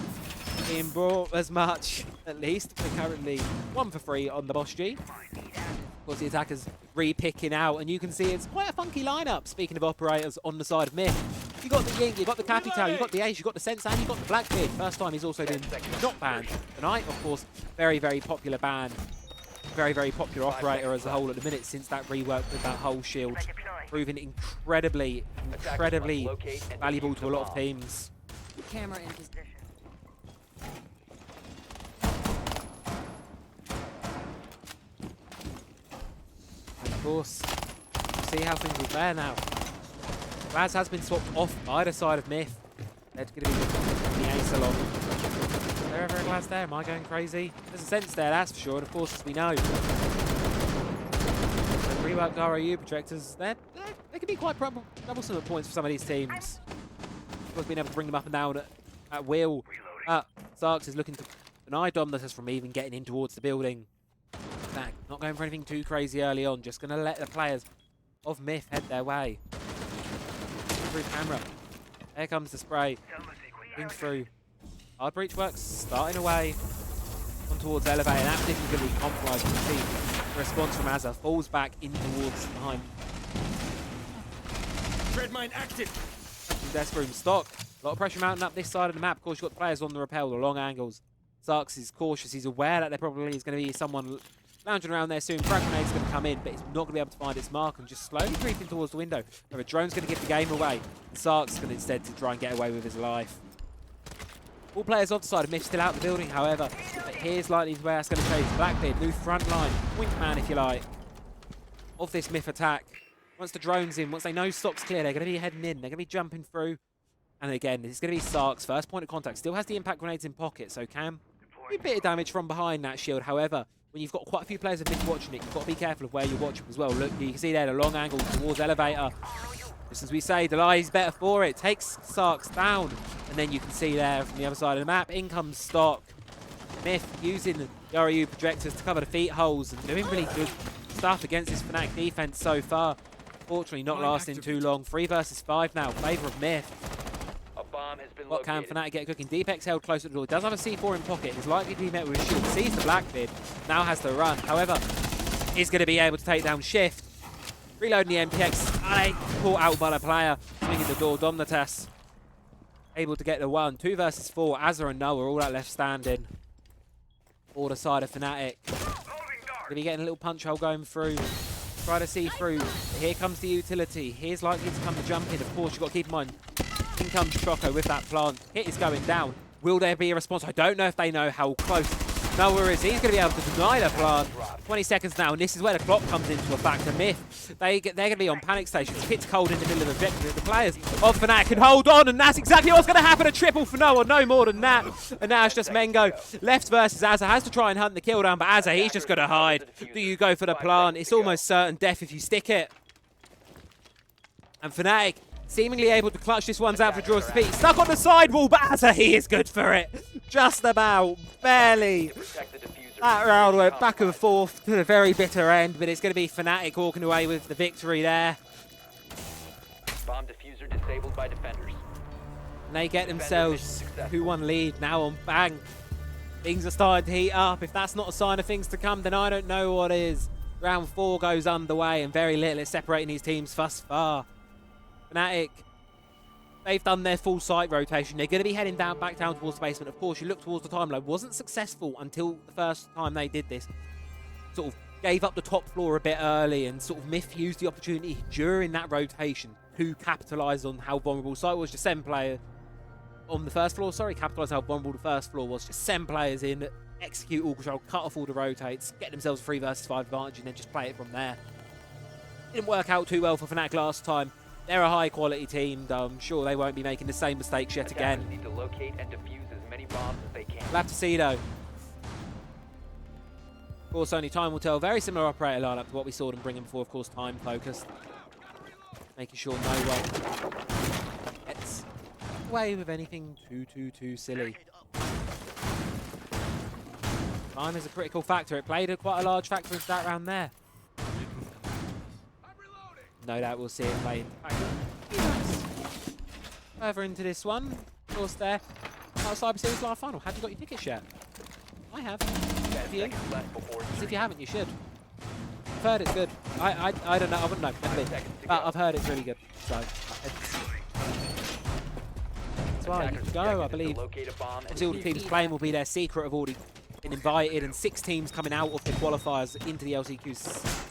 being brought as much. at least. We're currently 1 for 3 on the Boss G. Of course, the attackers re-picking out, and you can see it's quite a funky lineup. Speaking of operators on the side of Myth, you got the Ying, you got the Capital, you got the Ace, you got the Sense, and you got the Blackbeard. First time he's also been not banned tonight. Of course, very, very popular ban. Very, very popular operator as a whole at the minute since that rework with that whole shield. Proving incredibly valuable to a lot of teams. Camera in position. Of course, see how things are there now. Raz has been swapped off by the side of Myth. They're going to be looking the Ace along. Is there ever a Glaz there? Am I going crazy? There's a Sense there, that's for sure. And of course, as we know, the reworked ROU projectors, they can be quite troublesome at points for some of these teams. Of course, being able to bring them up and down at will. Sarks is looking to deny Dominatus from even getting in towards the building. Back. Not going for anything too crazy early on, just going to let the players of Myth head their way. Through camera. There comes the spray. Going through. Hard breach works, starting away. On towards elevator. That particularly going to be compromised. You can see the response from Azza falls back in towards behind. Dread mine active. Death room stock. A lot of pressure mounting up this side of the map. Of course, you've got the players on the rappel, the long angles. Sarks is cautious. He's aware that there probably is going to be someone lounging around there soon. Frag grenade's going to come in, but it's not going to be able to find its mark and just slowly creeping towards the window. A drone's going to give the game away. Sark's going to instead to try and get away with his life. All players off the side of Myth still out the building, however. But here's likely where that's going to change. Blackbeard, new front line, point man if you like, of this Myth attack. Once the drone's in, once they know stock's clear, they're going to be heading in. They're going to be jumping through. And again, it's going to be Sark's first point of contact. Still has the impact grenades in pocket, so can do a bit of damage from behind that shield. However, when you've got quite a few players of Myth watching it, you've got to be careful of where you're watching as well. Look, you can see there the long angle towards elevator. Just as we say, Delai's better for it. Takes Sarks down. And then you can see there from the other side of the map, in comes stock. Myth using the ROU projectors to cover the feet holes and doing really good stuff against this Fnatic defense so far. Fortunately, not lasting too long. 3 versus 5 now, favour of Myth. What can Fnatic get cooking? Deepex held close to the door. Does have a C4 in pocket. Is likely to be met with a shield. Sees the Blackbeard. Now has to run. However, is going to be able to take down Shift. Reloading the MPX. Caught out by the player. Swinging the door. Dominatus able to get the 1. 2 versus 4. Azza and Noah all that left standing. For the side of Fnatic. Going to be getting a little punch hole going through. Try to see through. Here comes the utility. Here's likely to come the jump in. Of course, you've got to keep in mind. In comes Choco with that plant. Hit is going down. Will there be a response? I don't know if they know how close Noah is. He's going to be able to deny the plant. 20 seconds now, and this is where the clock comes into effect. The Myth, they're going to be on panic stations. Pit's cold in the middle of the objective. The players of Fnatic can hold on, and that's exactly what's going to happen. A triple for Noah, no more than that. And now it's just Mengo. Left versus Azza. Has to try and hunt the kill down, but Azza, he's just going to hide. Do you go for the plant? It's almost certain death if you stick it. And Fnatic seemingly able to clutch this one's out for draws to feet. Stuck on the sidewall, but Azza, he is good for it. Just about, barely. That round went back and forth to the very bitter end, but it's going to be Fnatic walking away with the victory there. Bomb diffuser disabled by defenders. And they get themselves a 2-1 lead now on Bang. Things are starting to heat up. If that's not a sign of things to come, then I don't know what is. Round 4 goes underway, and very little is separating these teams thus far. Fnatic, they've done their full site rotation. They're going to be heading back down towards the basement. Of course, you look towards the timeline. Wasn't successful until the first time they did this. Sort of gave up the top floor a bit early and sort of Myth used the opportunity during that rotation to capitalise on how vulnerable site was. Just send players on the first floor. Sorry, capitalise how vulnerable the first floor was. Just send players in, execute all control, cut off all the rotates, get themselves a 3 versus 5 advantage, and then just play it from there. Didn't work out too well for Fnatic last time. They're a high-quality team, though I'm sure they won't be making the same mistakes yet again. Need to locate and defuse as many bombs as they can. We'll have to see, though. Of course, only time will tell. Very similar operator lineup to what we saw them bring in before. Of course, time-focused. Making sure no one gets away with anything too silly. Time is a critical factor. It played quite a large factor into that round there. No doubt we'll see it play further into this one. Of course, there. Cyber Series live final. Have you got your tickets yet? I have. 10 Have you? seconds left before If insertion. you haven't, you should. I've heard it's good. I don't know. I wouldn't know. Definitely. seconds to But go. I've heard it's really good. So that's why you Attackers' can go. I objective is to believe. locate a bomb and Obviously, all the teams playing will be their secret. Have already been invited, and 6 teams coming out of the qualifiers into the LCQs.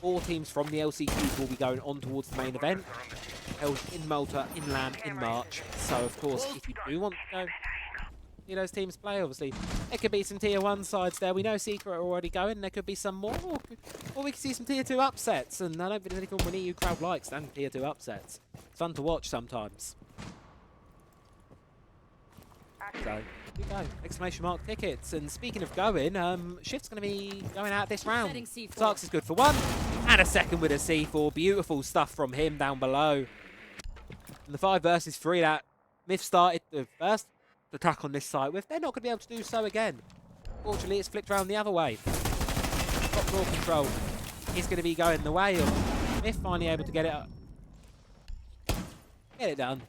4 teams from the LCQs will be going on towards the main event, held in Malta, inland, in March. So, of course, if you do want to go see those teams play, obviously, there could be some Tier 1 sides there. We know Secret are already going. There could be some more, or we could see some Tier 2 upsets. And I don't think there's anything an EU crowd likes than Tier 2 upsets. It's fun to watch sometimes. So, here we go. Exclamation mark tickets. And speaking of going, Shift's going to be going out this round. Setting C4. Sarks is good for 1, and a second with a C4. Beautiful stuff from him down below. And the 5 versus 3 that Myth started the first attack on this site with, they're not going to be able to do so again. Fortunately, it's flipped around the other way. Top floor control is going to be going the way of Myth finally able to get it up. Get it done.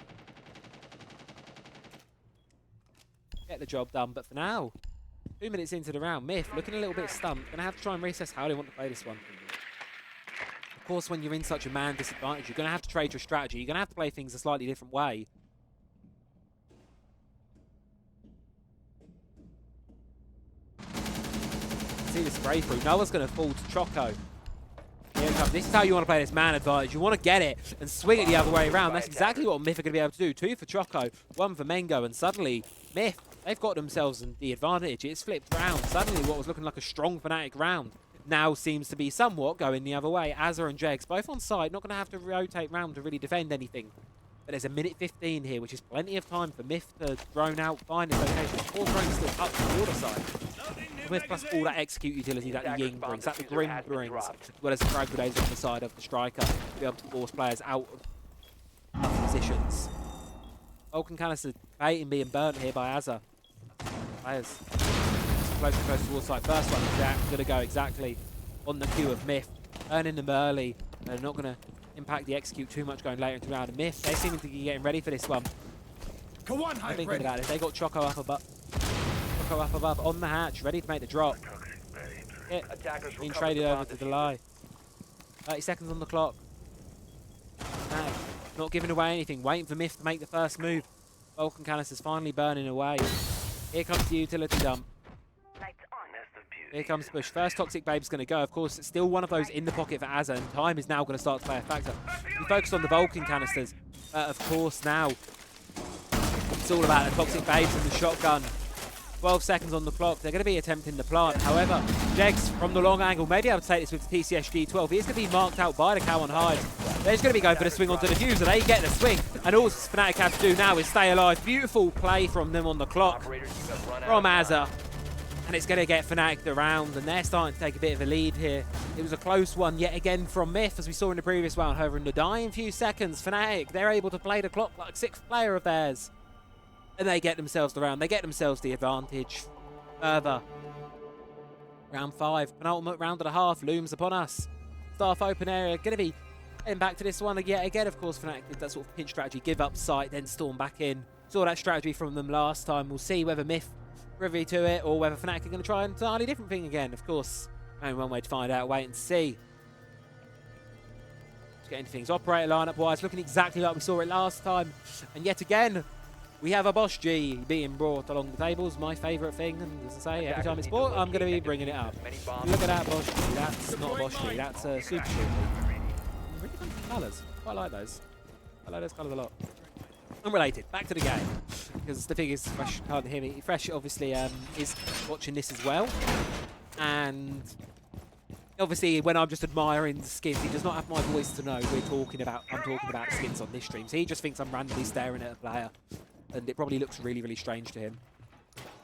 Get the job done, but for now, 2 minutes into the round, Myth looking a little bit stumped. Gonna have to try and reassess how they want to play this one. Of course, when you're in such a man disadvantage, you're gonna have to trade your strategy. You're gonna have to play things a slightly different way. See the spray through. Noah's gonna fall to Choco. Here it comes. This is how you want to play this man advantage. You want to get it and swing it the other way around. That's exactly what Myth are going to be able to do. 2 for Choco, 1 for Mengo, and suddenly Myth, they've got themselves the advantage. It's flipped round. Suddenly what was looking like a strong Fnatic round now seems to be somewhat going the other way. Azza and Jegs both on side, not going to have to rotate round to really defend anything. But there's a minute 15 here, which is plenty of time for Myth to drone out, find his location. 4 drones still up the water side. Myth plus all that execute utility that the Ying brings, that the Grim brings, as well as the frag grenades on the side of the striker to be able to force players out of tough positions. Vulcan canister baiting being burnt here by Azza. Players close and close towards side. First one is going to go exactly on the cue of Myth. Earning them early. They're not going to impact the execute too much going later into the round. And Myth, they seem to be getting ready for this one. Go on, I'm thinking about it. They got Choco up above. Choco up above on the hatch, ready to make the drop. Hit. Attackers Being recovered traded the over bomb to defused. the lie. 30 seconds on the clock. No, not giving away anything. Waiting for Myth to make the first move. Vulcan canisters finally burning away. Here comes the utility dump. Here comes push. First Toxic Babe's going to go. Of course, it's still one of those in the pocket for Azza, and time is now going to start to play a factor. We focused on the Vulcan canisters. Of course, now it's all about the Toxic Babes and the shotgun. 12 seconds on the clock. They're going to be attempting the plant. However, Jegs from the long angle may be able to take this with the TCSG 12. He is going to be marked out by the cow on hide. They're just going to be going for the swing onto the diffuser. They get the swing. And all Fnatic have to do now is stay alive. Beautiful play from them on the clock Operators, you have run out from of time. Azza. And it's going to get Fnatic the round, and they're starting to take a bit of a lead here. It was a close one yet again from Myth, as we saw in the previous round. However, in the dying few seconds, Fnatic, they're able to play the clock like 6th player of theirs. And they get themselves the round. They get themselves the advantage. Further. Round 5, penultimate round and a half looms upon us. Staff open area, going to be heading back to this one yet again. Of course, Fnatic did that sort of pinch strategy, give up site, then storm back in. Saw that strategy from them last time. We'll see whether Myth privy to it or whether Fnatic are going to try an entirely different thing again. Of course, only one way to find out. Wait and see. Just getting things operator lineup wise, looking exactly like we saw it last time. And yet again, we have a Bosch G being brought along the tables. My favourite thing, and as I say, every time it's brought, I'm going to be bringing it up. Look at that Bosch G. That's not a Bosch G. That's a Super G. Really fun colours. Quite like those. I like those colours a lot. Unrelated, back to the game, because the thing is, Fresh can't hear me. Fresh obviously is watching this as well, and obviously when I'm just admiring the skins, he does not have my voice to know I'm talking about skins on this stream. So he just thinks I'm randomly staring at a player, and it probably looks really, really strange to him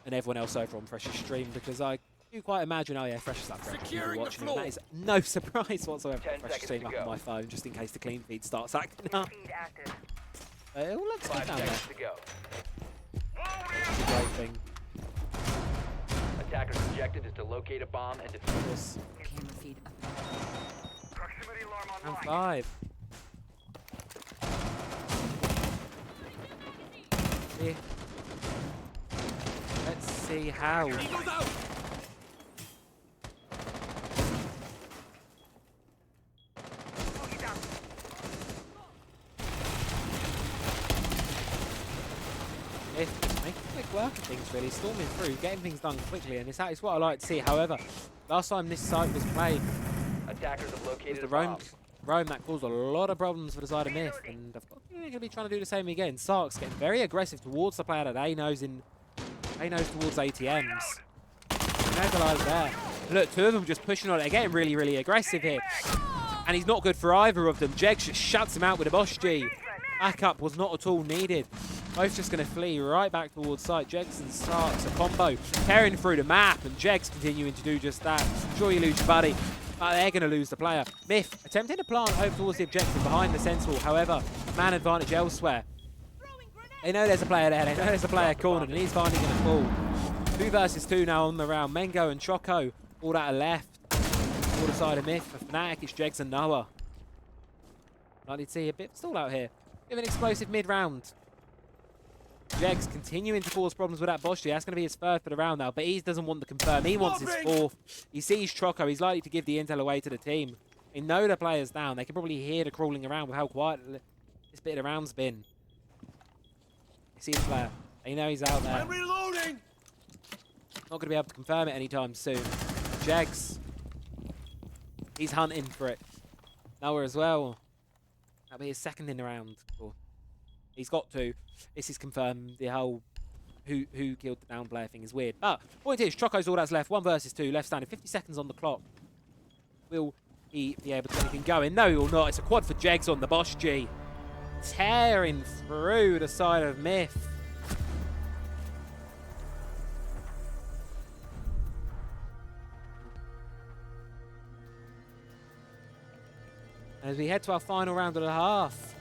and everyone else over on Fresh's stream, because I do quite imagine, oh yeah, Fresh is up there, people watching him. That is no surprise whatsoever. Fresh stream up on my phone just in case the clean feed starts acting up. It all looks good 5 down there. seconds to go. It's a great thing. Attacker's objective is to locate a bomb and defuse it. Camera feed up. Proximity alarm Round online. 5. Yeah. Let's see how. If making quick work of things, really, storming through, getting things done quickly, and that is what I like to see. However, last time this site was played, Attackers have located the a bomb. Rome that caused a lot of problems for the side of Myth, and I've got they're going to be trying to do the same again. Sark's getting very aggressive towards the player that they knows towards ATMs. No lies there. Look, two of them just pushing on it. They're getting really, really aggressive here. And he's not good for either of them. Jegs just shuts him out with a Bosch G. Backup was not at all needed. Both just going to flee right back towards site. Jegs and Sark's a combo, tearing through the map, and Jegs continuing to do just that. Sure, you lose your buddy, but they're going to lose the player. Myth attempting to plant over towards the objective behind the Sentinel. However, man advantage elsewhere. They know there's a player there. They know there's a player cornered, and he's finally going to fall. 2 versus 2 now on the round. Mengo and Choco all that are left. All the side of Myth. For Fnatic, it's Jegs and Noah. Likely to see a bit of stall out here. Bit of an explosive mid-round. Jegs continuing to cause problems with that Bosch. That's going to be his third for the round now, but he doesn't want the confirm. He wants his fourth. He sees Choco. He's likely to give the intel away to the team. They know the player's down. They can probably hear the crawling around with how quiet this bit of the round's been. They see the player. They know he's out there. I'm reloading. Not going to be able to confirm it anytime soon. Jegs. He's hunting for it. Noah as well. That'll be his second in the round. Cool. He's got to. This is confirmed. The whole who killed the down player thing is weird. But point is, Choco's all that's left. 1 versus 2. Left standing. 50 seconds on the clock. Will he be able to get anything going? No, he will not. It's a quad for Jegs on the Bosch G. Tearing through the side of Myth. As we head to our final round and a half.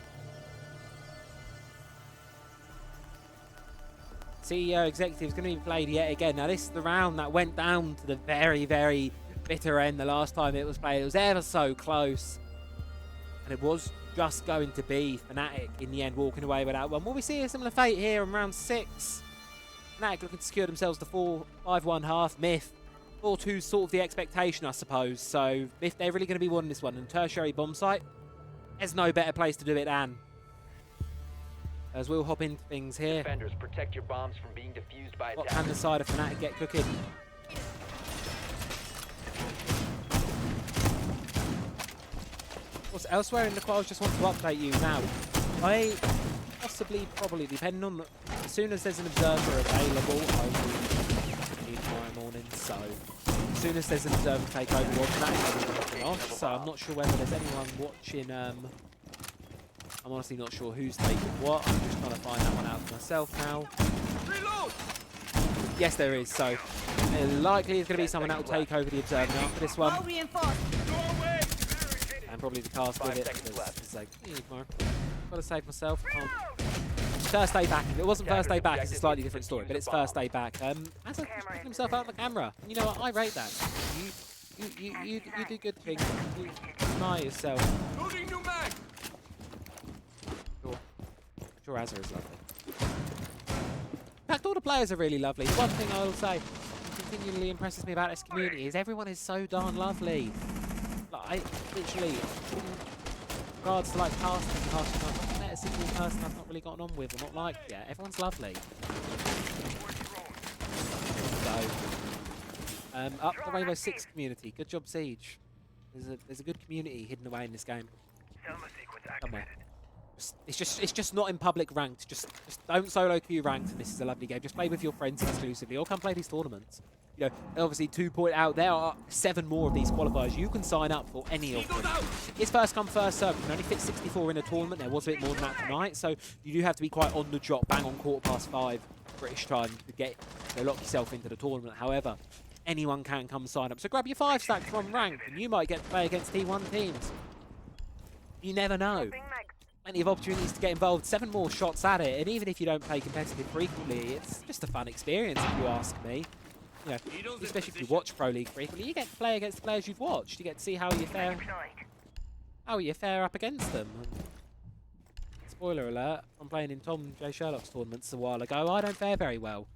CEO Executive is going to be played yet again. Now this is the round that went down to the very, very bitter end the last time it was played. It was ever so close. And it was just going to be Fnatic in the end walking away with that one. Will we see a similar fate here in round 6? Fnatic looking to secure themselves the 5-1 half. Myth 4-2 sort of the expectation, I suppose. So if they're really going to be winning this one, and tertiary bomb site, there's no better place to do it than. As we'll hop into things here. Defenders, protect your bombs from being defused by What attackers. can the side of Fnatic get cooking? What's elsewhere in the quals? Just want to update you now. I possibly, probably, depending on as soon as there's an observer available, I will need tomorrow morning. So as soon as there's an observer take over, Fnatic will be looking off. So I'm not sure whether there's anyone watching. I'm honestly not sure who's taking what. I'm just trying to find that one out for myself now. Reload. Yes, there is. So likely it's going to be someone that will take over the observer after this one. Doorway. And probably the cast with 5 it. seconds left. It's like, gotta save myself. First day back. If it wasn't first day back, it's a slightly different story, but it's first day back. As picking himself out of the camera. And you know what? I rate that. You do good things. You admire yourself. Loading new mag. Sure, Azza is lovely. In fact, all the players are really lovely. One thing I will say continually impresses me about this community is everyone is so darn lovely. Like, literally, in regards to like casting, I've not met a single person I've not really gotten on with or not liked yet. Everyone's lovely. So, up the Rainbow Six community. Good job, Siege. There's a good community hidden away in this game. Somewhere. It's just not in public ranked. Just don't solo queue ranked, and this is a lovely game. Just play with your friends exclusively, or come play these tournaments. You know, obviously to point out, there are 7 more of these qualifiers. You can sign up for any of them. It's first come, first serve. You can only fit 64 in a tournament. There was a bit more than that tonight, so you do have to be quite on the drop, bang on 5:15 British time to get lock yourself into the tournament. However, anyone can come sign up. So grab your 5 stack from ranked, and you might get to play against T1 teams. You never know. Plenty of opportunities to get involved, 7 more shots at it, and even if you don't play competitive frequently, it's just a fun experience if you ask me. You know, especially if you watch Pro League frequently, you get to play against the players you've watched. You get to see how you fare up against them. And spoiler alert, I'm playing in Tom J. Sherlock's tournaments a while ago. I don't fare very well.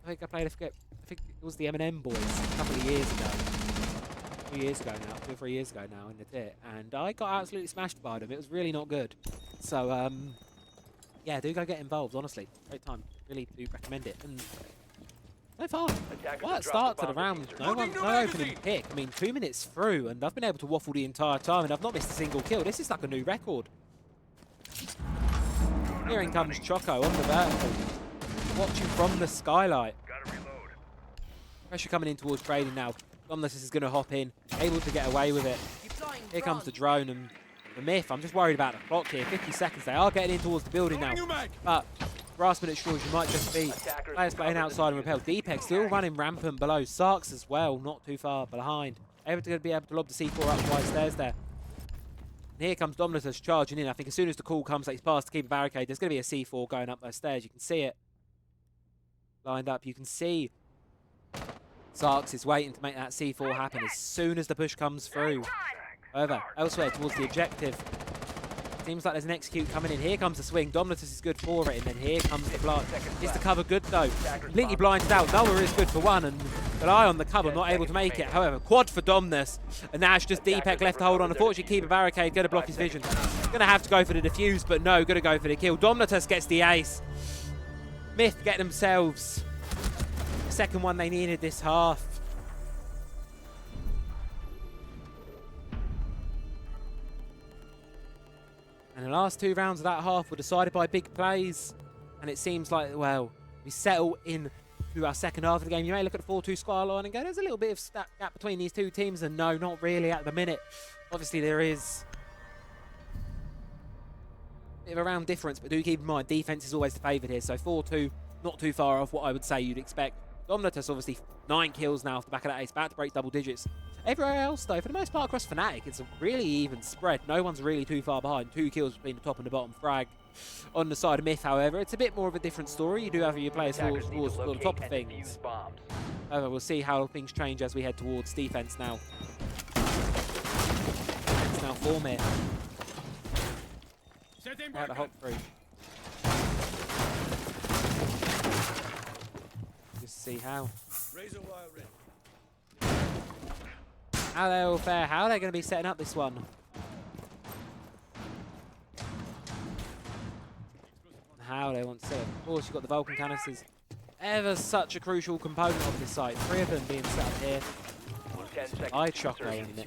think I played, I think it was the M&M boys a couple of years ago. 2 years ago now, 2 or 3 years ago now in the tit. And I got absolutely smashed by them. It was really not good. So, yeah, do go get involved, honestly. Great time. Really do recommend it. And so far, quiet start to the round. No opening pick. I mean, 2 minutes through, and I've been able to waffle the entire time, and I've not missed a single kill. This is like a new record. Here in comes Choco on the vertical, watching from the skylight. Pressure coming in towards trading now. Dominus is going to hop in, able to get away with it. Here comes the drone, and the Myth. I'm just worried about the clock here. 50 seconds. They are getting in towards the building now, but grasping at straws, you might just be players playing outside and repel. Deepex still running rampant below. Sarks as well, not too far behind. Able to be able to lob the C4 up the white stairs there. And here comes Dominus charging in. I think as soon as the call comes that he's past to keep a barricade, there's going to be a C4 going up those stairs. You can see it lined up. You can see Sarks is waiting to make that C4 happen as soon as the push comes through. However, elsewhere towards the objective, seems like there's an execute coming in. Here comes the swing. Dominatus is good for it, and then here comes the blind. Is the cover good though? Completely blinded out. Noah is good for one, and an eye on the cover, not able to make it. However, quad for Dominus, and Nash just Deepak left to hold on. Unfortunately, keep a barricade, going to block his vision. Going to have to go for the defuse, but no, going to go for the kill. Dominatus gets the ace. Myth get themselves the second one they needed this half. And the last 2 rounds of that half were decided by big plays. And it seems like, well, we settle in to our second half of the game. You may look at the 4-2 scoreline and go, there's a little bit of gap between these two teams. And no, not really at the minute. Obviously, there is a bit of a round difference. But do keep in mind, defense is always the favourite here. So 4-2, not too far off what I would say you'd expect. Dominatus, obviously, 9 kills now off the back of that ace. About to break double digits. Everywhere else, though, for the most part across Fnatic, it's a really even spread. No one's really too far behind. 2 kills between the top and the bottom frag. On the side of Myth, however, it's a bit more of a different story. You do have your players towards the top of things. However, we'll see how things change as we head towards defense now. It's now 4 mid. Out the hop through. Just see how. How they all fare, how they're going to be setting up this one. How they want to set it. Of course, you've got the Vulcan canisters. Ever such a crucial component of this site. 3 of them being set up here. I Choco in the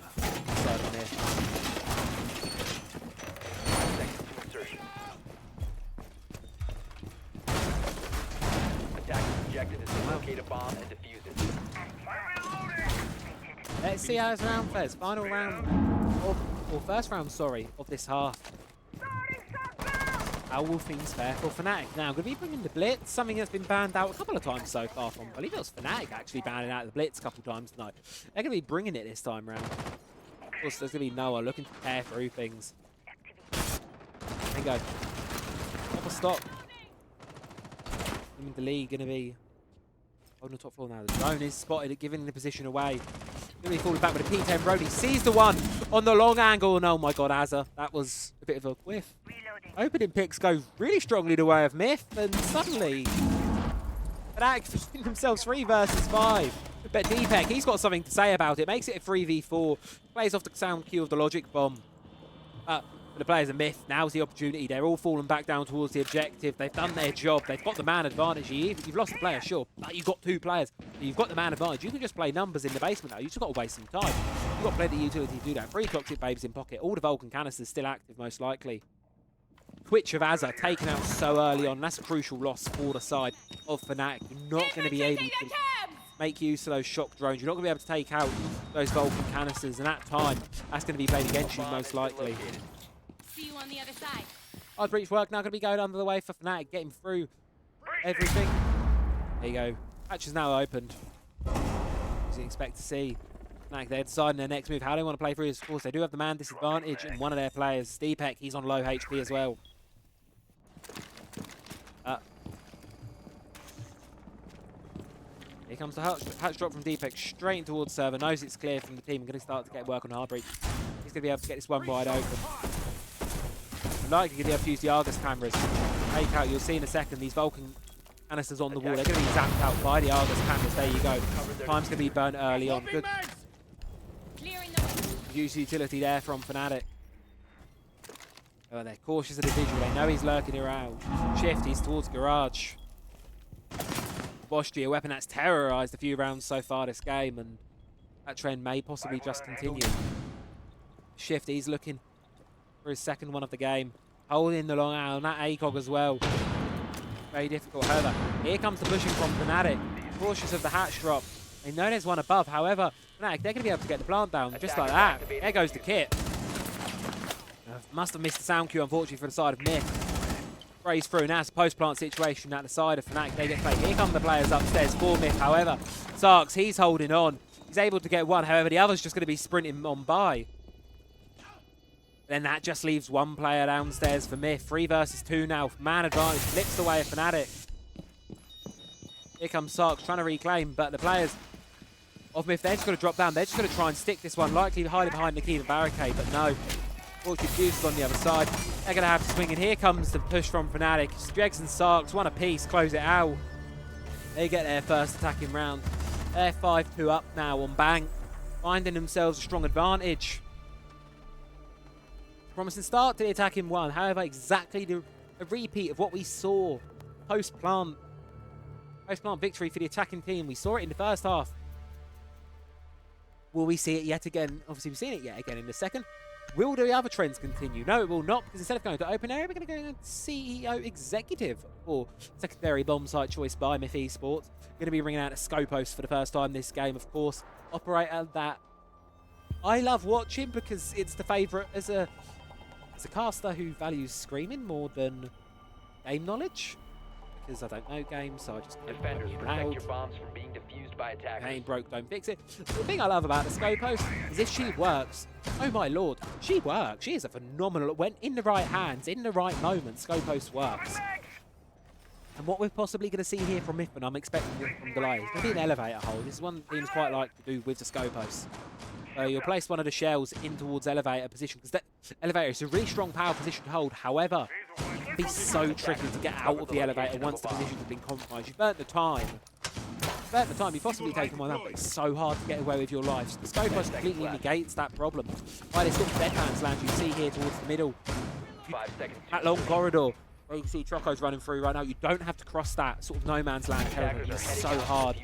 side on here. Attack objective is to locate a bomb and defuse it. Let's see how this round fares. Final round, or first round, sorry, of this half. How will things fare for Fnatic? Now, going to be bringing the Blitz, something that's been banned out a couple of times so far from, I believe it was Fnatic actually banning out the Blitz a couple of times tonight. They're going to be bringing it this time round. Of course, there's going to be Noah looking to tear through things. There you go. Proper stop. The lead going to be on the top floor now. The drone is spotted, giving the position away. Going to be falling back with a P10. Brody sees the one on the long angle. And oh my god, Azza. That was a bit of a whiff. Opening picks go really strongly the way of Myth. And suddenly, Fnatic find themselves 3 versus 5. But Deepak, he's got something to say about it. Makes it a 3v4. Plays off the sound cue of the logic bomb. For the players of Myth, now's the opportunity. They're all falling back down towards the objective. They've done their job. They've got the man advantage. You've lost a player, sure, but you've got 2 players. You've got the man advantage. You can just play numbers in the basement now. You've just got to waste some time. You've got plenty of utility to do that. 3 toxic babes in pocket. All the Vulcan canisters still active, most likely. Twitch of Azza taken out so early on. That's a crucial loss for the side of Fnatic. You're not going to be able to make use of those shock drones. You're not going to be able to take out those Vulcan canisters. And at time, that's going to be played against you, most likely. See you on the other side. Hard breach work now going to be going under the way for Fnatic, getting through everything. There you go. Hatch is now opened. As you expect to see. Fnatic, they're deciding their next move, how they want to play through this. Of course, they do have the man disadvantage in one of their players. Deepak, he's on low HP as well. Here comes the hatch drop from Deepak straight towards server. Knows it's clear from the team. Going to start to get work on hard breach. He's going to be able to get this one wide open. Likely going to be able to use the Argus cameras. Take out, you'll see in a second, these Vulcan Canisters on the wall. They're going to be zapped out by the Argus cameras. There you go. Time's going to be burnt early on. Good use utility there from Fnatic. Oh, they're cautious of the visual. They know he's lurking around. Shift, he's towards Garage. Boschy, a weapon that's terrorized a few rounds so far this game, and that trend may possibly just continue. Shift, he's looking for his second one of the game. Holding the long out on that ACOG as well. Very difficult. However, here comes the pushing from Fnatic. Cautious of the hatch drop. They know there's one above. However, Fnatic, they're going to be able to get the plant down just like that. There goes the kit. Must have missed the sound cue, unfortunately, for the side of Myth. Sprays through. Now it's a post-plant situation at the side of Fnatic. They get played. Here come the players upstairs for Myth. However, Sarks, he's holding on. He's able to get one. However, the other's just going to be sprinting on by. Then that just leaves one player downstairs for Myth. 3 versus 2 now. Man advantage. Flips away at Fnatic. Here comes Sarks trying to reclaim, but the players of Myth, they're just going to drop down. They're just going to try and stick this one, likely hiding behind the Kiva barricade, but no. Fortune Fuse on the other side. They're going to have to swing, and here comes the push from Fnatic. Dregs and Sarks, one apiece, close it out. They get their first attacking round. They're 5-2 up now on Bank, finding themselves a strong advantage. Promising start to the attacking one. However, exactly a repeat of what we saw post-plant. Post-plant victory for the attacking team. We saw it in the first half. Will we see it yet again? Obviously, we've seen it yet again in the second. Will the other trends continue? No, it will not, because instead of going to open area, we're going to go to CEO executive or secondary bomb site choice by Myth Esports. Going to be ringing out a Scopos for the first time this game, of course. Operator that I love watching because it's the favourite as a caster who values screaming more than game knowledge. Because I don't know games, so I just don't Defenders, be protect loud. your bombs from being defused by attackers. Ain't broke, don't fix it. The thing I love about the Scopos is if she works, oh my lord, she works. She is a phenomenal, when in the right hands, in the right moment, Scopos works. And what we're possibly going to see here from Myth, and I'm expecting it from Goliath, is going to be an elevator hold. This is one teams quite like to do with the Scopos. You'll place one of the shells in towards elevator position, because that elevator is a really strong power position to hold. However, it can be so tricky to get out of the elevator once the position has been compromised. You've burnt the time. You've possibly taken one out, but it's so hard to get away with your life. So the Scopos completely negates that problem. By this sort of deadman's land you see here towards the middle. 5 seconds. That long corridor where you can see Troco's running through right now, you don't have to cross that sort of no man's land territory. It's so hard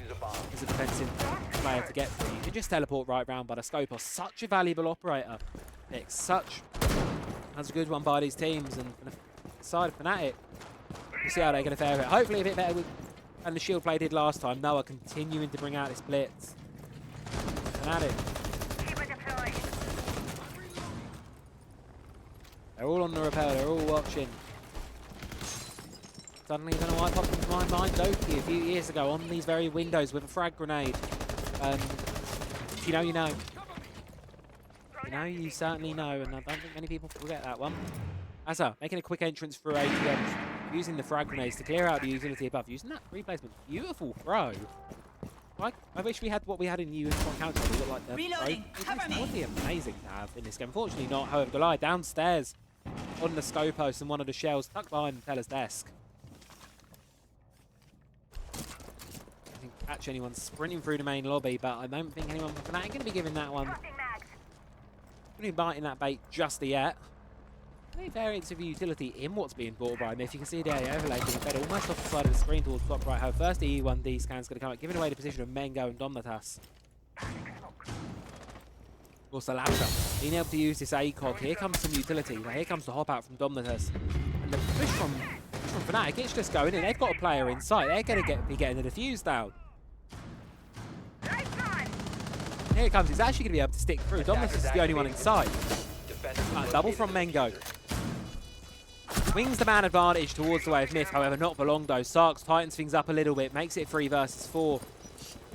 as a defensive player to get through. You can just teleport right round by the Scopos. Such a valuable operator. That's a good one by these teams, and for the side of Fnatic, we'll see how they're going to fare it. Hopefully a bit better than the shield play did last time. Noah continuing to bring out this blitz. Fnatic. They're all on the rappel, they're all watching. Suddenly, I don't know why it popped into my mind, Doki, a few years ago on these very windows with a frag grenade. If you know, you know. You know, you certainly know, and I don't think many people forget that one. Asa, making a quick entrance through ATMs, using the frag grenades to clear out the utility above, using that replacement. Beautiful throw. I wish we had what we had in Ubisoft Counter. We look like the Reloading. Cover me. That would be amazing to have in this game. Unfortunately not, however, Goliath downstairs on the Scopos and one of the shells tucked behind Pella's desk. I think catch anyone sprinting through the main lobby, but I don't think anyone from that going to be giving that one. Going to be biting that bait just yet. Any variants of utility in what's being bought by Myth. You can see the overlay being fed almost off the side of the screen towards the top right. However, first the E1D scan's going to come out, giving away the position of Mengo and Domnatas. Also, Lapsa being able to use this ACOG. Here comes some utility. Now, here comes the hop out from Domnatas. And the push from Fnatic, it's just going in. They've got a player in sight. They're going to be getting the defuse down. Here it comes. He's actually going to be able to stick through. Domnatas is the only one in sight. Double from Mengo. Wings the man advantage towards the way of Myth, however, not for long though. Sarks tightens things up a little bit, makes it 3 versus 4.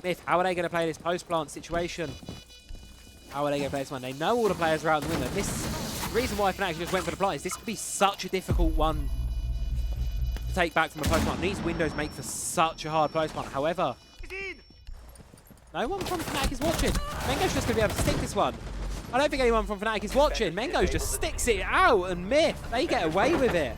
Myth, how are they going to play this post-plant situation? How are they going to play this one? They know all the players are out in the window. The reason why Fnatic just went for the plant is this could be such a difficult one to take back from a post-plant. These windows make for such a hard post-plant. However, no one from Fnatic is watching. Mengo's just going to be able to stick this one. I don't think anyone from Fnatic is watching. Mengo just sticks it out, and Myth, they get away with it.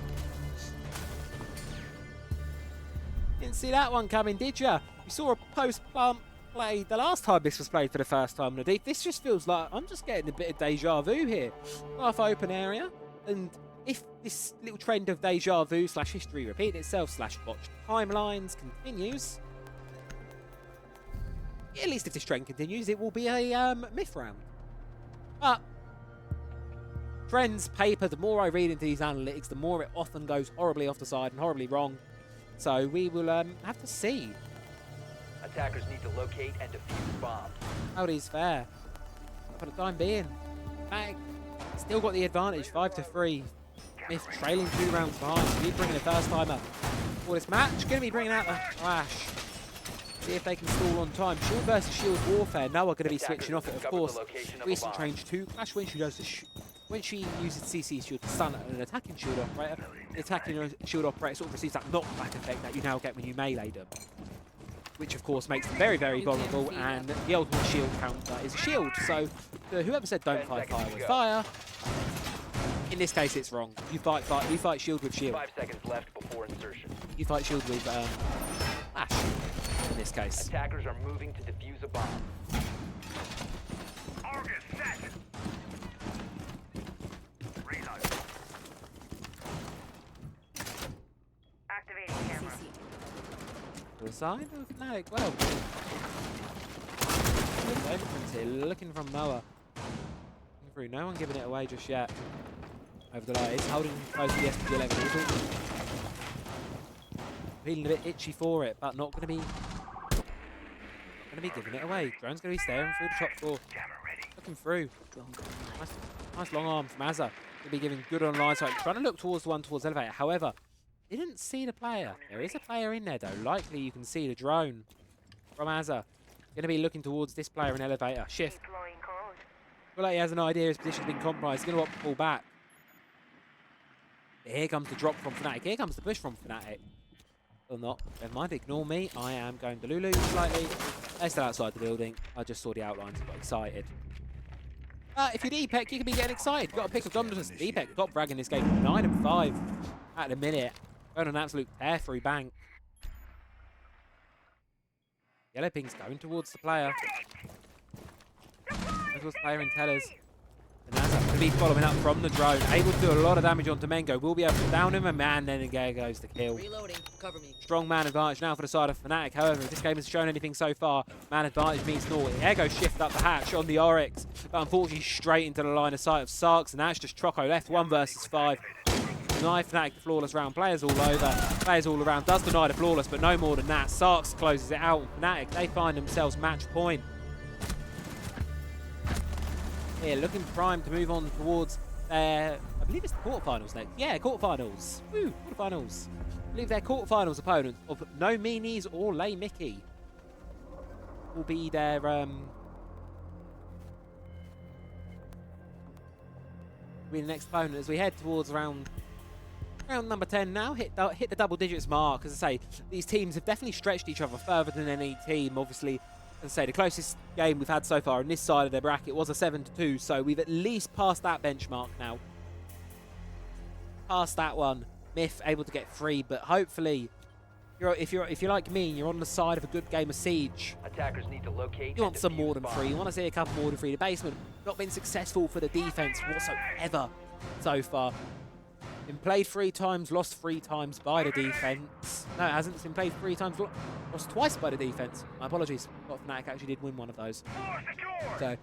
Didn't see that one coming, did ya? You saw a post-bump play the last time this was played for the first time in the deep. This just feels like I'm just getting a bit of deja vu here. Half open area, and if this little trend of deja vu / history repeating itself / watched timelines continues, at least if this trend continues, it will be a myth round. But trends paper, the more I read into these analytics, the more it often goes horribly off the side and horribly wrong. So we will have to see. Attackers need to locate and defuse bombs. How these fare for the time being. Mag still got the advantage, 5-3. Myth trailing 2 rounds behind. So he's bringing the first timer for this match. Going to be bringing out the flash. See if they can stall on time. Shield versus shield warfare. Noah going to be switching off it, of course. Recent change to Clash when she does when she uses CC shield to stun an attacking shield operator. The attacking shield operator sort of receives that knockback effect that you now get when you melee them, which of course makes them very, very vulnerable, and the ultimate shield counter is a shield. So whoever said don't fight fire with fire, in this case it's wrong. You fight shield with shield. 5 seconds left before insertion. You fight shield with flash in this case. Attackers are moving to defuse a bomb. Activating camera. To the side of Fnatic, well. Good entrance here, looking from Noah. Looking through, no one giving it away just yet. Over the line, it's holding close to the SPG level. Feeling a bit itchy for it, but not going to be giving it away. Drone's going to be staring through the top floor. Looking through. Nice long arm from Azza. Going to be giving good online sight. Trying to look towards the one towards elevator. However, didn't see the player. There is a player in there though. Likely you can see the drone from Azza. Going to be looking towards this player in elevator. Shift. Feel like he has an idea his position's been compromised. He's going to want to pull back. Here comes the drop from Fnatic. Here comes the push from Fnatic. Or not. Never mind. Ignore me. I am going to Lulu slightly. They're still outside the building. I just saw the outlines and got excited. If you're DPEC, you can be getting excited. You've got to pick a dominance. DPEC top frag in this game. 9-5 at the minute. Going on an absolute tear through bank. Yellow ping's going towards the player. Towards the player in tellers. And that's going to be following up from the drone. Able to do a lot of damage onto Mengo. Will be able to down him, and man, then again goes the kill. Reloading. Cover me. Strong man advantage now for the side of Fnatic. However, if this game has shown anything so far, man advantage means naught. Here goes shift up the hatch on the Oryx. But unfortunately, straight into the line of sight of Sarks. And that's just Troco left 1 versus 5. Deny Fnatic the flawless round. Players all over. Players all around. Does deny the flawless, but no more than that. Sarks closes it out. Fnatic, they find themselves match point. Here, looking primed to move on towards their, I believe it's the quarterfinals next. Yeah, quarterfinals. Woo, quarterfinals. I believe their quarterfinals opponent of No Meanies or Lay Mickey will be their the next opponent as we head towards round number 10 now. Hit the double digits mark. As I say, these teams have definitely stretched each other further than any team. Obviously, as I say, the closest game we've had so far on this side of their bracket was a 7-2, so we've at least passed that benchmark now. Past that one. Myth able to get 3, but hopefully, if you're like me, you're on the side of a good game of Siege. Attackers need to locate. You want some more than 3. You want to see a couple more than 3. The basement not been successful for the defense whatsoever so far. Been played 3 times, lost 3 times by the defense. No, it hasn't. It's been played 3 times, lost twice by the defense. My apologies. But Fnatic actually did win one of those. So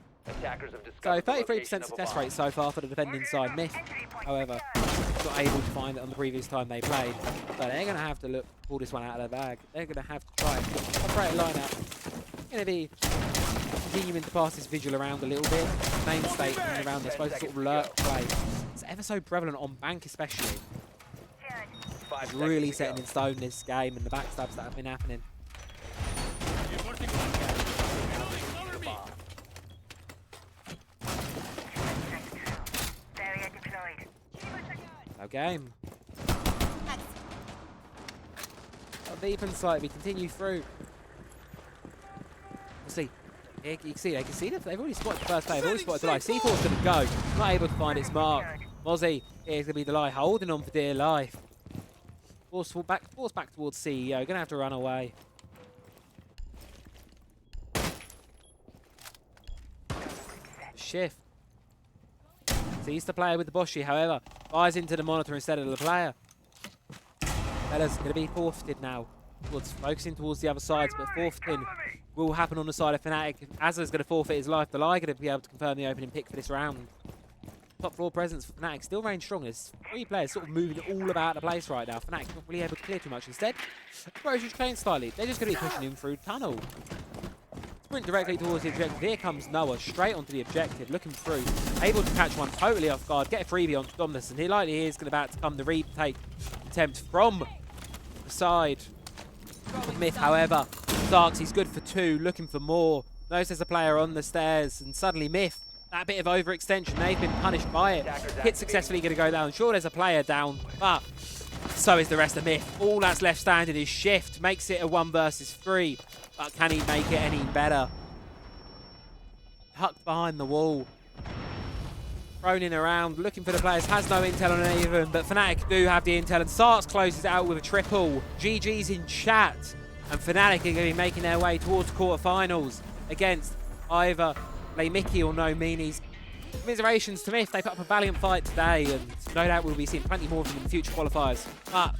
33% success rate so far for the defending side. Myth, however, not able to find it on the previous time they played. So they're going to have to pull this one out of their bag. They're going to have to try and operate a lineup. Going to be continuing to pass this visual around a little bit. Main state coming around. They're supposed to sort of lurk play. It's ever so prevalent on bank, especially. It's really setting in stone this game and the backstabs that have been happening. No game. Deep inside, we continue through. We'll see. You can see they've already spotted the first play. They've already spotted the lie. C4's going to go. Not able to find its mark. Mozzie, here's going to be the lie, holding on for dear life. Force back towards CEO. Gonna have to run away. Shift. Sees the player with the Boshi, however, fires into the monitor instead of the player. Bella's going to be forfeited now. Focusing towards the other sides, but forfeiting will happen on the side of Fnatic. Azza's going to forfeit his life. The Lie going to be able to confirm the opening pick for this round. Top floor presence for Fnatic still range strong. There's 3 players sort of moving all about the place right now. Fnatic not really able to clear too much. Instead, Bros just changed slightly. They're just going to be pushing him through tunnel. Sprint directly towards the objective. Here comes Noah straight onto the objective, looking through, able to catch one totally off guard, get a freebie onto Dominus, and he likely is about to come the retake attempt from the side of Myth. However, Starks, he's good for 2, looking for more. Knows there's a player on the stairs, and suddenly Myth, that bit of overextension, they've been punished by it. Hit successfully going to go down. Sure, there's a player down, but so is the rest of Myth. All that's left standing is Shift, makes it a 1 versus 3. But can he make it any better? Tucked behind the wall. Throning around, looking for the players. Has no intel on any of them, but Fnatic do have the intel. And Sarks closes it out with a triple. GG's in chat. And Fnatic are going to be making their way towards quarterfinals against either Play Mickey or No Meanies. Commiserations to Myth. They put up a valiant fight today, and no doubt we'll be seeing plenty more of them in the future qualifiers. But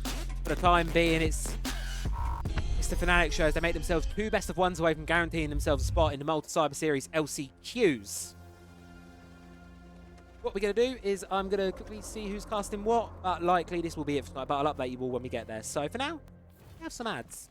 for the time being, it's the Fnatic shows. They make themselves 2 best of 1s away from guaranteeing themselves a spot in the Malta Cyber Series LCQs. What we're going to do is I'm going to quickly see who's casting what, but likely this will be it for tonight, but I'll update you all when we get there. So for now, we have some ads.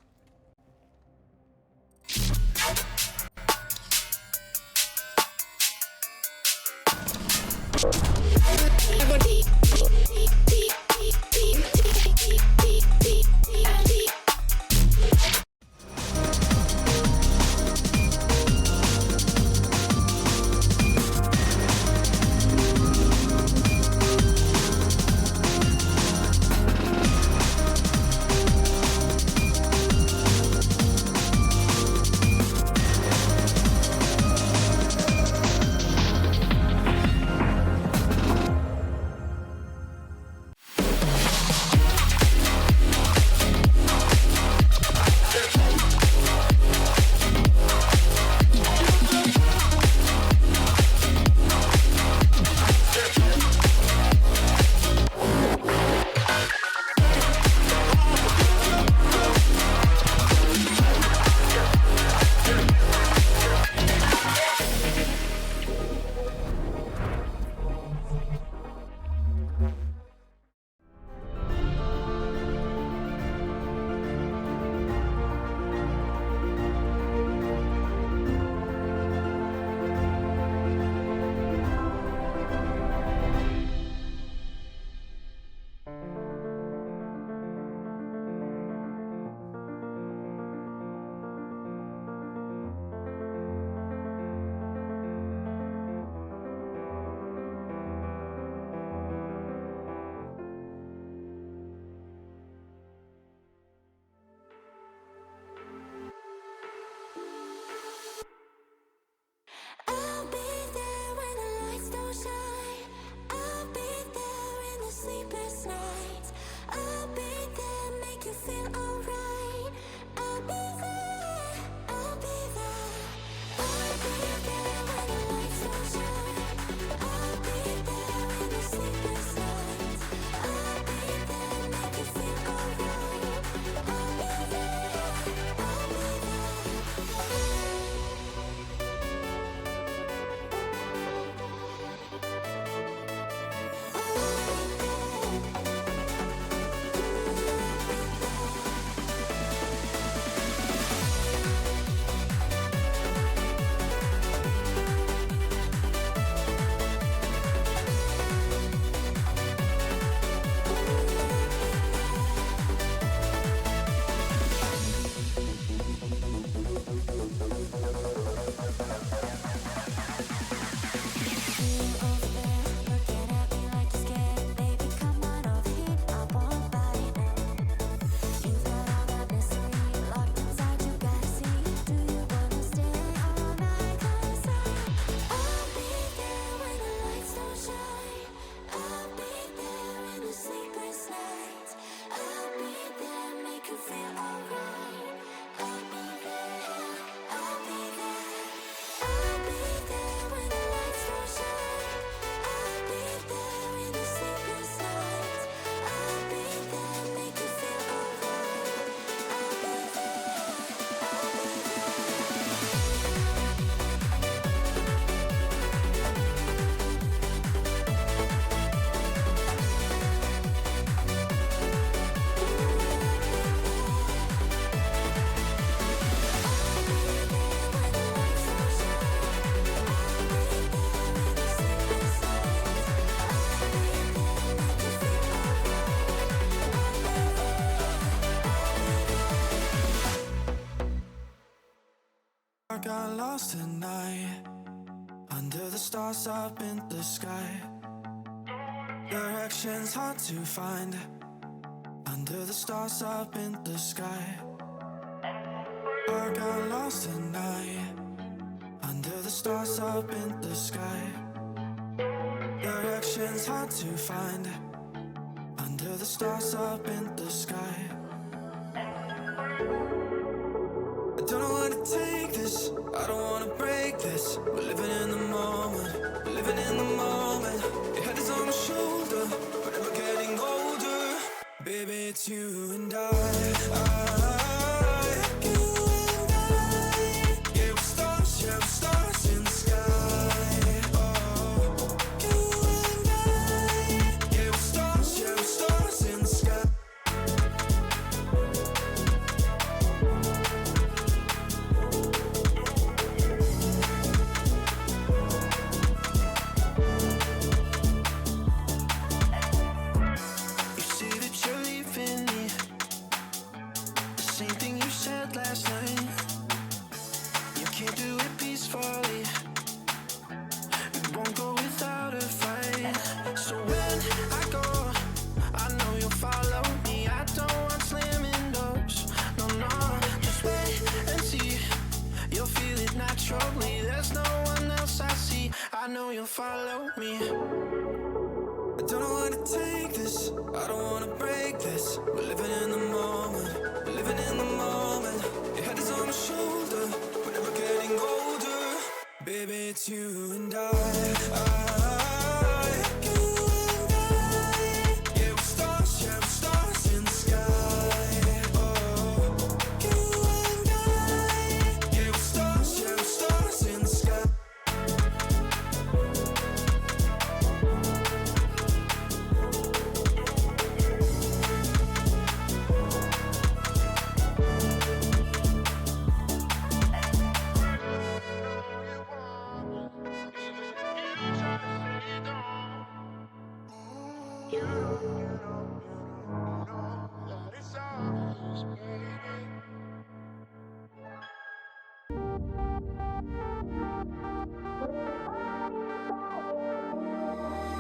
got lost tonight under the stars up in the sky. Directions hard to find under the stars up in the sky. I got lost tonight under the stars up in the sky. Directions hard to find under the stars up in the sky. I don't know where to take this, I don't wanna break this. We're living in the moment, we're living in the moment. Your head is on my shoulder, but we're getting older. Baby, it's you and I. Yeah, we're stars in the sky. Oh, you and I. Yeah, we're stars in the sky. You say that you're leaving me, the same thing you said last night. You can't do it peacefully, it won't go without a fight. So when I go, I know you'll follow me. I don't want slamming doors, no, just wait and see. You'll feel it naturally, there's no one else I see. I know you'll follow me. I don't know where to take this, I don't wanna break this. We're living in the moment, we're living in the moment. Your head is on my shoulder, we're never getting older. Baby, it's you and I. You and I. Yeah, we're stars in the sky. Oh, you and I. Yeah, we're stars in the sky.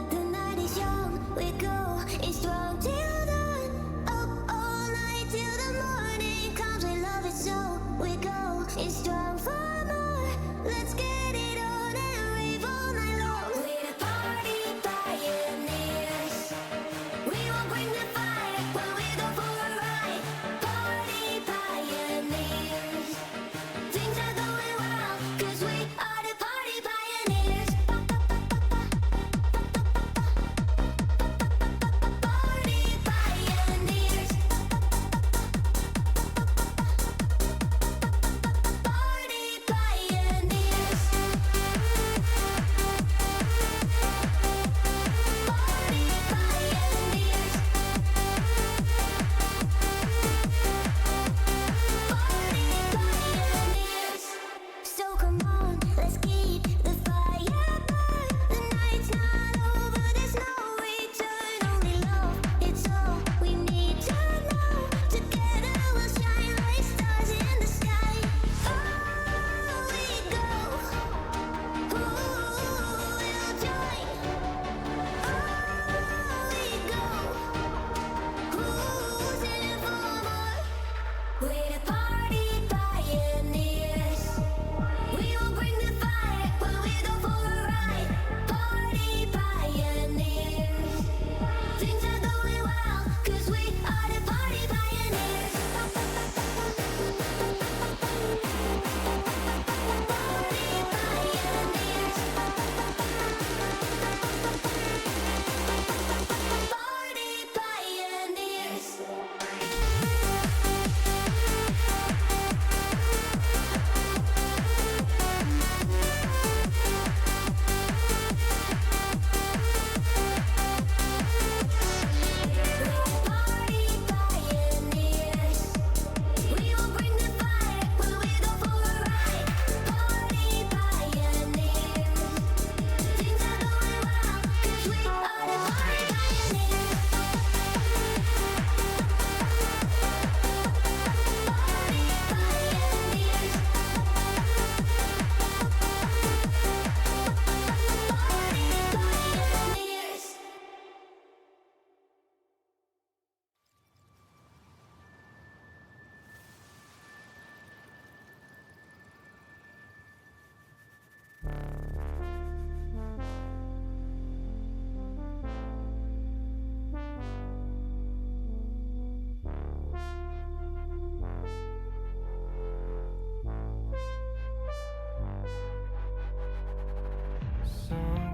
The night is young, we go, it's strong till dawn. Up all night till the morning comes. We love it so we go, it's strong for more. Let's get it on and rave all night long. We're the party pioneers. We won't bring the fire when we go for a ride. Party pioneers. Things are going well, 'cause we are the party pioneers. Party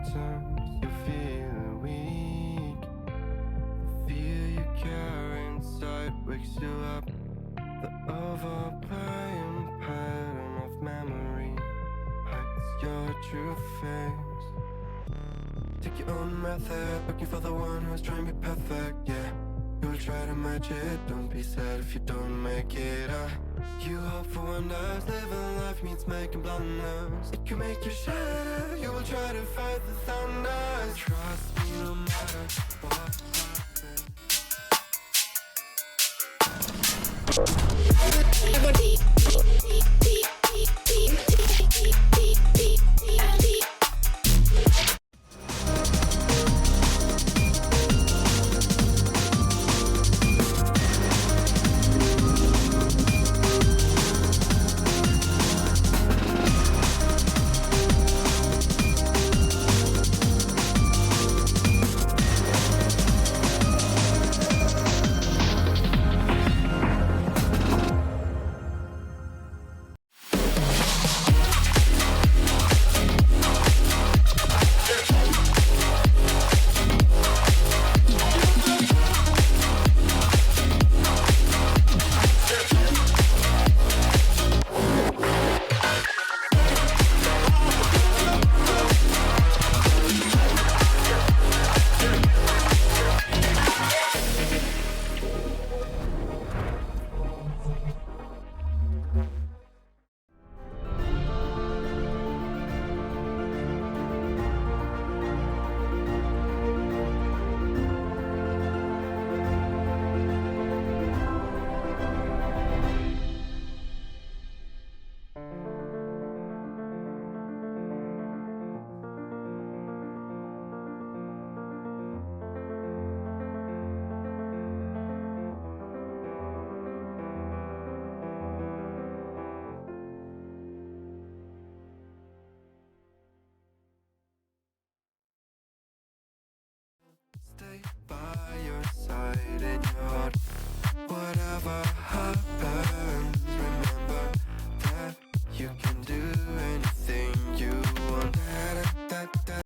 symptoms, you feel weak. The fear you carry inside wakes you up. The overplaying pattern of memory hides your true face. Take your own method, looking for the one who's trying to be perfect, yeah. You will try to match it, don't be sad if you don't make it. You hope for wonders, living life means making blunders. It can make you shatter, you will try to fight the thunder. Trust me no matter what happens. Stay by your side in your heart. Whatever happens.